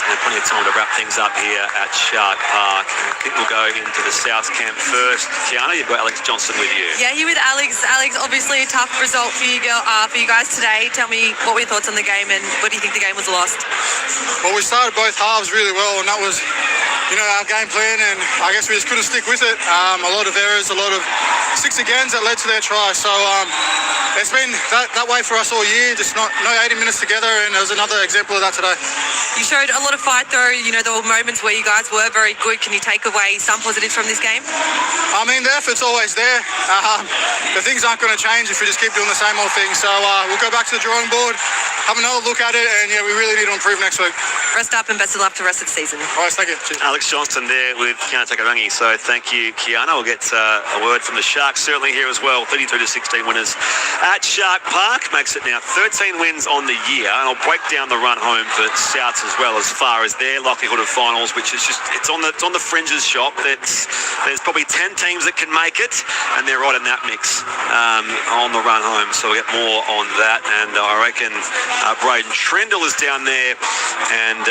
[SPEAKER 1] And plenty of time to wrap things up here at Shark Park. I think we'll go into the South camp first. Kiana, you've got Alex Johnson with you.
[SPEAKER 3] Yeah, here with Alex. Alex, obviously a tough result for you guys today. Tell me, what were your thoughts on the game and what do you think the game was lost?
[SPEAKER 15] Well, we started both halves really well, and that was, our game plan, and I guess we just couldn't stick with it. A lot of errors, a lot of 6 agains that led to their try. So it's been that way for us all year, just no 80 minutes together, and there was another example of that today.
[SPEAKER 3] You showed a lot of fight though, there were moments where you guys were very good. Can you take away some positives from this game?
[SPEAKER 15] I mean, the effort's always there. The things aren't going to change if we just keep doing the same old thing. So we'll go back to the drawing board, have another look at it, and we really need to improve next week.
[SPEAKER 3] Rest up and best of luck for the rest of the season.
[SPEAKER 15] All right, thank you. Cheers.
[SPEAKER 1] Alex Johnson there with Kiana Takarangi. So thank you, Kiana. We'll get a word from the Sharks certainly here as well. 32-16 winners at Shark Park. Makes it now 13 wins on the year. And I'll break down the run home for Souths as well as far as their likelihood of finals, which is just it's on the fringes shop. There's probably 10 teams that can make it, and they're right in that mix on the run home. So we'll get more on that. And I reckon Braden Trendle is down there, and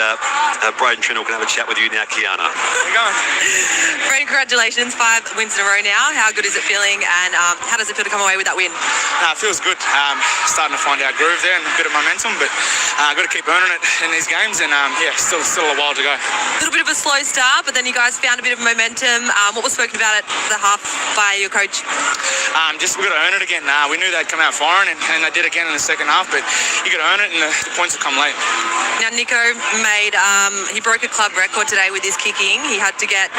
[SPEAKER 1] Braden Trendle can have a chat with you now, Kiana.
[SPEAKER 3] How's it going? Braden, congratulations, 5 wins in a row now. How good is it feeling, and how does it feel to come away with that win?
[SPEAKER 16] It feels good. Starting to find our groove there and a bit of momentum, but I've got to keep earning it in these games, and still a while to go.
[SPEAKER 3] A little bit of a slow start, but then you guys found a bit of momentum. What was spoken about at the half by your coach?
[SPEAKER 16] We've got to earn it again. We knew they'd come out firing, and they did again in the second half, but you got to earn it, and the points will come late.
[SPEAKER 3] Now, Nico he broke a club record today with his kicking. He had to get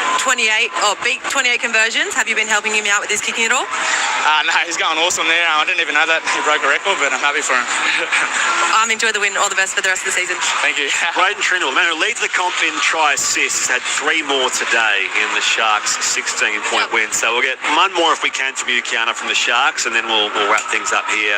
[SPEAKER 3] beat 28 conversions. Have you been helping him out with his kicking at all?
[SPEAKER 16] No, he's going awesome there. I didn't even know that he broke a record, but I'm happy for him.
[SPEAKER 3] Enjoy the win. All the best for the rest of the season.
[SPEAKER 16] Thank you.
[SPEAKER 1] Braden Trindle, the man who leads the comp in try assists, had 3 more today in the Sharks' 16-point win. So we'll get one more if we can from you, Kiana, from the Sharks, and then we'll wrap things up here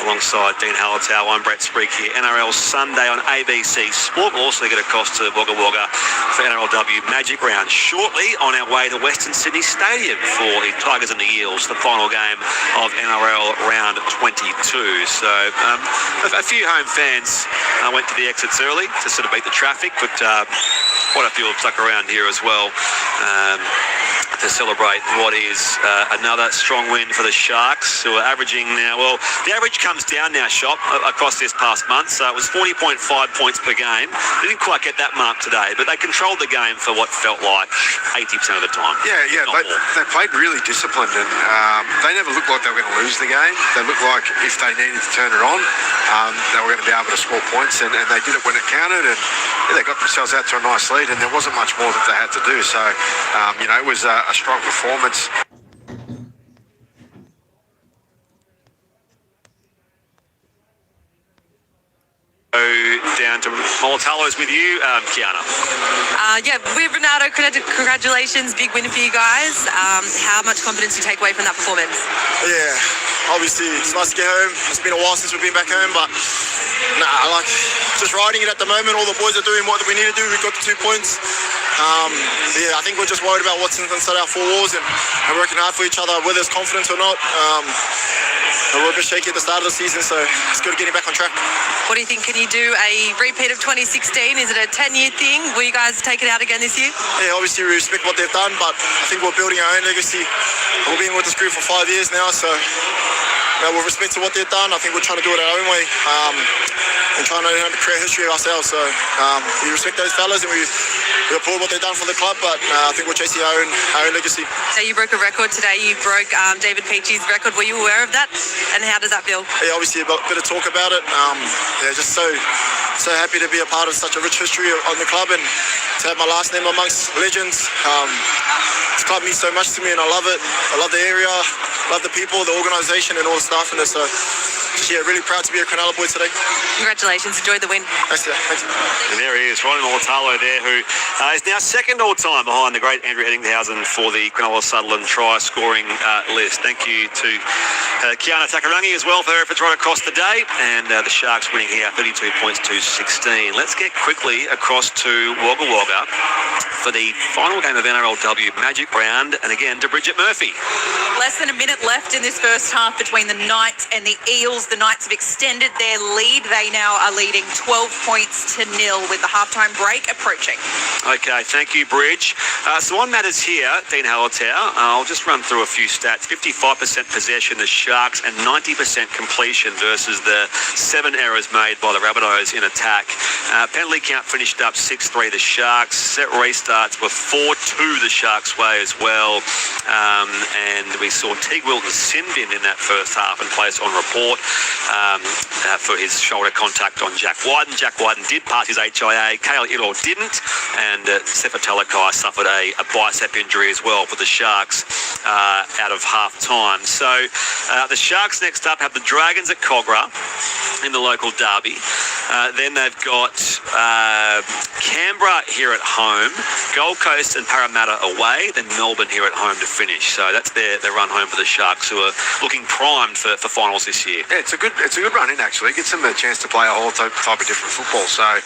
[SPEAKER 1] alongside Dean Hallertau. I'm Brett Spreek here. NRL Sunday on ABC Sport. We'll also get across to Wagga Wagga for NRLW Magic Round shortly, on our way to Western Sydney Stadium for the Tigers and the Eels, the final game of NRL Round 22. So a few home fans went to the exits early to sort of beat the traffic, but quite a few have stuck around here as well to celebrate what is another strong win for the Sharks, who are averaging now, the average comes down now, across this past month, so it was 40.5 points per game. They didn't quite get that mark today, but they controlled the game for what felt like 80% of the time.
[SPEAKER 2] Yeah, they played really disciplined, and they never looked like they were going to lose the game. They looked like if they needed to turn it on, they were going to be able to score points, and they did it when it counted, and they got themselves out to a nice lead, and there wasn't much more that they had to do. So, it was a strong performance.
[SPEAKER 1] Down to Molotalo's with you, Kiana.
[SPEAKER 3] With Ronaldo, congratulations, big win for you guys. How much confidence do you take away from that performance?
[SPEAKER 17] Yeah, obviously it's nice to get home. It's been a while since we've been back home, but I like just riding it at the moment. All the boys are doing what we need to do. We've got the 2 points. I think we're just worried about what's inside our 4 walls and working hard for each other, whether it's confidence or not. We're a bit shaky at the start of the season, so it's good getting back on track.
[SPEAKER 3] What do you think? Can you do a repeat of 2016? Is it a 10-year thing? Will you guys take it out again this year?
[SPEAKER 17] Yeah, obviously we respect what they've done, but I think we're building our own legacy. We've been with this group for 5 years now, so with respect to what they've done, I think we're trying to do it our own way and trying to create history ourselves. So we respect those fellas and we applaud what they've done for the club, but I think we're chasing our own legacy.
[SPEAKER 3] So you broke a record today. You broke David Peachey's record. Were you aware of that? And how does that feel?
[SPEAKER 17] Yeah, obviously a bit of talk about it. Just so happy to be a part of such a rich history on the club and to have my last name amongst legends. This club means so much to me and I love it. I love the area, love the people, the organisation and all the staff in it. So really proud to be a Cronulla boy today.
[SPEAKER 3] Congratulations. Enjoy the win.
[SPEAKER 17] Thanks.
[SPEAKER 1] And there he is, Ronnie Mortalo there, who is now second all-time behind the great Andrew Eddinghausen for the Cronulla-Sutherland try-scoring list. Thank you to Kiana Takarangi as well for her efforts right across the day. And the Sharks winning here, 32 points to 16. Let's get quickly across to Wagga Wagga for the final game of NRLW Magic Round, and again to Bridget Murphy.
[SPEAKER 4] Less than a minute left in this first half between the Knights and the Eels. The Knights have extended their lead. They now are leading 12 points to 0 with the halftime break approaching.
[SPEAKER 1] Okay, thank you, Bridge. So on matters here, Dean Hallertau, I'll just run through a few stats. 55% possession, the Sharks, and 90% completion versus the 7 errors made by the Rabbitohs in attack. Penalty count finished up 6-3 the Sharks. Set restarts were 4-2 the Sharks' way as well. And we saw Teague Wilton sin bin in that first half and placed on report for his shoulder contact on Jack Whiten. Jack Whiten did pass his HIA. Kale Idor didn't. And Sefa Talakai suffered a bicep injury as well for the Sharks out of half time. So the Sharks next up have the Dragons at Cogra in the local derby. Then they've got Canberra here at home, Gold Coast and Parramatta away, then Melbourne here at home to finish. So that's their run home for the Sharks, who are looking primed for finals this year.
[SPEAKER 2] Yeah, it's a good run in actually. It gives them a chance to play a whole type of different football. So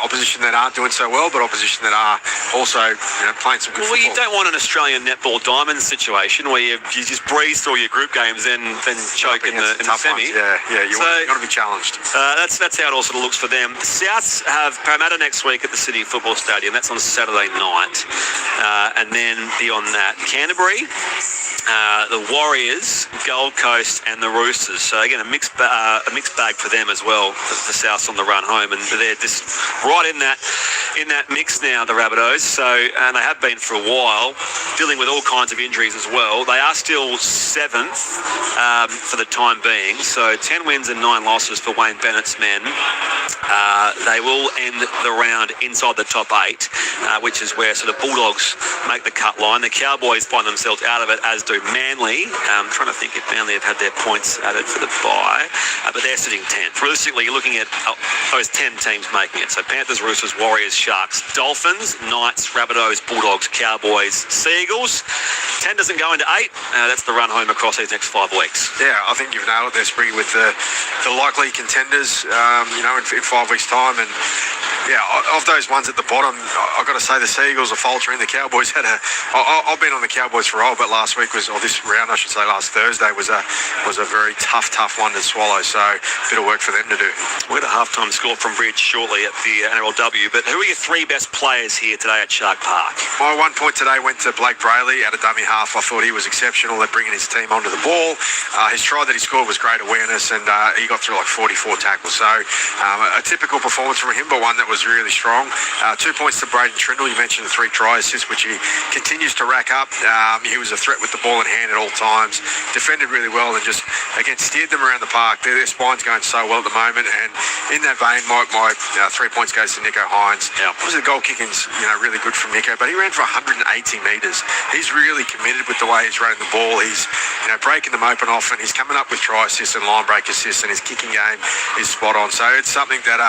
[SPEAKER 2] opposition that aren't doing so well, but opposition that are also playing some good football.
[SPEAKER 1] Well, you don't want an Australian netball diamonds situation where you just breeze through your group games and then choke in the semi.
[SPEAKER 2] Yeah, you want to be challenged.
[SPEAKER 1] That's how it all sort of looks for them. The Souths have Parramatta next week at the City Football Stadium. That's on Saturday night. And then beyond that, Canterbury, the Warriors, Gold Coast and the Roosters. So again, a mixed bag for them as well, the Souths on the run home. And they're just right in that mix now, the Rabbitohs. So, and they have been for a while, dealing with all kinds of injuries as well. They are still 7th for the time being. So 10 wins and 9 losses for Wayne Bennett's men. They will end the round inside the top 8, which is where sort of Bulldogs make the cut line. The Cowboys find themselves out of it, as do Manly. I'm trying to think if Manly have had their points added for the bye, but they're sitting 10th. Realistically, you're looking at those 10 teams making it. So Panthers, Roosters, Warriors, Sharks, Dolphins, Knights, Rabbitohs, Bulldogs, Cowboys, Seagulls. 10 doesn't go into 8. That's the run home across these next 5 weeks.
[SPEAKER 2] Yeah, I think you've nailed it there, Spriggy, with the likely contenders, in 5 weeks' time. And yeah, of those ones at the bottom, I've got to say the Seagulls are faltering. The Cowboys had I've been on the Cowboys for a while, but last week or this round, I should say, last Thursday was a very tough one to swallow. So a bit of work for them to do.
[SPEAKER 1] We'll get a halftime score from Bridge shortly at the NRLW. But who are your 3 best players here today at Shark Park?
[SPEAKER 2] My 1 point today went to Blake Brayley at a dummy half. I thought he was exceptional at bringing his team onto the ball. His try that he scored was great awareness, and he got through like 44 tackles. So a typical performance from him, but one that was really strong. 2 points to Braden Trindle. You mentioned the 3 try assists, which he continues to rack up. He was a threat with the ball in hand at all times. Defended really well and just, again, steered them around the park. Their spine's going so well at the moment. And in that vein, my 3 points goes to Nico Hines.
[SPEAKER 1] Yeah.
[SPEAKER 2] Obviously, the goal kicking's really good from Nico, but he ran for 180 metres. He's really committed with the way he's running the ball. He's breaking them open often. He's coming up with try assists and line break assists, and his kicking game is spot on. So it's something that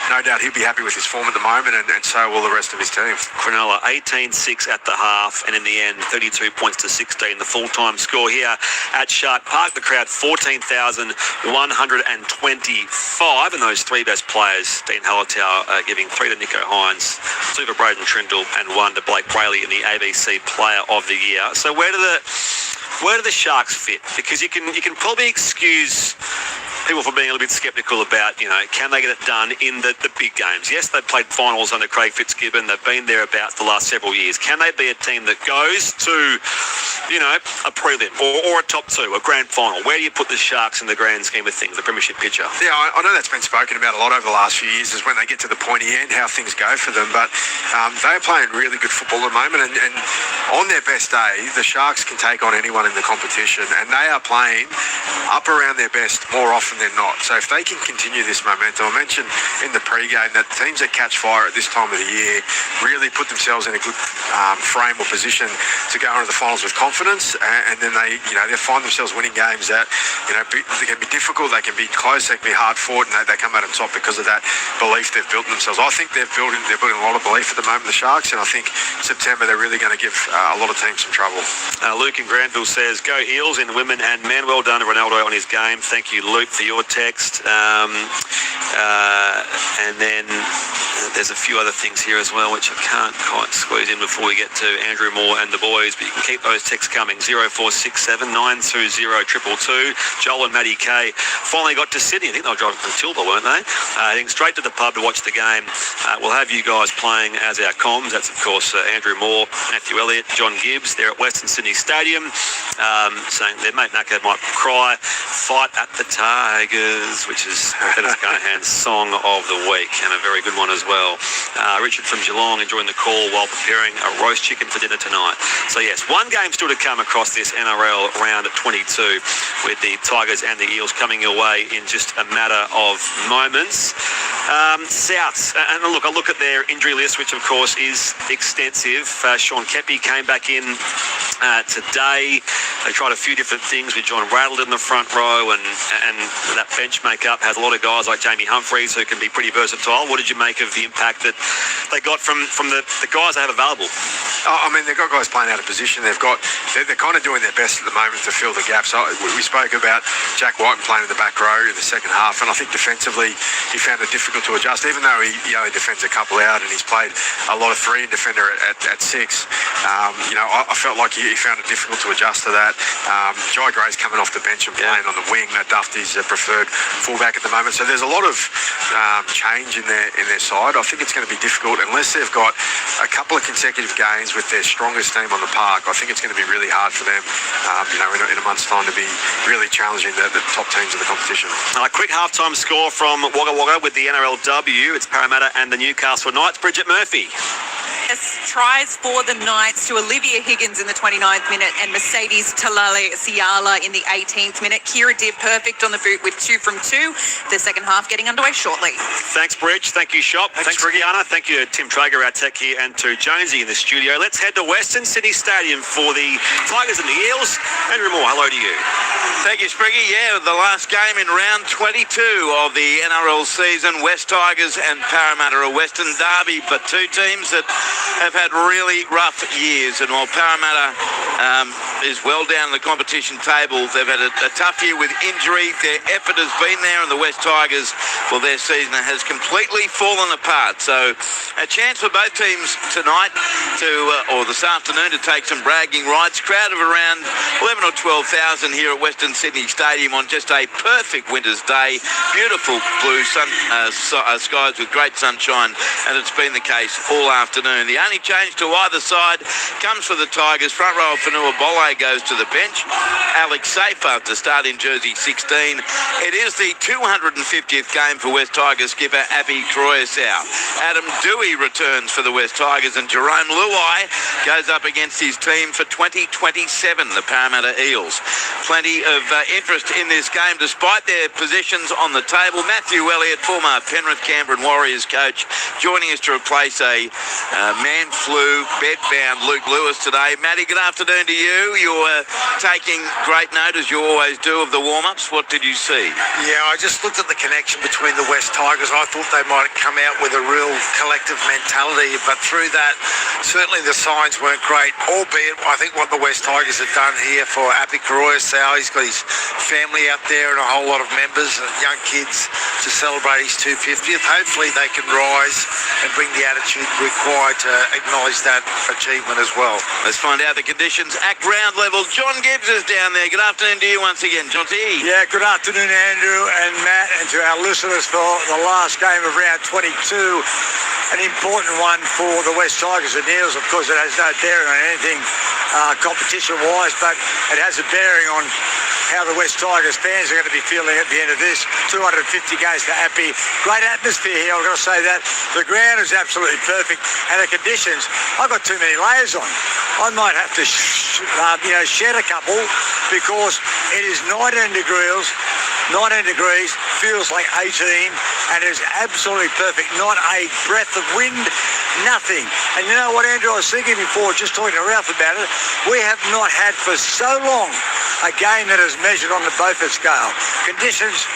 [SPEAKER 2] no doubt he'll be happy with his form at the moment, and so will the rest of his team.
[SPEAKER 1] Cronulla 18-6 at the half, and in the end 32 points to 16. The full-time score here at Shark Park. The crowd 14,125, and those 3 best players, Dean Hallertau giving 3 to Nico Hines, 2 to Braden Trindle, and 1 to Blake Brayley in the ABC Player of the Year. So where do the Sharks fit? Because you can probably excuse people for being a little bit sceptical about, can they get it done in the big games? Yes, they've played finals under Craig Fitzgibbon. They've been thereabouts the last several years. Can they be a team that goes to, a prelim or a top 2, a grand final? Where do you put the Sharks in the grand scheme of things, the premiership picture?
[SPEAKER 2] Yeah, I know that's been spoken about a lot over the last few years, is when they get to the pointy end, how things go for them. But they're playing really good football at the moment, and on their best day, the Sharks can take on anyone in the competition, and they are playing up around their best more often often than not. So if they can continue this momentum, I mentioned in the pre-game that teams that catch fire at this time of the year really put themselves in a good frame or position to go into the finals with confidence, and then they find themselves winning games that they can be difficult, they can be close, they can be hard fought, and they come out on top because of that belief they've built in themselves. I think they're building a lot of belief at the moment, the Sharks, and I think September they're really going to give a lot of teams some trouble.
[SPEAKER 1] Luke in Granville says, "Go Eels in women and men." Well done to Ronaldo on his game. Thank you, Luke, for your text. And then there's a few other things here as well, which I can't quite squeeze in before we get to Andrew Moore and the boys, but you can keep those texts coming. 0467 920 222. Joel and Maddie Kay finally got to Sydney. I think they were driving from Tilba, weren't they? I think straight to the pub to watch the game. We'll have you guys playing as our comms. That's, of course, Andrew Moore, Matthew Elliott, John Gibbs. They're at Western Sydney Stadium, saying their mate Naka might cry. Fight at the Tigers, which is Dennis Carnahan's song of the week, and a very good one as well. Richard from Geelong enjoying the call while preparing a roast chicken for dinner tonight. So yes, one game still to come across this NRL round 22, with the Tigers and the Eels coming your way in just a matter of moments. Souths, and look, I look at their injury list, which of course is extensive. Sean Kepi came back in today. They tried a few different things with John Rattled in the front row, and that bench makeup has a lot of guys like Jamie Humphreys who can be pretty versatile. What did you make of the impact that they got from the guys they have available?
[SPEAKER 2] I mean, they've got guys playing out of position. They're kind of doing their best at the moment to fill the gaps. We spoke about Jack White playing in the back row in the second half, and I think defensively he found it difficult to adjust, even though he only defends a couple out and he's played a lot of three defender at six. I felt like he found it difficult to adjust to that. Jai Gray's coming off the bench and playing on the wing. Dufty's preferred fullback at the moment. So there's a lot of change in their side. I think it's going to be difficult unless they've got a couple of consecutive games with their strongest team on the park. I think it's going to be really hard for them, in a month's time to be really challenging the top teams of the competition.
[SPEAKER 1] A quick halftime score from Wagga Wagga with the NRLW. It's Parramatta and the Newcastle Knights. Bridget Murphy.
[SPEAKER 4] Yes, tries for the Knights to Olivia Higgins in the 29th minute and Mercedes Talale Siala in the 18th minute. Kira did perfect on the boot with 2 from 2. The second half getting underway shortly.
[SPEAKER 1] Thanks, Bridge. Thank you, Shop. Thanks Brigiana. Thank you to Tim Traeger, our tech here, and to Jonesy in the studio. Let's head to Western Sydney Stadium for the Tigers and the Eels. Andrew Moore, hello to you.
[SPEAKER 13] Thank you, Spriggy. Yeah, the last game in round 22 of the NRL season. West Tigers and Parramatta, a Western derby, but two teams that have had really rough years. And while Parramatta is well down the competition table, they've had a tough year with injury. Their effort has been there, and the West Tigers, well, their season has completely fallen apart. So a chance for both teams tonight or this afternoon to take some bragging rights. Crowd of around 11 or 12,000 here at Western Sydney Stadium on just a perfect winter's day. Beautiful blue skies with great sunshine, and it's been the case all afternoon. The only change to either side comes for the Tigers. Front row Fanua Bolle goes to the bench. Alex Safer to start in jersey 16. It is the 250th game for West Tigers skipper Abby Croyasau. Adam Dewey returns for the West Tigers, and Jerome Luai goes up against his team for 2027, the Parramatta Eels. Plenty of interest in this game despite their positions on the table. Matthew Elliott, former Penrith, Canberra and Warriors coach, joining us to replace a man flu, bed-bound Luke Lewis today. Matty, good afternoon to you. You're taking great note, as you always do, of the warm-ups. What did you see?
[SPEAKER 14] Yeah, I just looked at the connection between the West Tigers. I thought they might come out with a real collective mentality, but through that, certainly the signs weren't great, albeit I think what the West Tigers have done here for Abby Croyasau, he's got his family out there and a whole lot of members and young kids to celebrate his 250th. Hopefully they can rise and bring the attitude required to acknowledge that achievement as well.
[SPEAKER 13] Let's find out the conditions at ground level. John Gibbs is down there. Good afternoon to you once again, John T.
[SPEAKER 14] Yeah, good afternoon, Andrew and Matt, and to our listeners for the last game of round 22. An important one for the West Tigers and Eels. Of course, it has no bearing on anything competition-wise, but it has a bearing on how the West Tigers fans are going to be feeling at the end of this. 250 games for Happy. Great atmosphere here, I've got to say that. The ground is absolutely perfect, and the conditions, I've got too many layers on. I might have to shed a couple because it is 19 degrees 19 degrees, feels like 18, and is absolutely perfect. Not a breath of wind, nothing. And you know what, Andrew, I was thinking before, just talking to Ralph about it, we have not had for so long a game that is measured on the Beaufort scale. Conditions,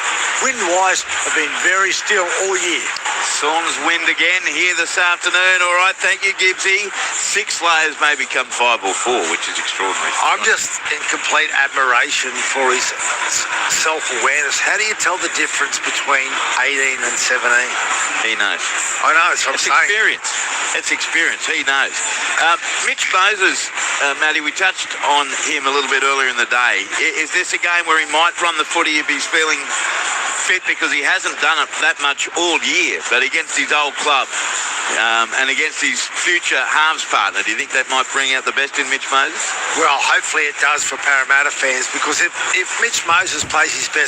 [SPEAKER 14] wind-wise, have been very still all year.
[SPEAKER 13] Storms wind again here this afternoon. All right, thank you, Gibbsy. 6 layers may become 5 or 4, which is extraordinary.
[SPEAKER 2] I'm just in complete admiration for his self-awareness. How do you tell the difference between 18 and 17?
[SPEAKER 13] He knows.
[SPEAKER 2] I know, it's what I'm saying.
[SPEAKER 13] Experience. It's experience. He knows. Mitch Moses, Matty, we touched on him a little bit earlier in the day. Is this a game where he might run the footy if he's feeling fit, because he hasn't done it that much all year, but against his old club and against his future halves partner, do you think that might bring out the best in Mitch Moses?
[SPEAKER 2] Well, hopefully it does for Parramatta fans, because if Mitch Moses plays his best